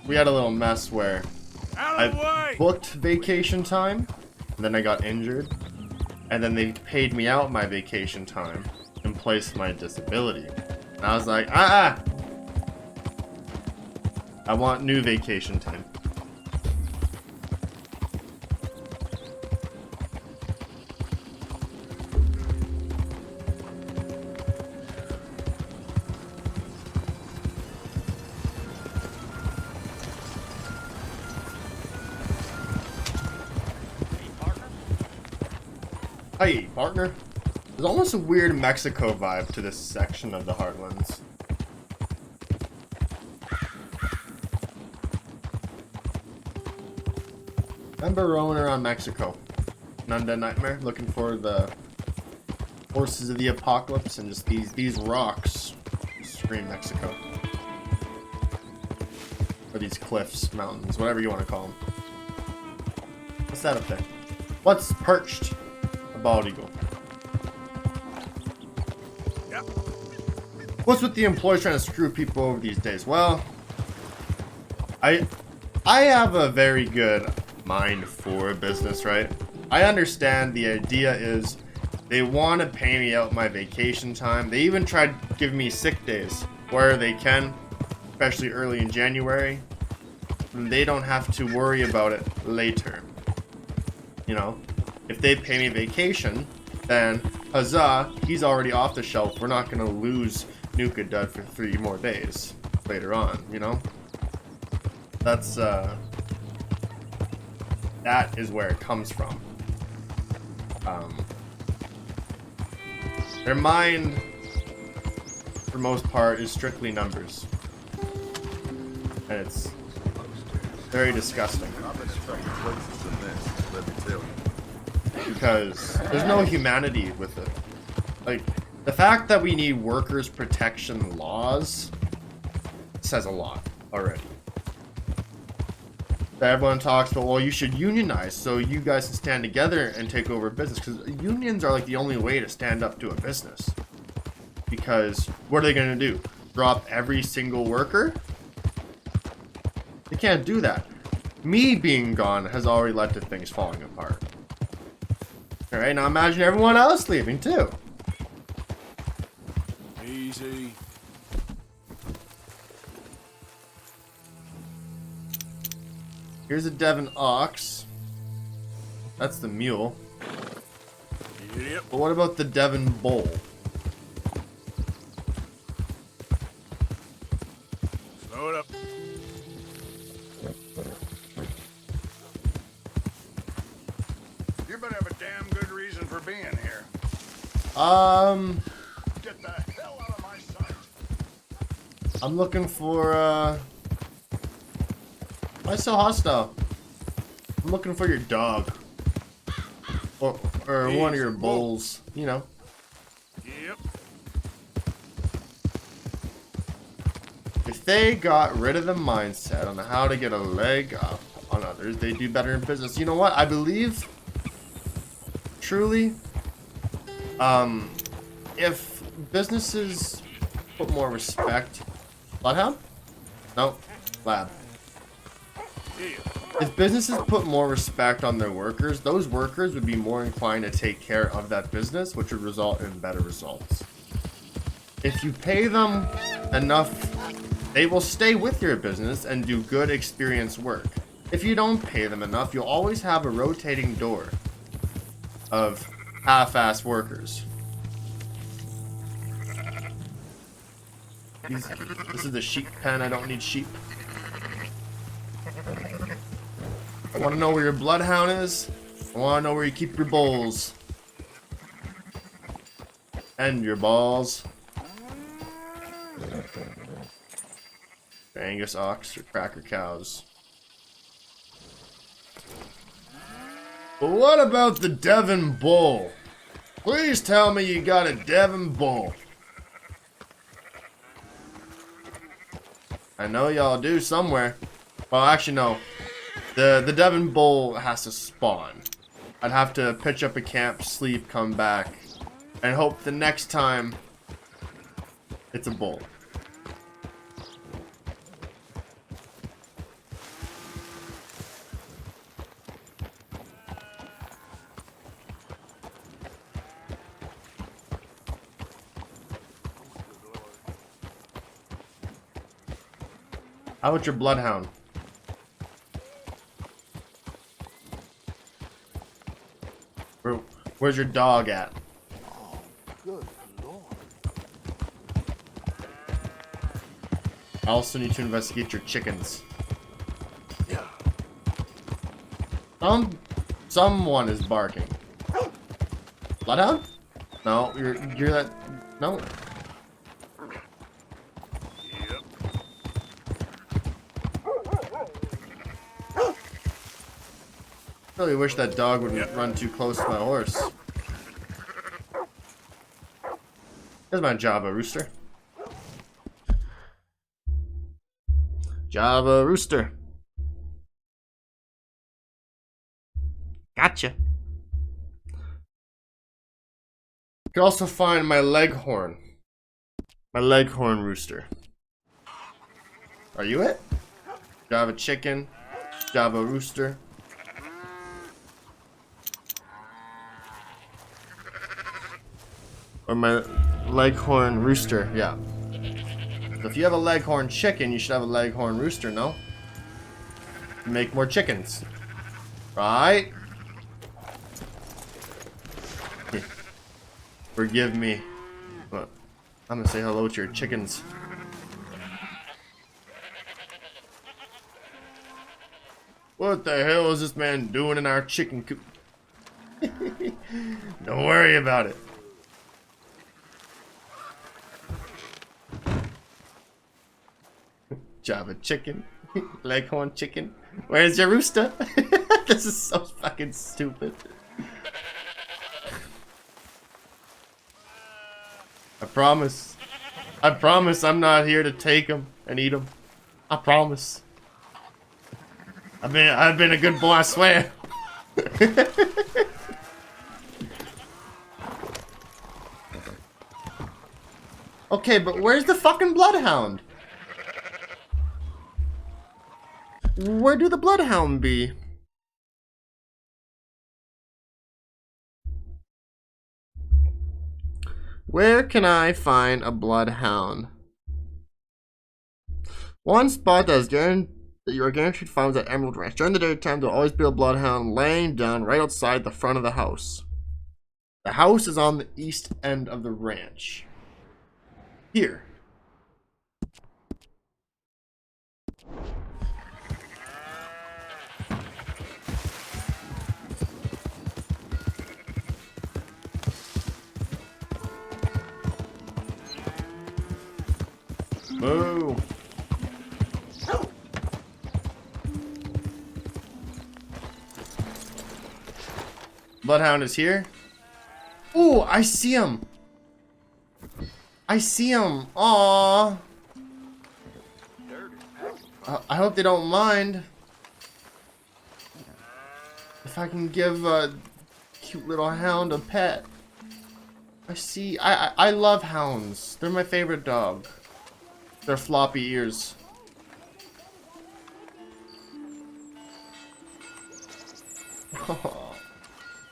we had a little mess where I booked vacation time and then I got injured and then they paid me out my vacation time in place of my disability. And I was like, I want new vacation time. Hey, partner. There's almost a weird Mexico vibe to this section of the Heartlands. Remember roaming around Mexico? An Undead Nightmare, looking for the horses of the apocalypse, and just these rocks scream Mexico. Or these cliffs, mountains, whatever you want to call them. What's that up there? What's perched? A bald eagle. Yep. What's with the employees trying to screw people over these days? Well, I have a very good mind for business, right? I understand the idea is they want to pay me out my vacation time. They even tried giving me sick days where they can, especially early in January. And they don't have to worry about it later. You know, if they pay me vacation, then huzzah, he's already off the shelf. We're not going to lose NukaDud for 3 more days later on, you know? That's, that is where it comes from. Their mind, for most part, is strictly numbers. And it's very disgusting. Because there's no humanity with it. Like, the fact that we need workers' protection laws says a lot already. Everyone talks about, well, you should unionize so you guys can stand together and take over business, because unions are like the only way to stand up to a business. Because what are they going to do? Drop every single worker? They can't do that. Me being gone has already led to things falling apart. Alright, now imagine everyone else leaving too. Easy. Here's a Devon ox. That's the mule. Yep. But what about the Devon bull? Slow it up. You better have a damn good reason for being here. Get the hell out of my sight. I'm looking for, why so hostile? I'm looking for your dog. Or one of your bulls, you know. Yep. If they got rid of the mindset on how to get a leg up on others, they'd do better in business. You know what? I believe, truly, if businesses put more respect... Bloodhound? No. Lab. If businesses put more respect on their workers, those workers would be more inclined to take care of that business, which would result in better results. If you pay them enough, they will stay with your business and do good experienced work. If you don't pay them enough, you'll always have a rotating door of half-assed workers. This is the sheep pen. I don't need sheep. I want to know where your bloodhound is. I want to know where you keep your bulls. And your balls. Angus ox or cracker cows. But what about the Devon bull? Please tell me you got a Devon bull. I know y'all do somewhere. Well, actually, no. The Devon bull has to spawn. I'd have to pitch up a camp, sleep, come back, and hope the next time it's a bull. How about your bloodhound? Where's your dog at? Oh, good Lord. I also need to investigate your chickens. Yeah. Someone is barking. Bloodhound? No, you're that. No. I really wish that dog wouldn't run too close to my horse. Here's my Java rooster. Java rooster. can also find my leghorn. My leghorn rooster. Are you it? Java chicken. Java rooster. Or my leghorn rooster, yeah. So if you have a leghorn chicken, you should have a leghorn rooster, no? Make more chickens. Right? Forgive me. But I'm gonna say hello to your chickens. What the hell is this man doing in our chicken coop? Don't worry about it. Java chicken. Leghorn chicken. Where's your rooster? This is so fucking stupid. I promise. I promise I'm not here to take them and eat them. I promise. I've been a good boy, I swear. Okay, but where's the fucking bloodhound? Where do the bloodhound be? Where can I find a bloodhound? One spot that is guaranteed that you are guaranteed to find is at Emerald Ranch. During the daytime, there will always be a bloodhound laying down right outside the front of the house. The house is on the east end of the ranch. Here. Boo. Bloodhound is here. Ooh, I see him. I see him. Aww. I hope they don't mind if I can give a cute little hound a pet. I love hounds. They're my favorite dog. Their floppy ears.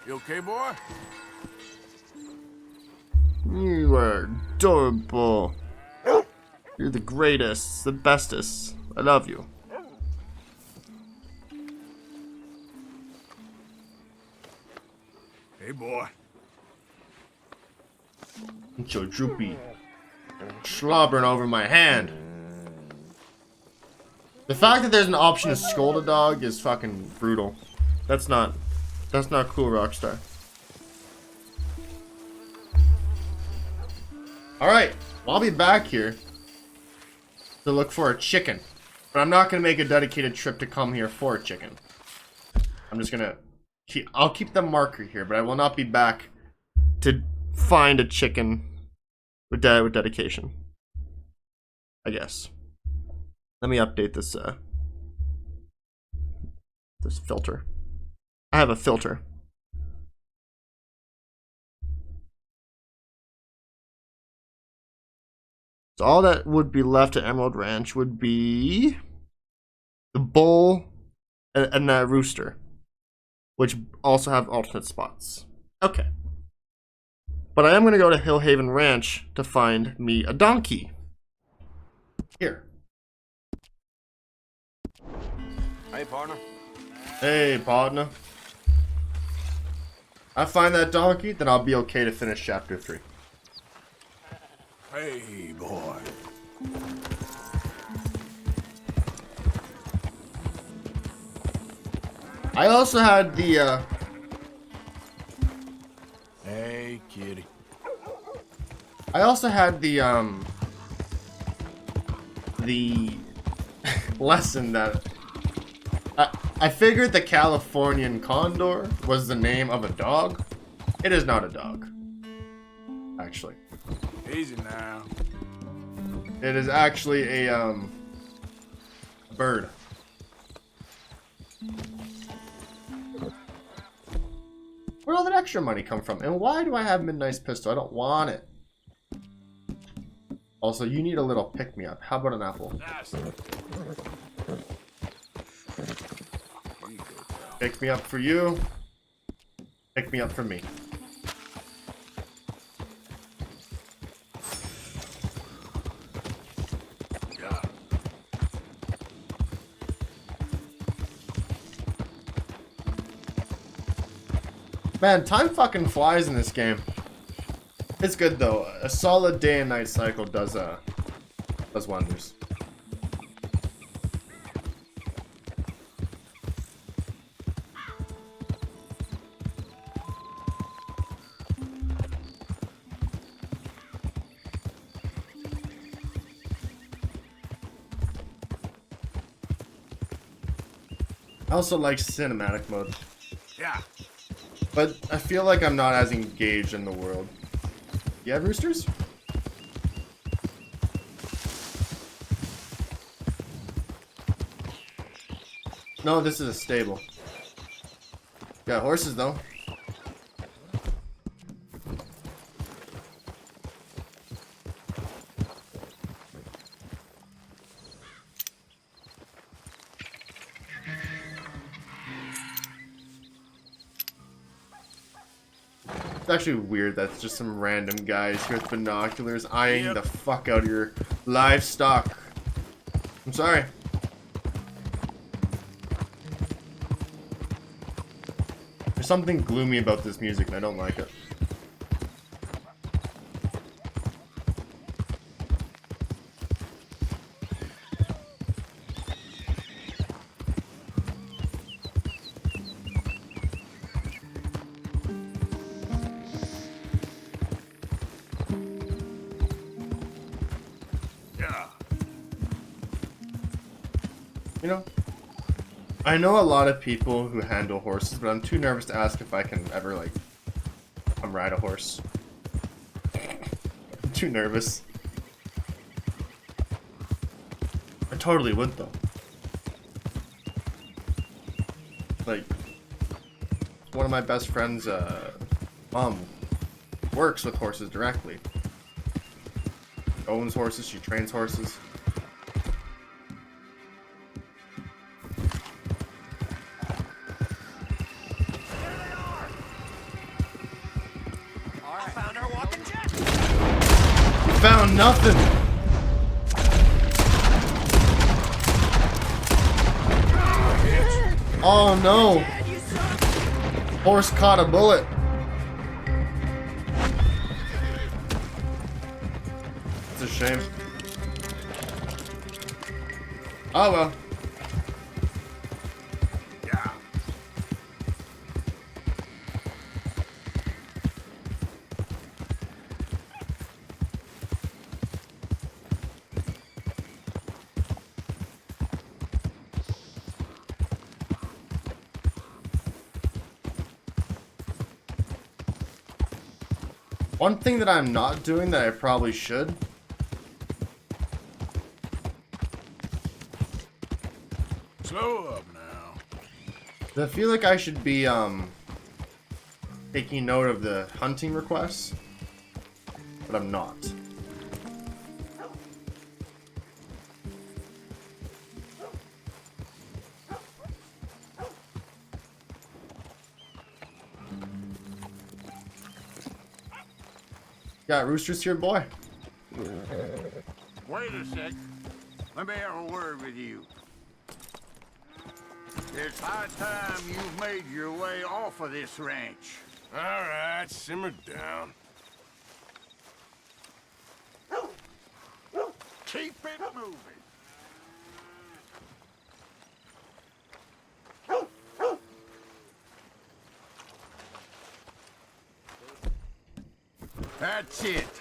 You okay, boy? You are adorable. You're the greatest, the bestest. I love you. Hey, boy. It's so droopy. Slobbering over my hand. The fact that there's an option to scold a dog is fucking brutal. That's not cool, Rockstar. Alright, I'll be back here to look for a chicken. But I'm not gonna make a dedicated trip to come here for a chicken. I'm just gonna I'll keep the marker here, but I will not be back to find a chicken with dedication. I guess. Let me update this this filter. I have a filter. So all that would be left at Emerald Ranch would be the bull and that rooster, which also have alternate spots. Okay. But I am going to go to Hillhaven Ranch to find me a donkey. Here. Hey, partner. Hey, partner. I find that donkey, then I'll be okay to finish chapter 3. Hey, boy. I also had the Hey, kitty. I also had the lesson that I figured the Californian condor was the name of a dog. It is not a dog, actually. Easy now. It is actually a bird. Where all that extra money come from? And why do I have Midnight's pistol? I don't want it. Also, you need a little pick-me-up. How about an apple? Pick me up for you. Pick me up for me. Man, time fucking flies in this game. It's good though. A solid day and night cycle does wonders. I also like cinematic mode. Yeah. But I feel like I'm not as engaged in the world. You have roosters? No, this is a stable. Got horses though. It's actually weird that's just some random guys here with binoculars eyeing the fuck out of your livestock. I'm sorry. There's something gloomy about this music and I don't like it. You know, I know a lot of people who handle horses, but I'm too nervous to ask if I can ever, like, come ride a horse. I'm too nervous. I totally would, though. Like, one of my best friends' mom works with horses directly. She owns horses, she trains horses. Found nothing. Oh no. Horse caught a bullet. It's a shame. Oh well. One thing that I'm not doing that I probably should. Slow up now. I feel like I should be taking note of the hunting requests, but I'm not. Got roosters here, boy. Wait a sec. Let me have a word with you. It's high time you've made your way off of this ranch. All right, simmer down. Keep it moving. That's it.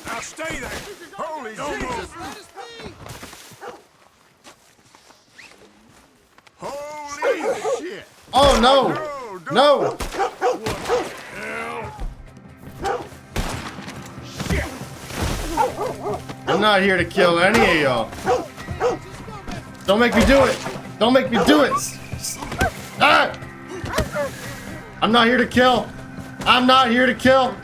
Now stay there. Holy Jesus. Holy shit. Oh no! No! I'm not here to kill any of y'all. Don't make me do it! Don't make me do it! Ah! I'm not here to kill. I'm not here to kill.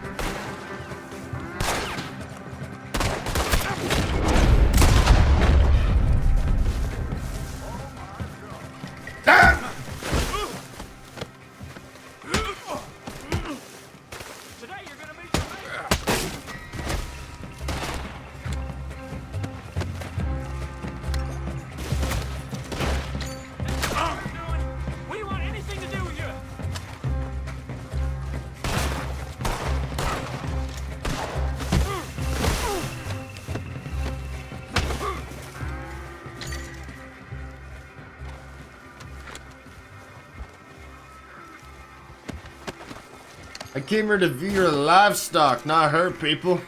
I came here to view your livestock, not hurt people.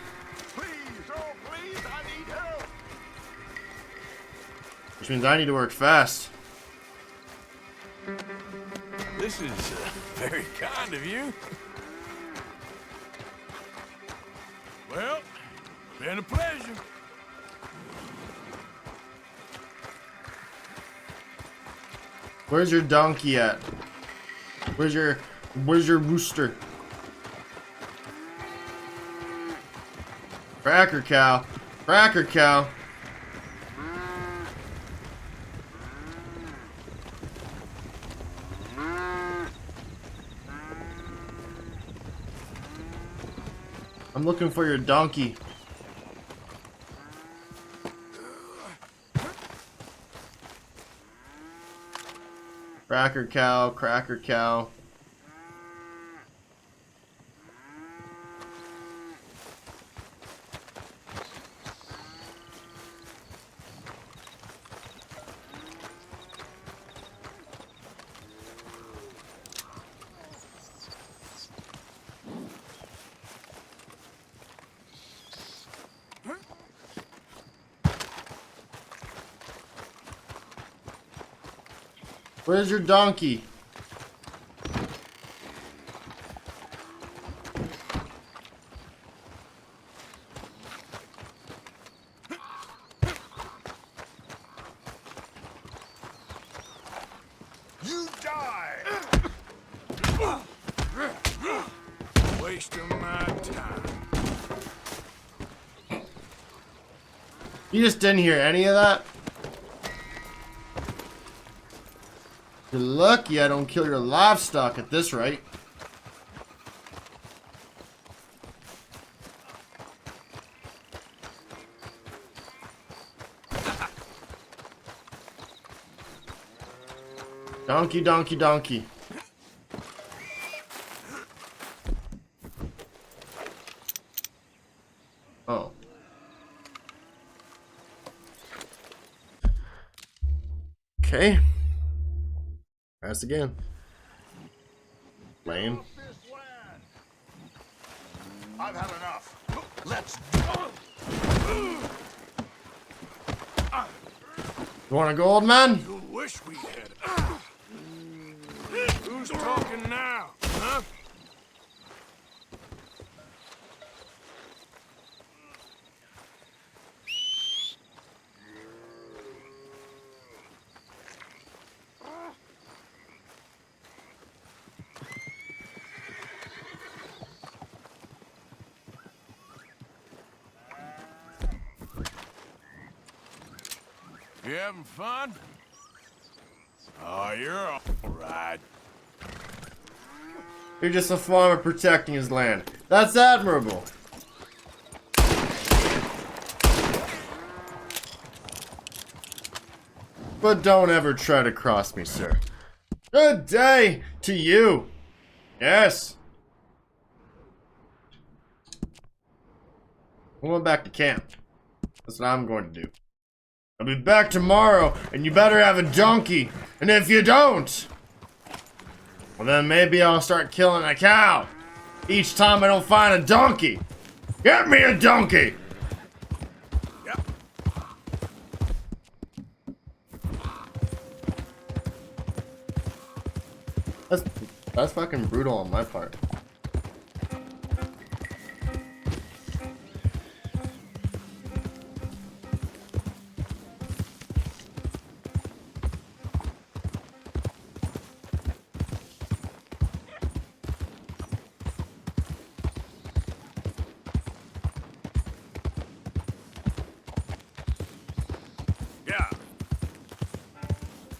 Which means I need to work fast. This is very kind of you. Well, been a pleasure. Where's your donkey at? Where's your rooster? Cracker cow. Cracker cow. I'm looking for your donkey. Cracker cow, cracker cow. Where's your donkey? You die! Wasting my time. You just didn't hear any of that? You're lucky I don't kill your livestock at this rate. Donkey, donkey, donkey. Oh. Okay. Press again. Lame. I've had enough. Let's You wanna go, old man? You wish we had. Who's talking now? Huh? You having fun? Oh, you're all right. You're just a farmer protecting his land. That's admirable. But don't ever try to cross me, sir. Good day to you. Yes. I'm going back to camp. That's what I'm going to do. I'll be back tomorrow, and you better have a donkey. And if you don't, well then maybe I'll start killing a cow. Each time I don't find a donkey. Get me a donkey! Yep. That's fucking brutal on my part.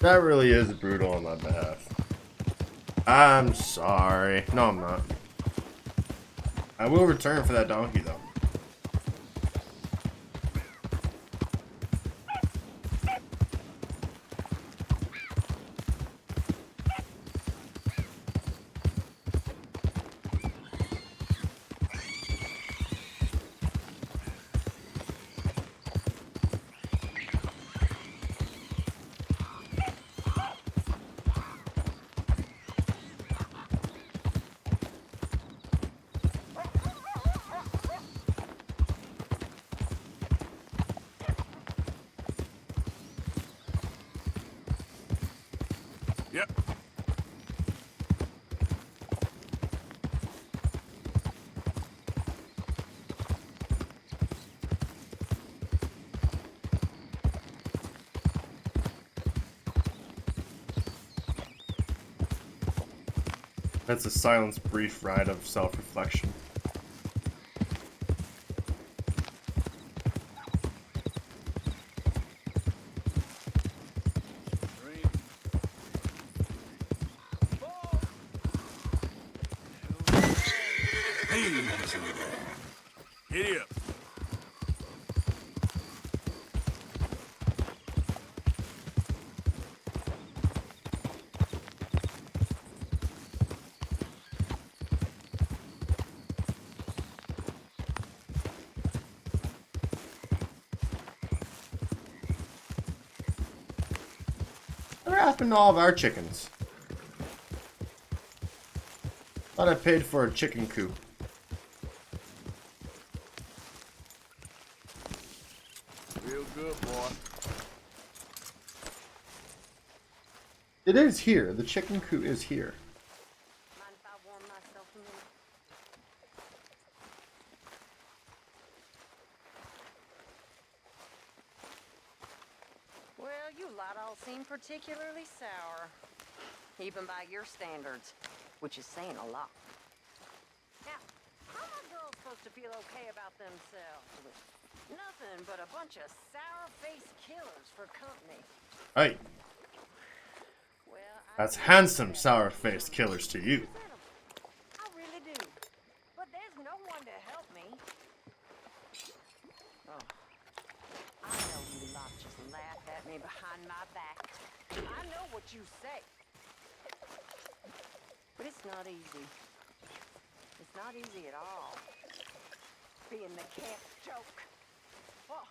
That really is brutal on my behalf. I'm sorry. No, I'm not. I will return for that donkey, though. Yep. That's a silence brief ride of self-reflection. Giddy up. What happened to all of our chickens? Thought I paid for a chicken coop. Real good, boy. It is here. The chicken coop is here. Mind if I warm myself a minute? Well, you lot all seem particularly sour. Even by your standards, which is saying a lot. Now, how are girls supposed to feel okay about themselves with nothing but a bunch of sour-faced killers for company? Hey. That's handsome sour-faced killers to you. I really do. But there's no one to help me. Oh, I know you lot just laugh at me behind my back. I know what you say. But it's not easy. It's not easy at all. Being the camp joke. Well,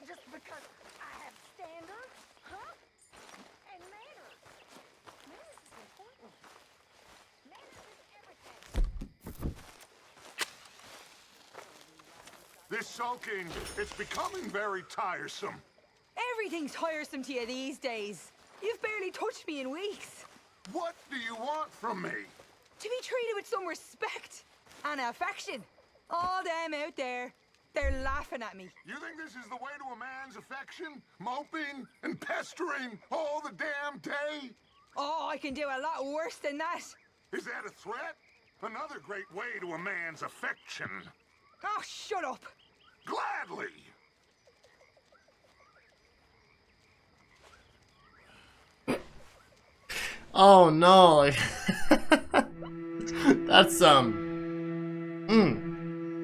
just because I have standards, huh? And manners. Manners is important. Manners is everything. This sulking, it's becoming very tiresome. Everything's tiresome to you these days. You've barely touched me in weeks. What do you want from me? To be treated with some respect and affection. All them out there, they're laughing at me. You think this is the way to a man's affection? Moping and pestering all the damn day? Oh, I can do a lot worse than that. Is that a threat? Another great way to a man's affection. Oh, shut up. Gladly. Oh no. That's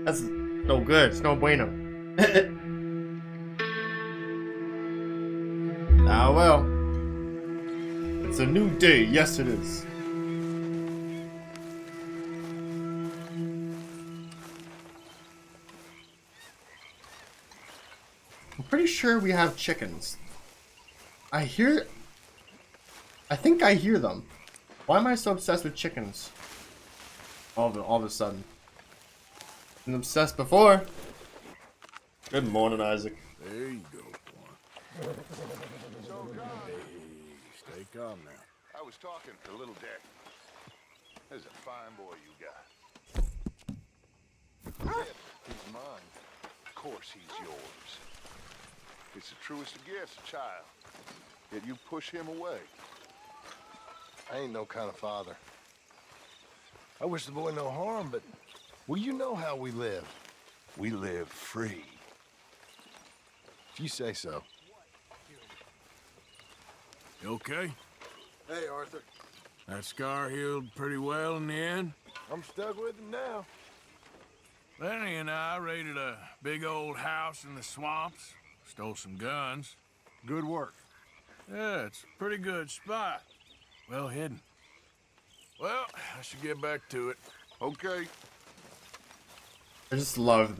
that's no good. It's no bueno. Ah well. It's a new day. Yes it is. I'm pretty sure we have chickens. I think I hear them. Why am I so obsessed with chickens? All of a sudden. Been obsessed before. Good morning, Isaac. There you go, boy. Hey, stay calm now. I was talking to little Dick. There's a fine boy you got. He's mine. Of course he's yours. It's the truest of gifts, a child. Yet you push him away. I ain't no kind of father. I wish the boy no harm, but... well, you know how we live. We live free. If you say so. You okay? Hey, Arthur. That scar healed pretty well in the end? I'm stuck with him now. Lenny and I raided a big old house in the swamps. Stole some guns. Good work. Yeah, it's a pretty good spot. Well hidden. Well, I should get back to it. Okay. I just love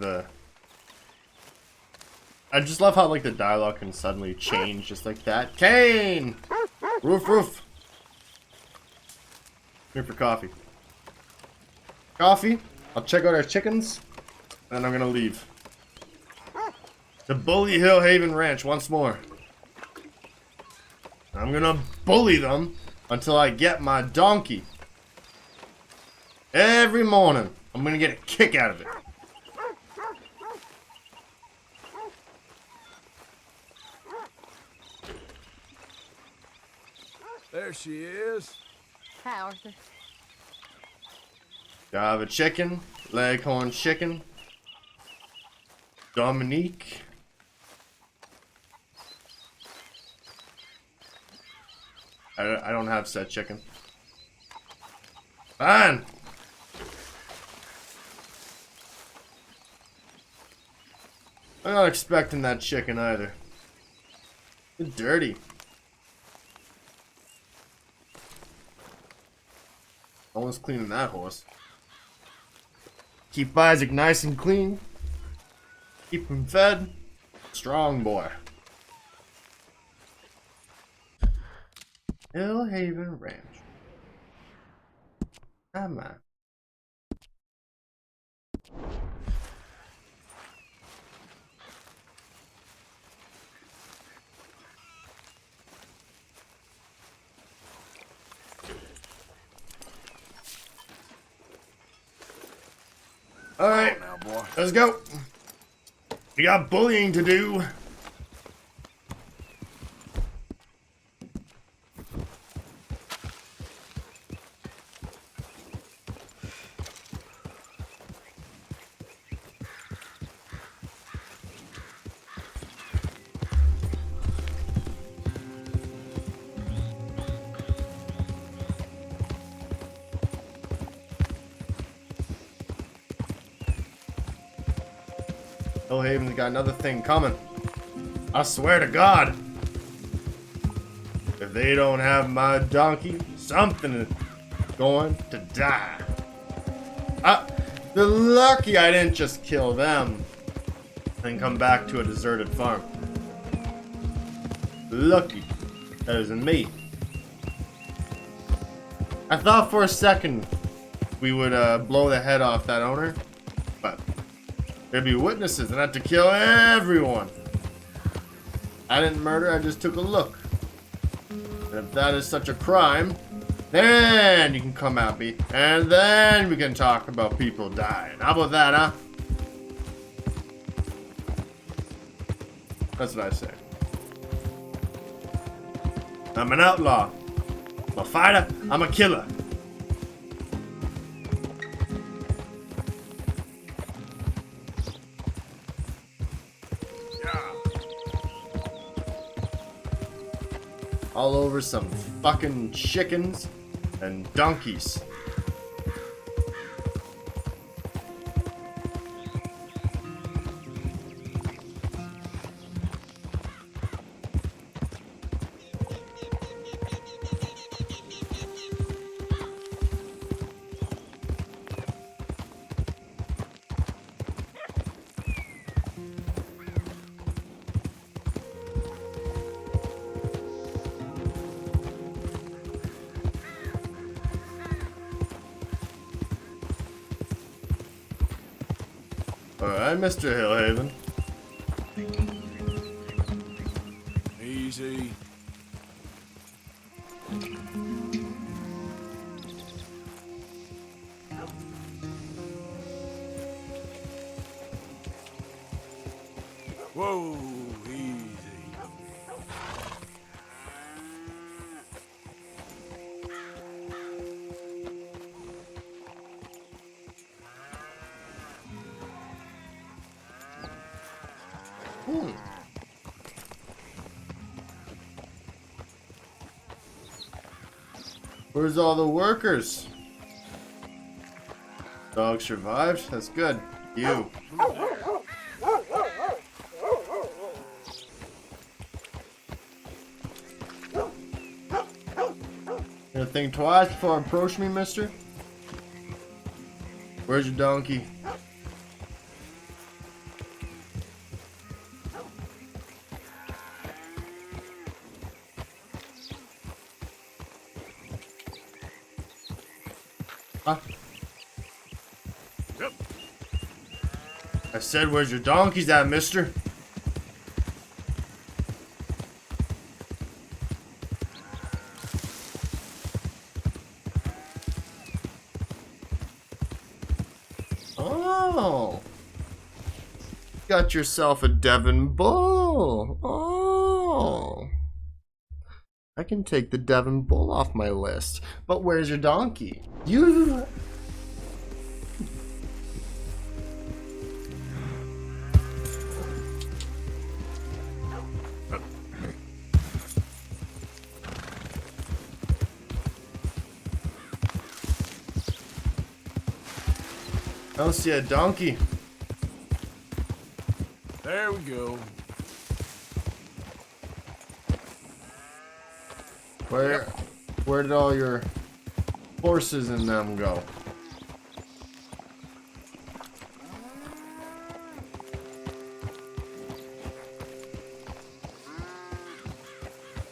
how like the dialogue can suddenly change just like that. Kane! Roof, roof. Here for coffee. Coffee. I'll check out our chickens. And I'm gonna leave. The Bully Hill Haven Ranch once more. I'm gonna bully them until I get my donkey. Every morning, I'm gonna get a kick out of it. There she is. Hi, Arthur. Java chicken, leghorn chicken, Dominique. I don't have said chicken. Fine. I'm not expecting that chicken either. It's dirty. No one's cleaning that horse. Keep Isaac nice and clean. Keep him fed. Strong boy. Hill Haven Ranch. Come on. Alright, let's go. We got bullying to do. Hillhaven's got another thing coming. I swear to God. If they don't have my donkey, something is going to die. They're lucky I didn't just kill them and come back to a deserted farm. Lucky that isn't me. I thought for a second we would blow the head off that owner, but there'd be witnesses and I had to kill everyone. I didn't murder, I just took a look. And if that is such a crime, then you can come at me, and then we can talk about people dying. How about that, huh? That's what I say. I'm an outlaw. I'm a fighter. I'm a killer. All over some fucking chickens and donkeys. Alright, Mr. Hillhaven. Easy. Whoa, easy. Where's all the workers? Dog survived. That's good. You. Gonna think twice before approach me, mister? Where's your donkey? Huh? Yep. I said, where's your donkeys at, mister? Oh. Got yourself a Devon bull. Oh. I can take the Devon bull off my list. But where's your donkey? You... I don't see a donkey. There we go. Where did all your horses and them go?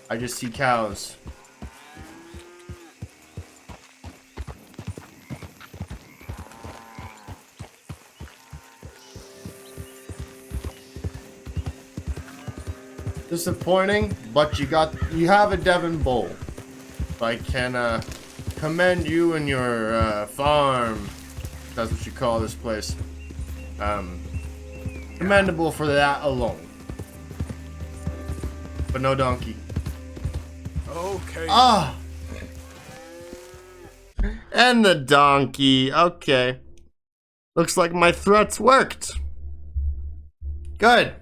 I just see cows. Disappointing, but you have a Devon bull. So I can commend you and your farm. That's what you call this place. Commendable for that alone. But no donkey. Okay. Ah! And the donkey. Okay. Looks like my threats worked. Good.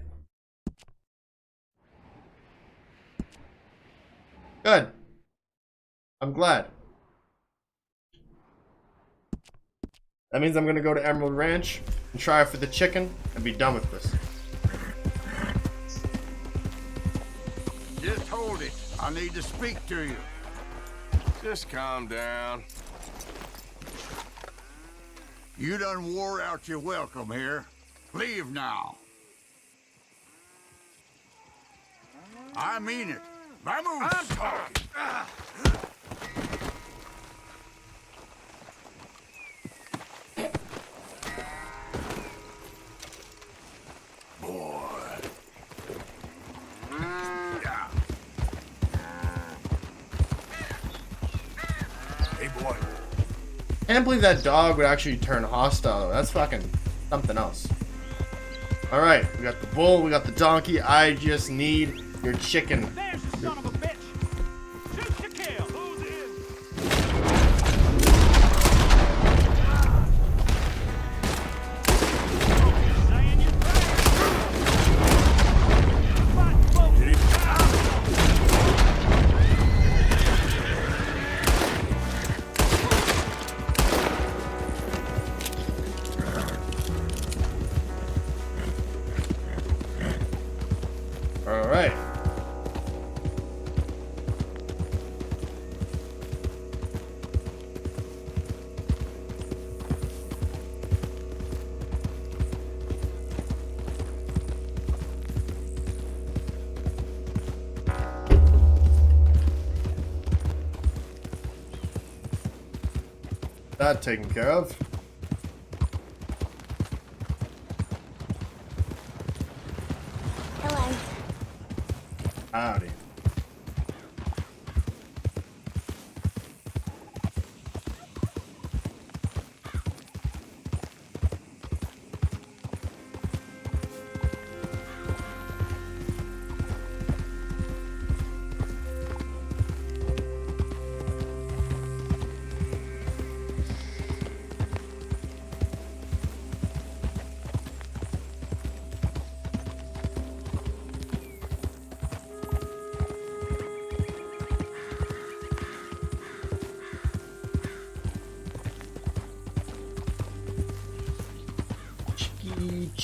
Good. I'm glad. That means I'm gonna go to Emerald Ranch and try for the chicken and be done with this. Just hold it. I need to speak to you. Just calm down. You done wore out your welcome here. Leave now. I mean it. Vamos! I'm talking. Boy. Hey, boy. Can't believe that dog would actually turn hostile. That's fucking something else. Alright, we got the bull, we got the donkey. I just need your chicken. There's the son of a bitch. Shoot to kill. Who's in? Saying your Alright. That taken care of. Hello. Howdy.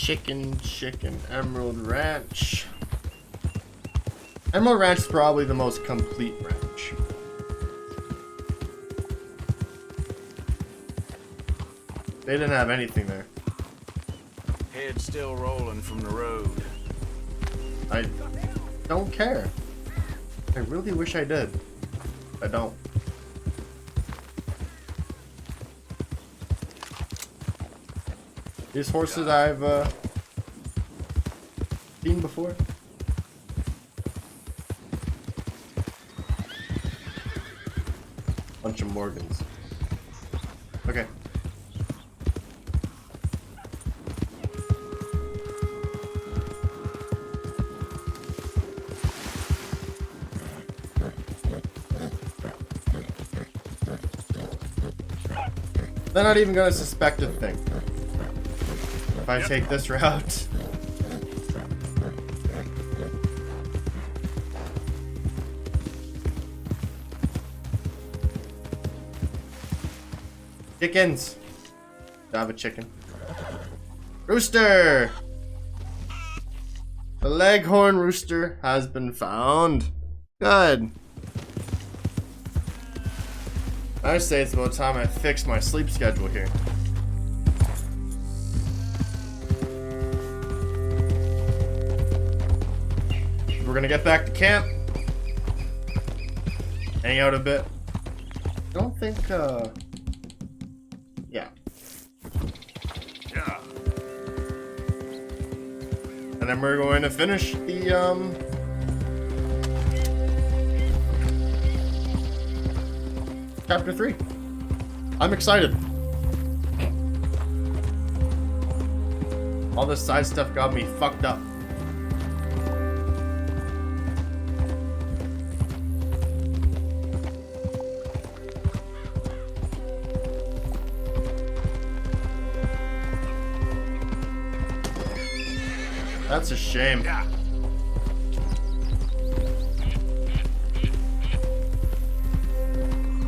chicken, Emerald Ranch. Emerald Ranch is probably the most complete ranch. They didn't have anything there. Head still rolling from the road. I don't care. I really wish I did. I don't. These horses I've seen before. Bunch of Morgans. Okay. They're not even gonna suspect a thing if I take this route. Chickens. Do I have a chicken? Rooster! The leghorn rooster has been found. Good. I say it's about time I fix my sleep schedule here. We're gonna get back to camp. Hang out a bit. I don't think, yeah. Yeah. And then we're going to finish the, Chapter 3. I'm excited. All this side stuff got me fucked up. That's a shame. Yeah.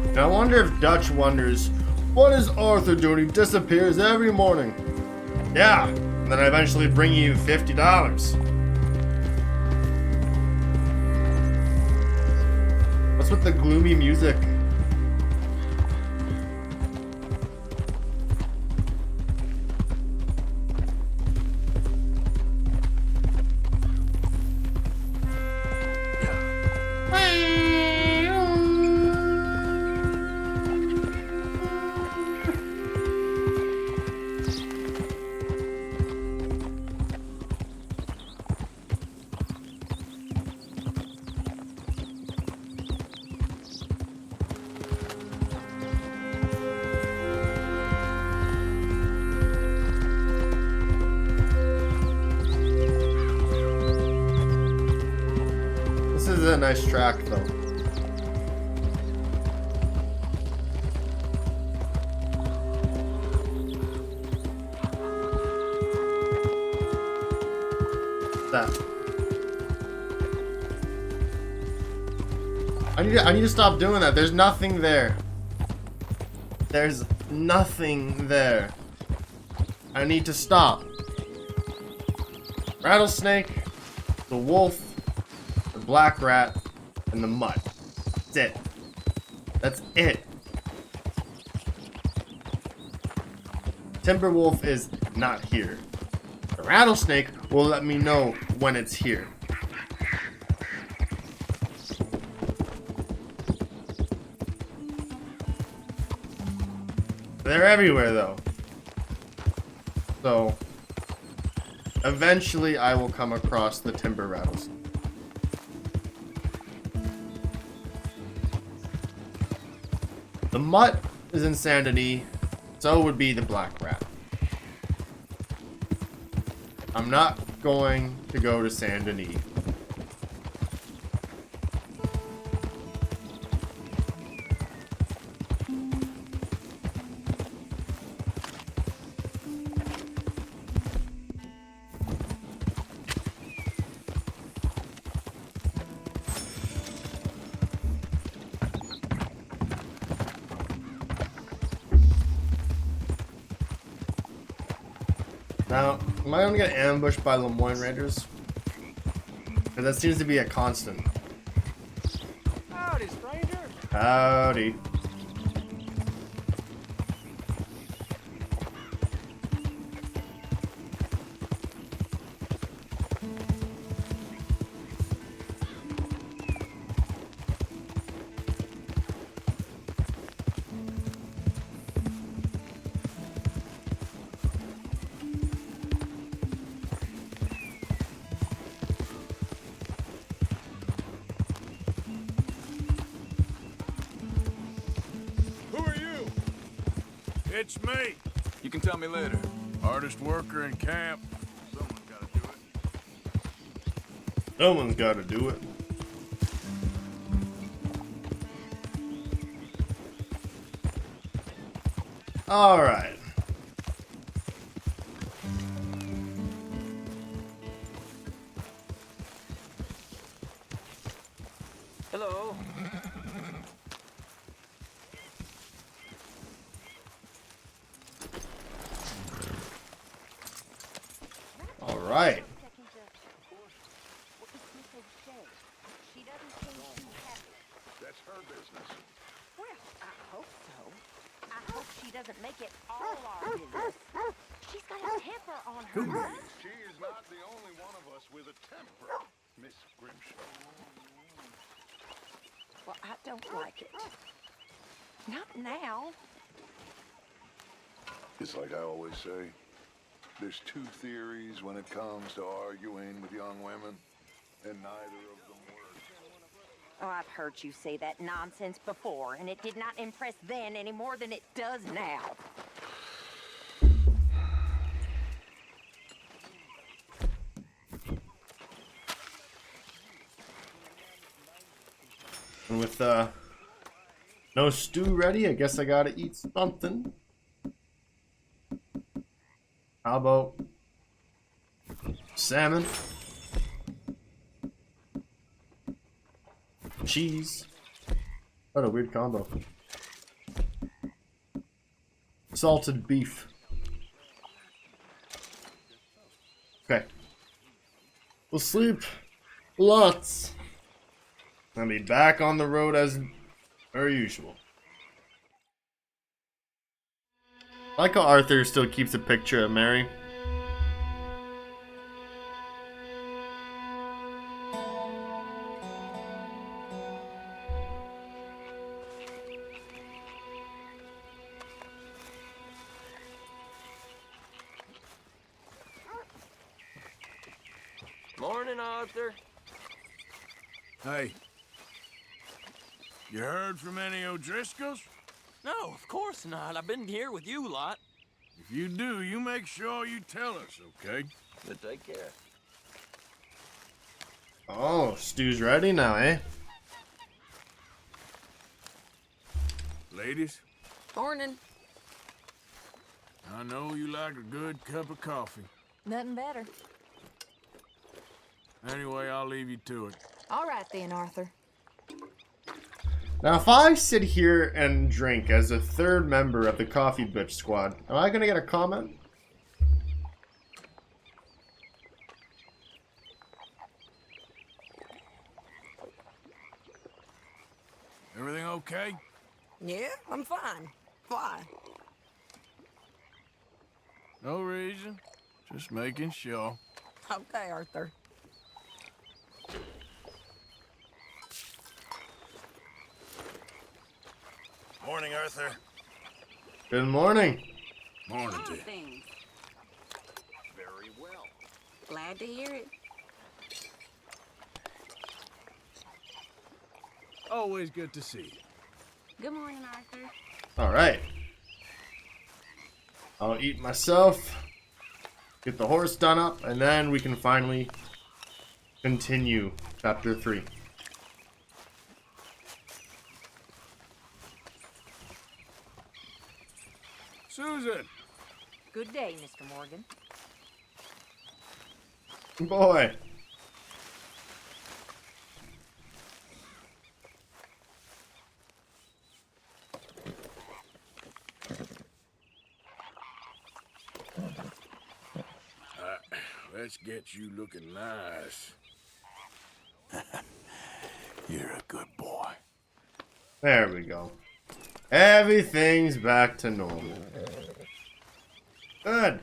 And I wonder if Dutch wonders, what is Arthur doing? He disappears every morning. Yeah, and then I eventually bring you $50. What's with the gloomy music? This is a nice track, though. That. I need to stop doing that. There's nothing there. There's nothing there. I need to stop. Rattlesnake, the wolf, the black rat, and the mutt. That's it. That's it. Timberwolf is not here. The rattlesnake will let me know when it's here. They're everywhere, though. So, eventually I will come across the timber rattlesnake. The mutt is insanity, so would be the black rat. I'm not going to go to Saint Denis. Now, Am I gonna get ambushed by Lemoyne Raiders? Because that seems to be a constant. Howdy, stranger. Howdy. It's me. You can tell me later. Hardest worker in camp. Someone's gotta do it. Someone's gotta do it. Alright. Hello. Alright. That's her business. Well, I hope so. I hope she doesn't make it all our business. She's got a temper on her. She is not the only one of us with a temper, Miss Grimshaw. Well, I don't like it. Not now. It's like I always say, there's two theories when it comes to arguing with young women, and neither of them work. Oh, I've heard you say that nonsense before, and it did not impress then any more than it does now. And with no stew ready, I guess I gotta eat something. How about salmon? Cheese. What a weird combo. Salted beef. Okay. We'll sleep lots. I'll be back on the road as per usual. I like how Arthur still keeps a picture of Mary. Morning, Arthur. Hey. You heard from any O'Driscolls? No, of course not. I've been here with you lot. If you do, you make sure you tell us, okay? But take care. Oh, stew's ready now, eh? Ladies, Morning. I know you like a good cup of coffee. Nothing better. Anyway, I'll leave you to it. All right then, Arthur. Now, if I sit here and drink as a third member of the Coffee Bitch Squad, am I gonna get a comment? Everything okay? Yeah, I'm fine. Why? No reason. Just making sure. Okay, Arthur. Morning, Arthur. Good morning. Morning to you. Things. Very well. Glad to hear it. Always good to see you. Good morning, Arthur. Alright. I'll eat myself, get the horse done up, and then we can finally continue chapter 3. Susan! Good day, Mr. Morgan. Boy. get you looking nice. You're a good boy. There we go. Everything's back to normal. Good.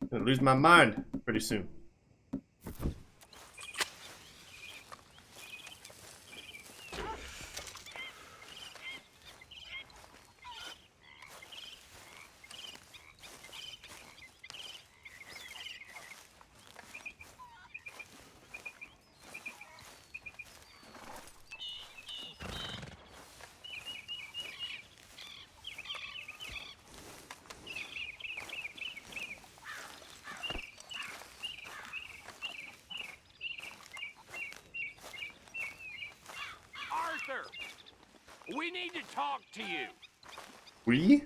Gonna lose my mind pretty soon. Arthur, we need to talk to you. We?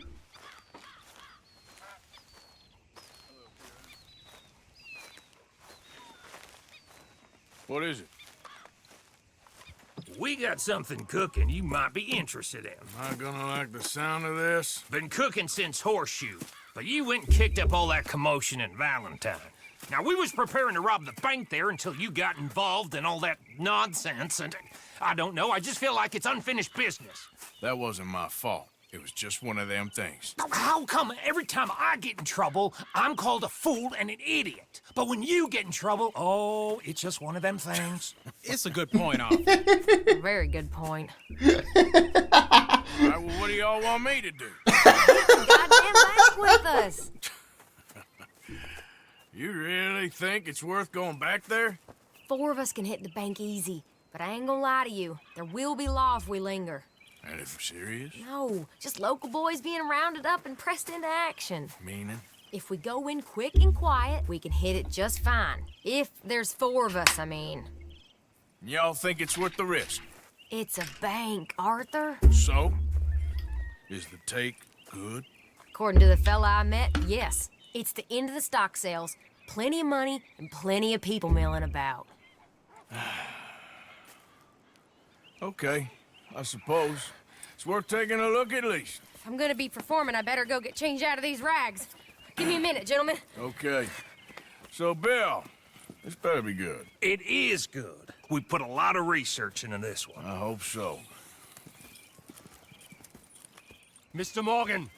What is it? We got something cooking you might be interested in. Am I gonna like the sound of this? Been cooking since Horseshoe, but you went and kicked up all that commotion in Valentine. Now, we was preparing to rob the bank there until you got involved in all that nonsense, and I don't know, I just feel like it's unfinished business. That wasn't my fault. It was just one of them things. How come every time I get in trouble, I'm called a fool and an idiot? But when you get in trouble, oh, it's just one of them things. It's a good point, Arthur. Very good point. All right, well, what do y'all want me to do? Goddamn back with us. You really think it's worth going back there? 4 of us can hit the bank easy, but I ain't gonna lie to you. There will be law if we linger. And if we're serious? No, just local boys being rounded up and pressed into action. Meaning? If we go in quick and quiet, we can hit it just fine. If there's 4 of us, I mean. Y'all think it's worth the risk? It's a bank, Arthur. So? Is the take good? According to the fella I met, yes. It's the end of the stock sales, plenty of money, and plenty of people milling about. Okay, I suppose. It's worth taking a look at least. If I'm gonna be performing, I better go get changed out of these rags. Give me a minute, gentlemen. Okay. So, Bill, this better be good. It is good. We put a lot of research into this one. I hope so. Mr. Morgan.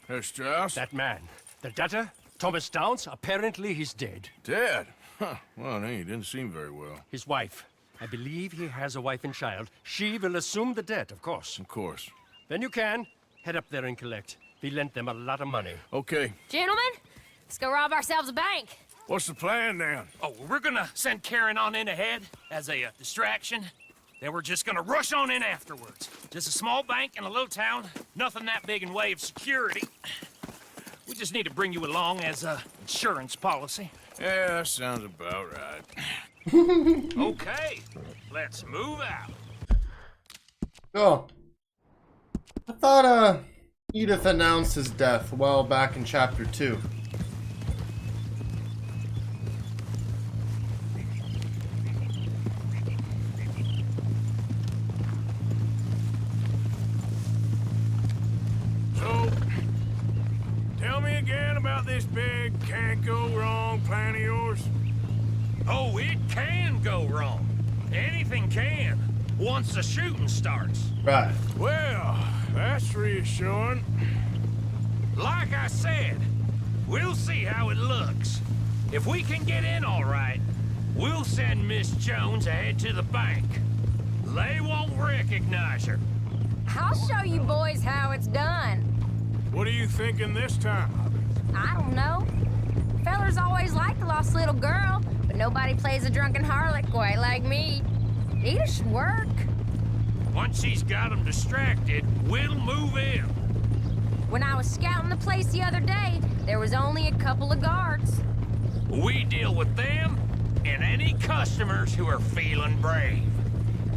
Herr Strauss? That man. The debtor, Thomas Downs, apparently he's dead. Dead? Huh. Well, no, he didn't seem very well. His wife. I believe he has a wife and child. She will assume the debt, of course. Of course. Then you can head up there and collect. We lent them a lot of money. Okay. Gentlemen, let's go rob ourselves a bank. What's the plan, then? Oh, we're gonna send Karen on in ahead as a distraction. Then we're just gonna rush on in afterwards. Just a small bank in a little town. Nothing that big in way of security. We just need to bring you along as a insurance policy. Yeah, that sounds about right. Okay, let's move out. Oh. I thought, Edith announced his death well back in chapter 2. So, tell me again about this big can't-go-wrong plan of yours. Oh, it can go wrong. Anything can, once the shooting starts. Right. Well, that's reassuring. Like I said, we'll see how it looks. If we can get in all right, we'll send Miss Jones ahead to the bank. They won't recognize her. I'll show you boys how it's done. What are you thinking this time? I don't know. Fellers always liked a lost little girl, but nobody plays a drunken harlot quite like me. Edith should work. Once she's got them distracted, we'll move in. When I was scouting the place the other day, there was only a couple of guards. We deal with them and any customers who are feeling brave.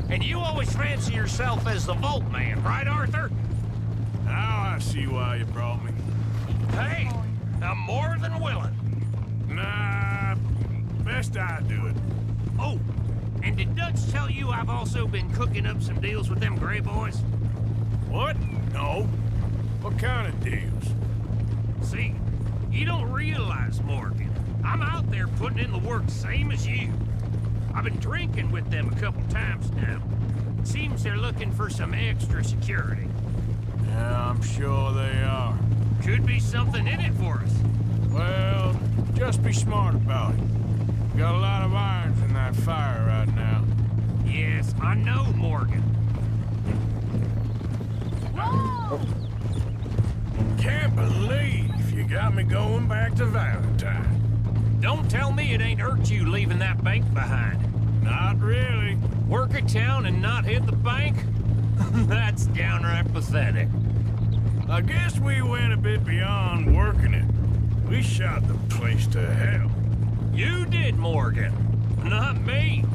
And you always fancy yourself as the Vault Man, right, Arthur? Now I see why you brought me. Hey, I'm more than willing. Nah, best I do it. Oh, and did Dutch tell you I've also been cooking up some deals with them Gray Boys? What? No. What kind of deals? See, You don't realize, Morgan. I'm out there putting in the work same as you. I've been drinking with them a couple times now. Seems they're looking for some extra security. Yeah, I'm sure they are. Could be something in it for us. Well, just be smart about it. Got a lot of irons in that fire right now. Yes, I know, Morgan. Whoa! Can't believe you got me going back to Valentine. Don't tell me it ain't hurt you leaving that bank behind. Not really. Work a town and not hit the bank? That's downright pathetic. I guess we went a bit beyond working it. We shot the place to hell. You did, Morgan. Not me.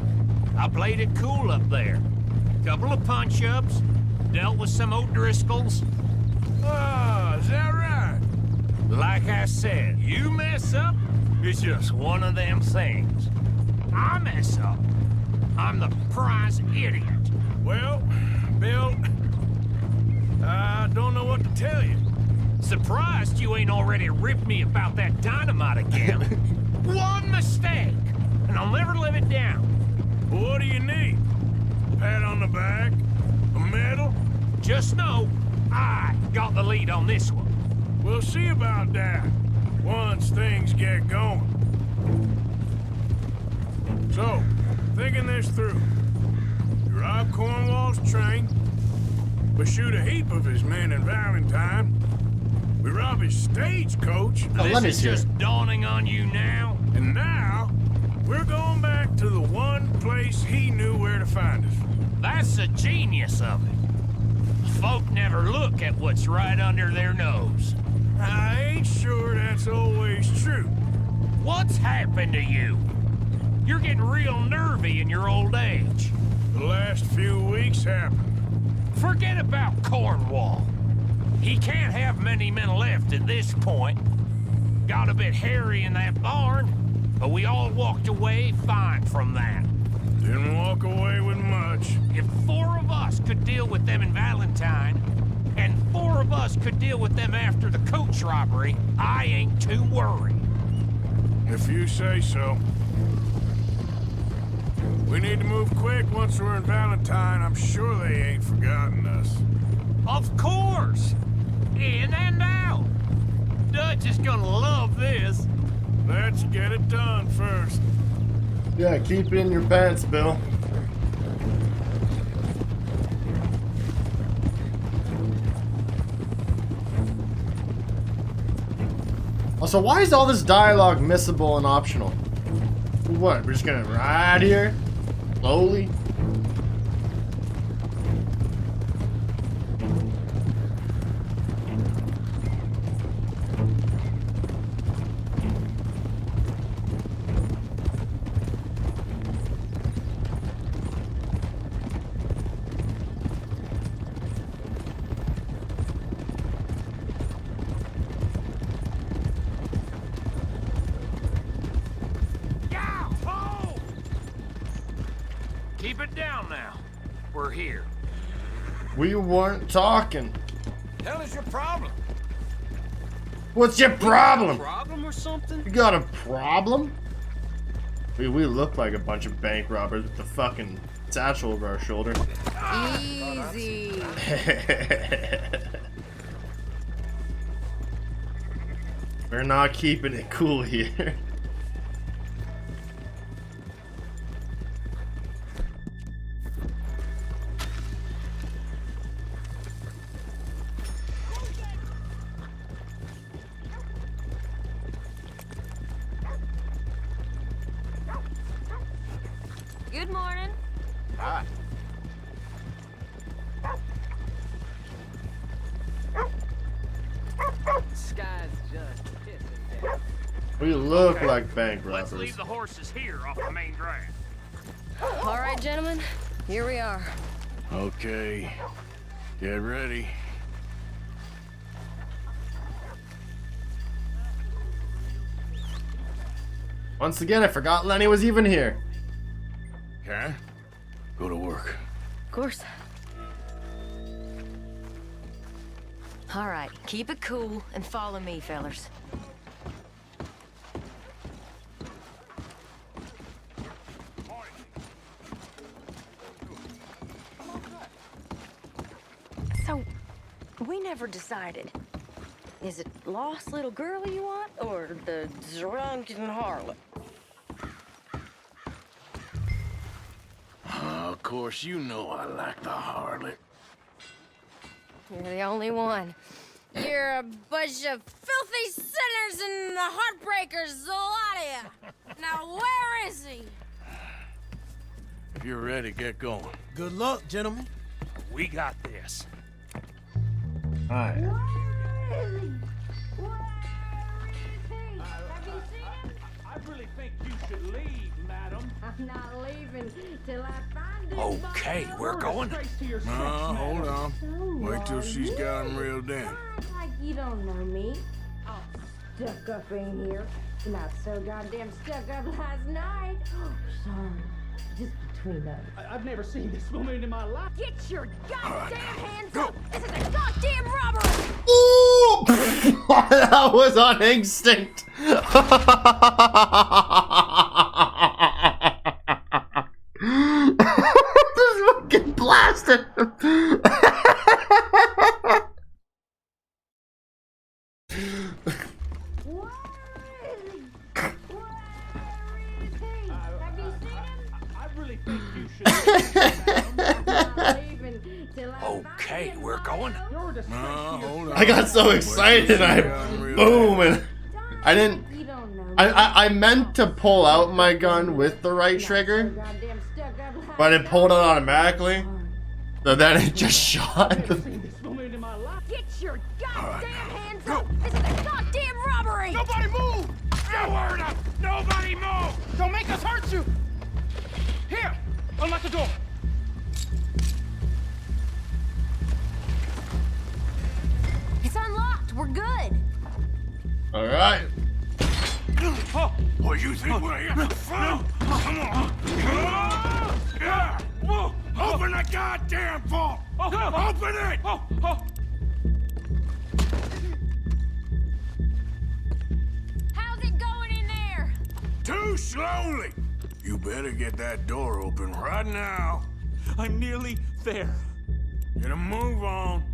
I played it cool up there. Couple of punch-ups, dealt with some O'Driscolls. Ah, is that right? Like I said, you mess up, it's just one of them things. I mess up, I'm the prize idiot. Well, Bill, I don't know what to tell you. Surprised you ain't already ripped me about that dynamite again. One mistake, and I'll never live it down. What do you need? Pat on the back? A medal? Just know, I got the lead on this one. We'll see about that once things get going. So, thinking this through. You rob Cornwall's train. We shoot a heap of his men in Valentine. We rob his stagecoach. This is just dawning on you now? And now, we're going back to the one place he knew where to find us. That's the genius of it. Folk never look at what's right under their nose. I ain't sure that's always true. What's happened to you? You're getting real nervy in your old age. The last few weeks happened. Forget about Cornwall. He can't have many men left at this point. Got a bit hairy in that barn, but we all walked away fine from that. Didn't walk away with much. If 4 of us could deal with them in Valentine, and 4 of us could deal with them after the coach robbery, I ain't too worried. If you say so. We need to move quick once we're in Valentine. I'm sure they ain't forgotten us. Of course! In and out! Dutch is gonna love this. Let's get it done first. Yeah, keep in your pants, Bill. Also, why is all this dialogue missable and optional? What, we're just gonna ride here? Slowly? Keep it down now. We're here. We weren't talking. Hell is your problem? What's your problem? Problem or something? You got a problem? We look like a bunch of bank robbers with the fucking satchel over our shoulder. Easy. We're not keeping it cool here. Good morning. Hi. The sky's just pissing down. We look like bank robbers. Let's leave the horses here off the main drag. All right, gentlemen, here we are. Okay. Get ready. Once again, I forgot Lenny was even here. Okay. Go to work. Of course. All right, keep it cool and follow me, fellers. So, we never decided. Is it lost little girl you want, or the drunken harlot? Of course, you know I like the harlot. You're the only one. You're a bunch of filthy sinners and the heartbreakers, a lot of you. Now, where is he? If you're ready, get going. Good luck, gentlemen. We got this. Alright. Where is he? Have you seen him? I really think you should leave, madam. I'm not leaving till I find him. Okay, we're going. Hold on. Wait till she's got him reeled in. Act like you don't know me. All stuck up in here. Not so goddamn stuck up last night. Oh, sorry. Just between us. I've never seen this woman in my life. Get your goddamn hands up! This is a goddamn robbery! Ooh! That was on instinct. Just fucking blasted. Okay, we're going. Hold on. I got so excited. Boom, and I didn't. I meant to pull out my gun with the right trigger, but it pulled it automatically. So then it just shot. Get your goddamn hands up! This is a goddamn robbery! Nobody move! No word up! Nobody move! Don't make us hurt you! Here! Unlock the door! It's unlocked. We're good. All right. What you think we're here for? Come on. Yeah. Open the goddamn vault. Open it. How's it going in there? Too slowly. You better get that door open right now. I'm nearly there. Get a move on.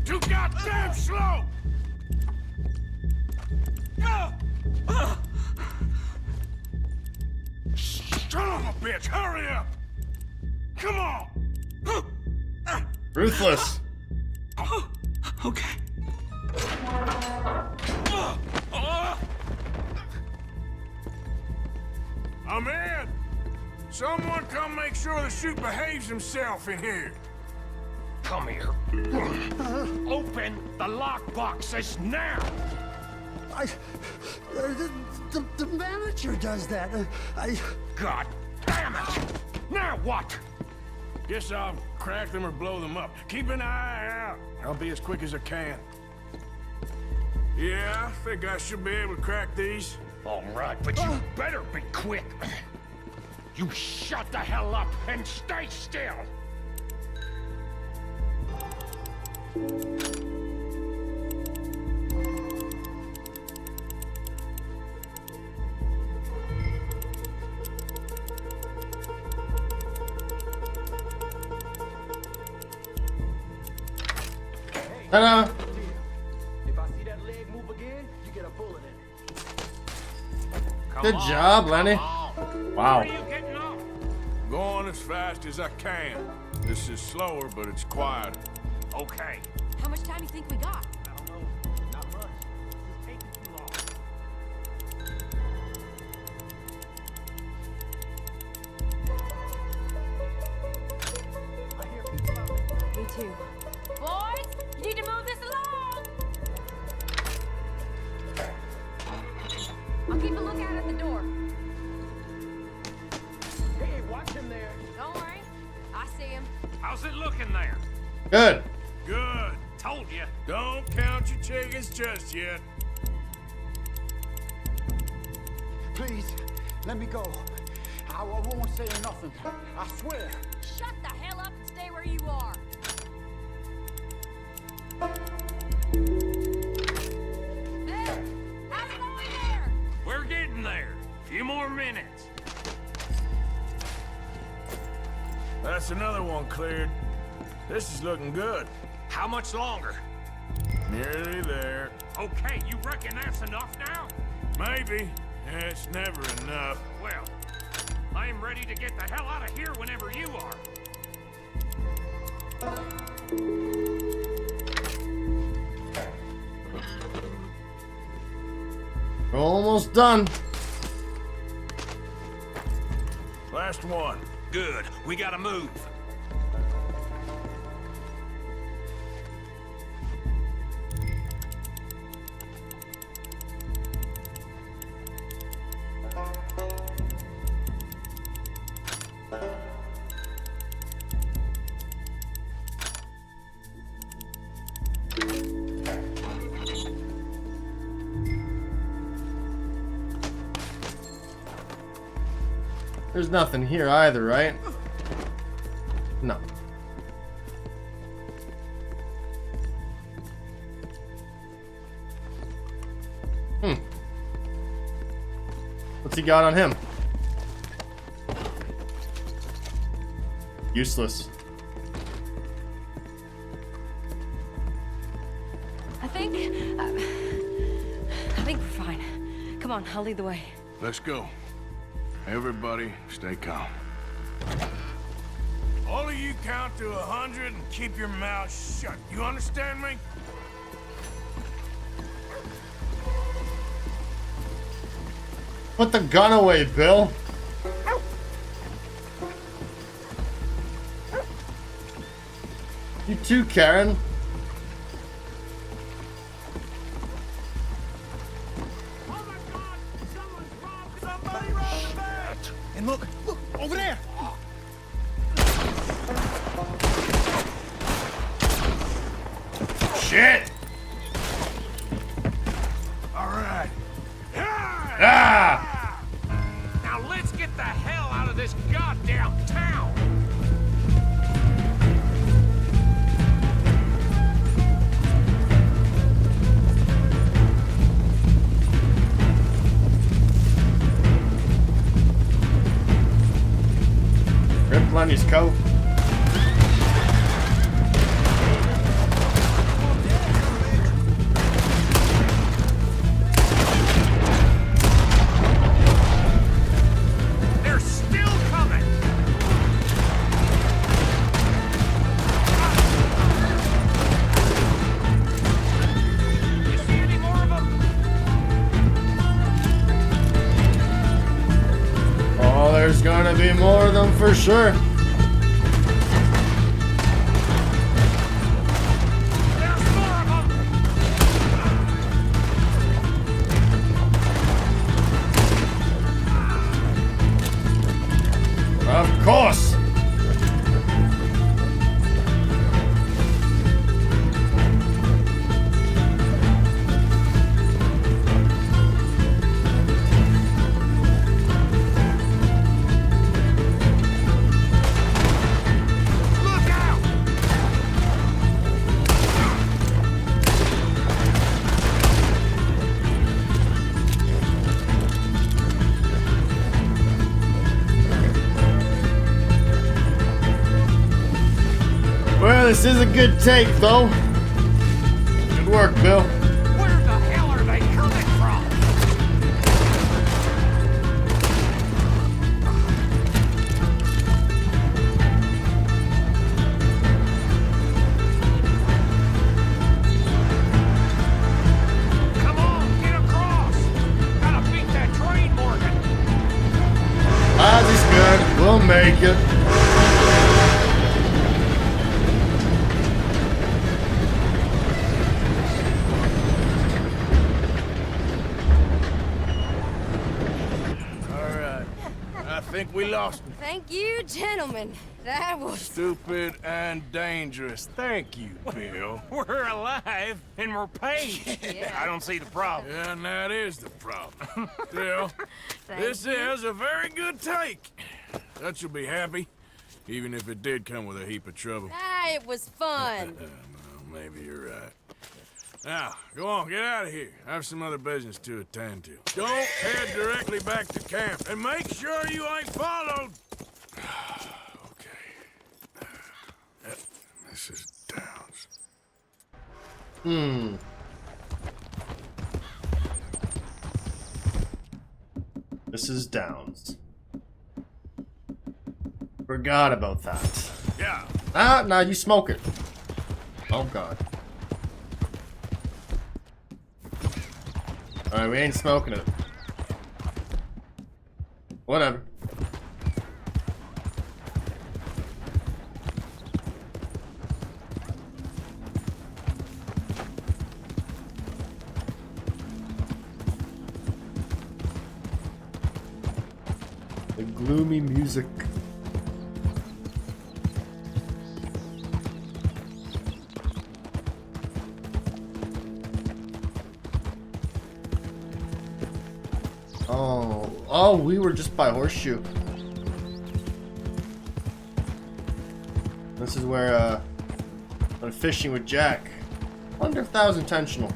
Too goddamn slow! Son of a bitch, hurry up! Come on! Ruthless. Okay. I'm in! Someone come make sure the chute behaves himself in here. Come here. Open the lockboxes now! The manager does that. God damn it! Now what? Guess I'll crack them or blow them up. Keep an eye out. I'll be as quick as I can. Yeah, I think I should be able to crack these. All right, but you better be quick. You shut the hell up and stay still! Ta-da! If I see that leg move again, you get a bullet in it. Good job, Lenny. Wow. Going as fast as I can. This is slower, but it's quieter. Okay. How much time do you think we got? I don't know. Not much. It's taking too long. I hear people out there. Me too. Boys, you need to move this along. I'll keep a lookout at the door. Hey, watch him there. Don't worry. I see him. How's it looking there? Good. Good. Told you. Don't count your chickens just yet. Please, let me go. I won't say nothing. I swear. Shut the hell up and stay where you are. There! How's it going there? We're getting there. Few more minutes. That's another one cleared. This is looking good. How much longer? Nearly there. Okay, you reckon that's enough now? Maybe. It's never enough. Well, I am ready to get the hell out of here whenever you are. We're almost done. Last one. Good. We gotta move. There's nothing here either, right? No. What's he got on him? Useless. I think we're fine. Come on, I'll lead the way. Let's go. Everybody, stay calm. All of you count to 100 and keep your mouth shut. You understand me? Put the gun away, Bill. You too, Karen. And look, over there! Shit! All right. Ah! Now let's get the hell out of this goddamn town! Rip Lenny's coat. They're still coming! You see any more of them? Oh, there's gonna be more of them for sure. There's more of them! Of course. Look out! Well, this is a good take, though. Good work, Bill. Where the hell are they coming from? Come on, get across! Gotta beat that train, Morgan! Odds is good. We'll make it. All right. I think we lost him. Thank you, gentlemen. That was... Stupid and dangerous. Thank you, Bill. We're alive and we're paid. Yeah. I don't see the problem. Yeah, and that is the problem. Still, Thank this you. is a very good take. That you'll be happy, even if it did come with a heap of trouble. Ah, it was fun. Well, maybe you're right. Now, go on, get out of here. I have some other business to attend to. Don't head directly back to camp, and make sure you ain't followed. Okay. Mrs. Downs. Mrs. Downs. Forgot about that. Yeah. Ah, nah, you smoke it. Oh god. Alright, we ain't smoking it. Whatever. The gloomy music. Oh, we were just by Horseshoe. This is where, I'm fishing with Jack. Wonder if that was intentional.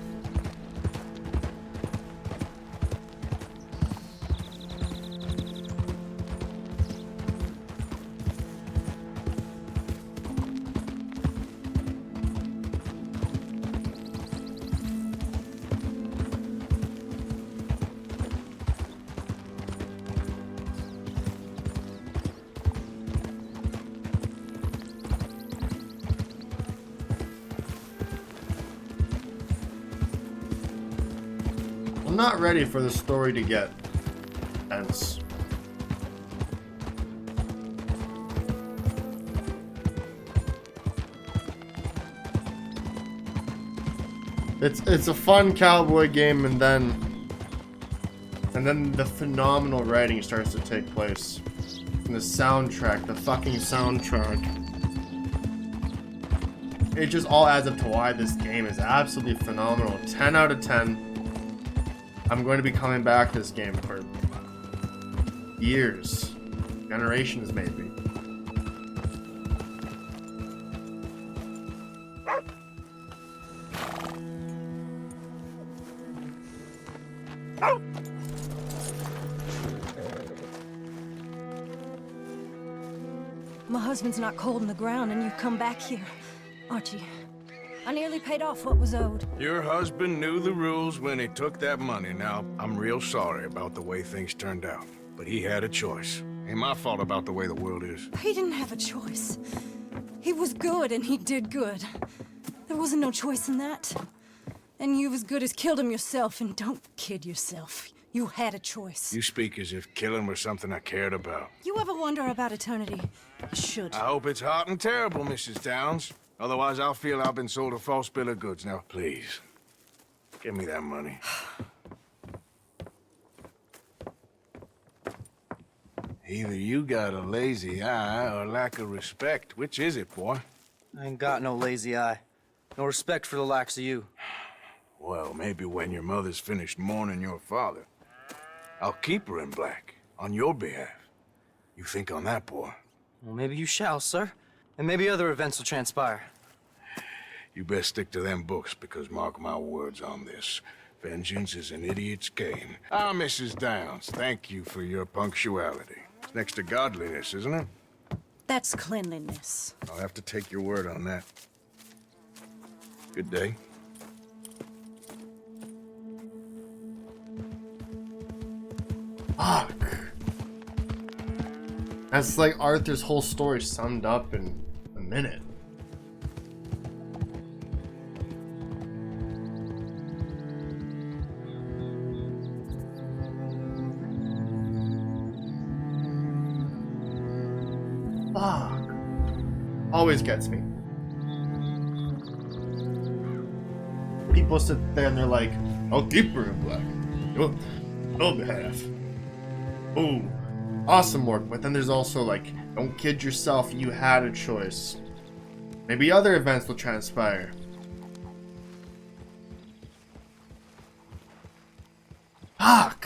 I'm not ready for the story to get tense. It's a fun cowboy game, and then the phenomenal writing starts to take place. And the soundtrack, the fucking soundtrack. It just all adds up to why this game is absolutely phenomenal. 10 out of 10. I'm going to be coming back to this game for years, generations maybe. My husband's not cold in the ground and you've come back here, Archie. I nearly paid off what was owed. Your husband knew the rules when he took that money. Now, I'm real sorry about the way things turned out. But he had a choice. Ain't my fault about the way the world is. He didn't have a choice. He was good and he did good. There wasn't no choice in that. And you as good as killed him yourself, and don't kid yourself. You had a choice. You speak as if killing was something I cared about. You ever wonder about eternity? You should. I hope it's hot and terrible, Mrs. Downs. Otherwise, I'll feel I've been sold a false bill of goods. Now, please, give me that money. Either you got a lazy eye or lack of respect. Which is it, boy? I ain't got no lazy eye. No respect for the likes of you. Well, maybe when your mother's finished mourning your father, I'll keep her in black, on your behalf. You think on that, boy? Well, maybe you shall, sir. And maybe other events will transpire. You best stick to them books, because mark my words on this. Vengeance is an idiot's game. Ah, Mrs. Downs, thank you for your punctuality. It's next to godliness, isn't it? That's cleanliness. I'll have to take your word on that. Good day. Fuck. That's like Arthur's whole story summed up in a minute. Fuck. Always gets me. People sit there and they're like, I'll keep her in black. Your behalf. Oh, awesome work. But then there's also like, don't kid yourself, you had a choice. Maybe other events will transpire. Fuck.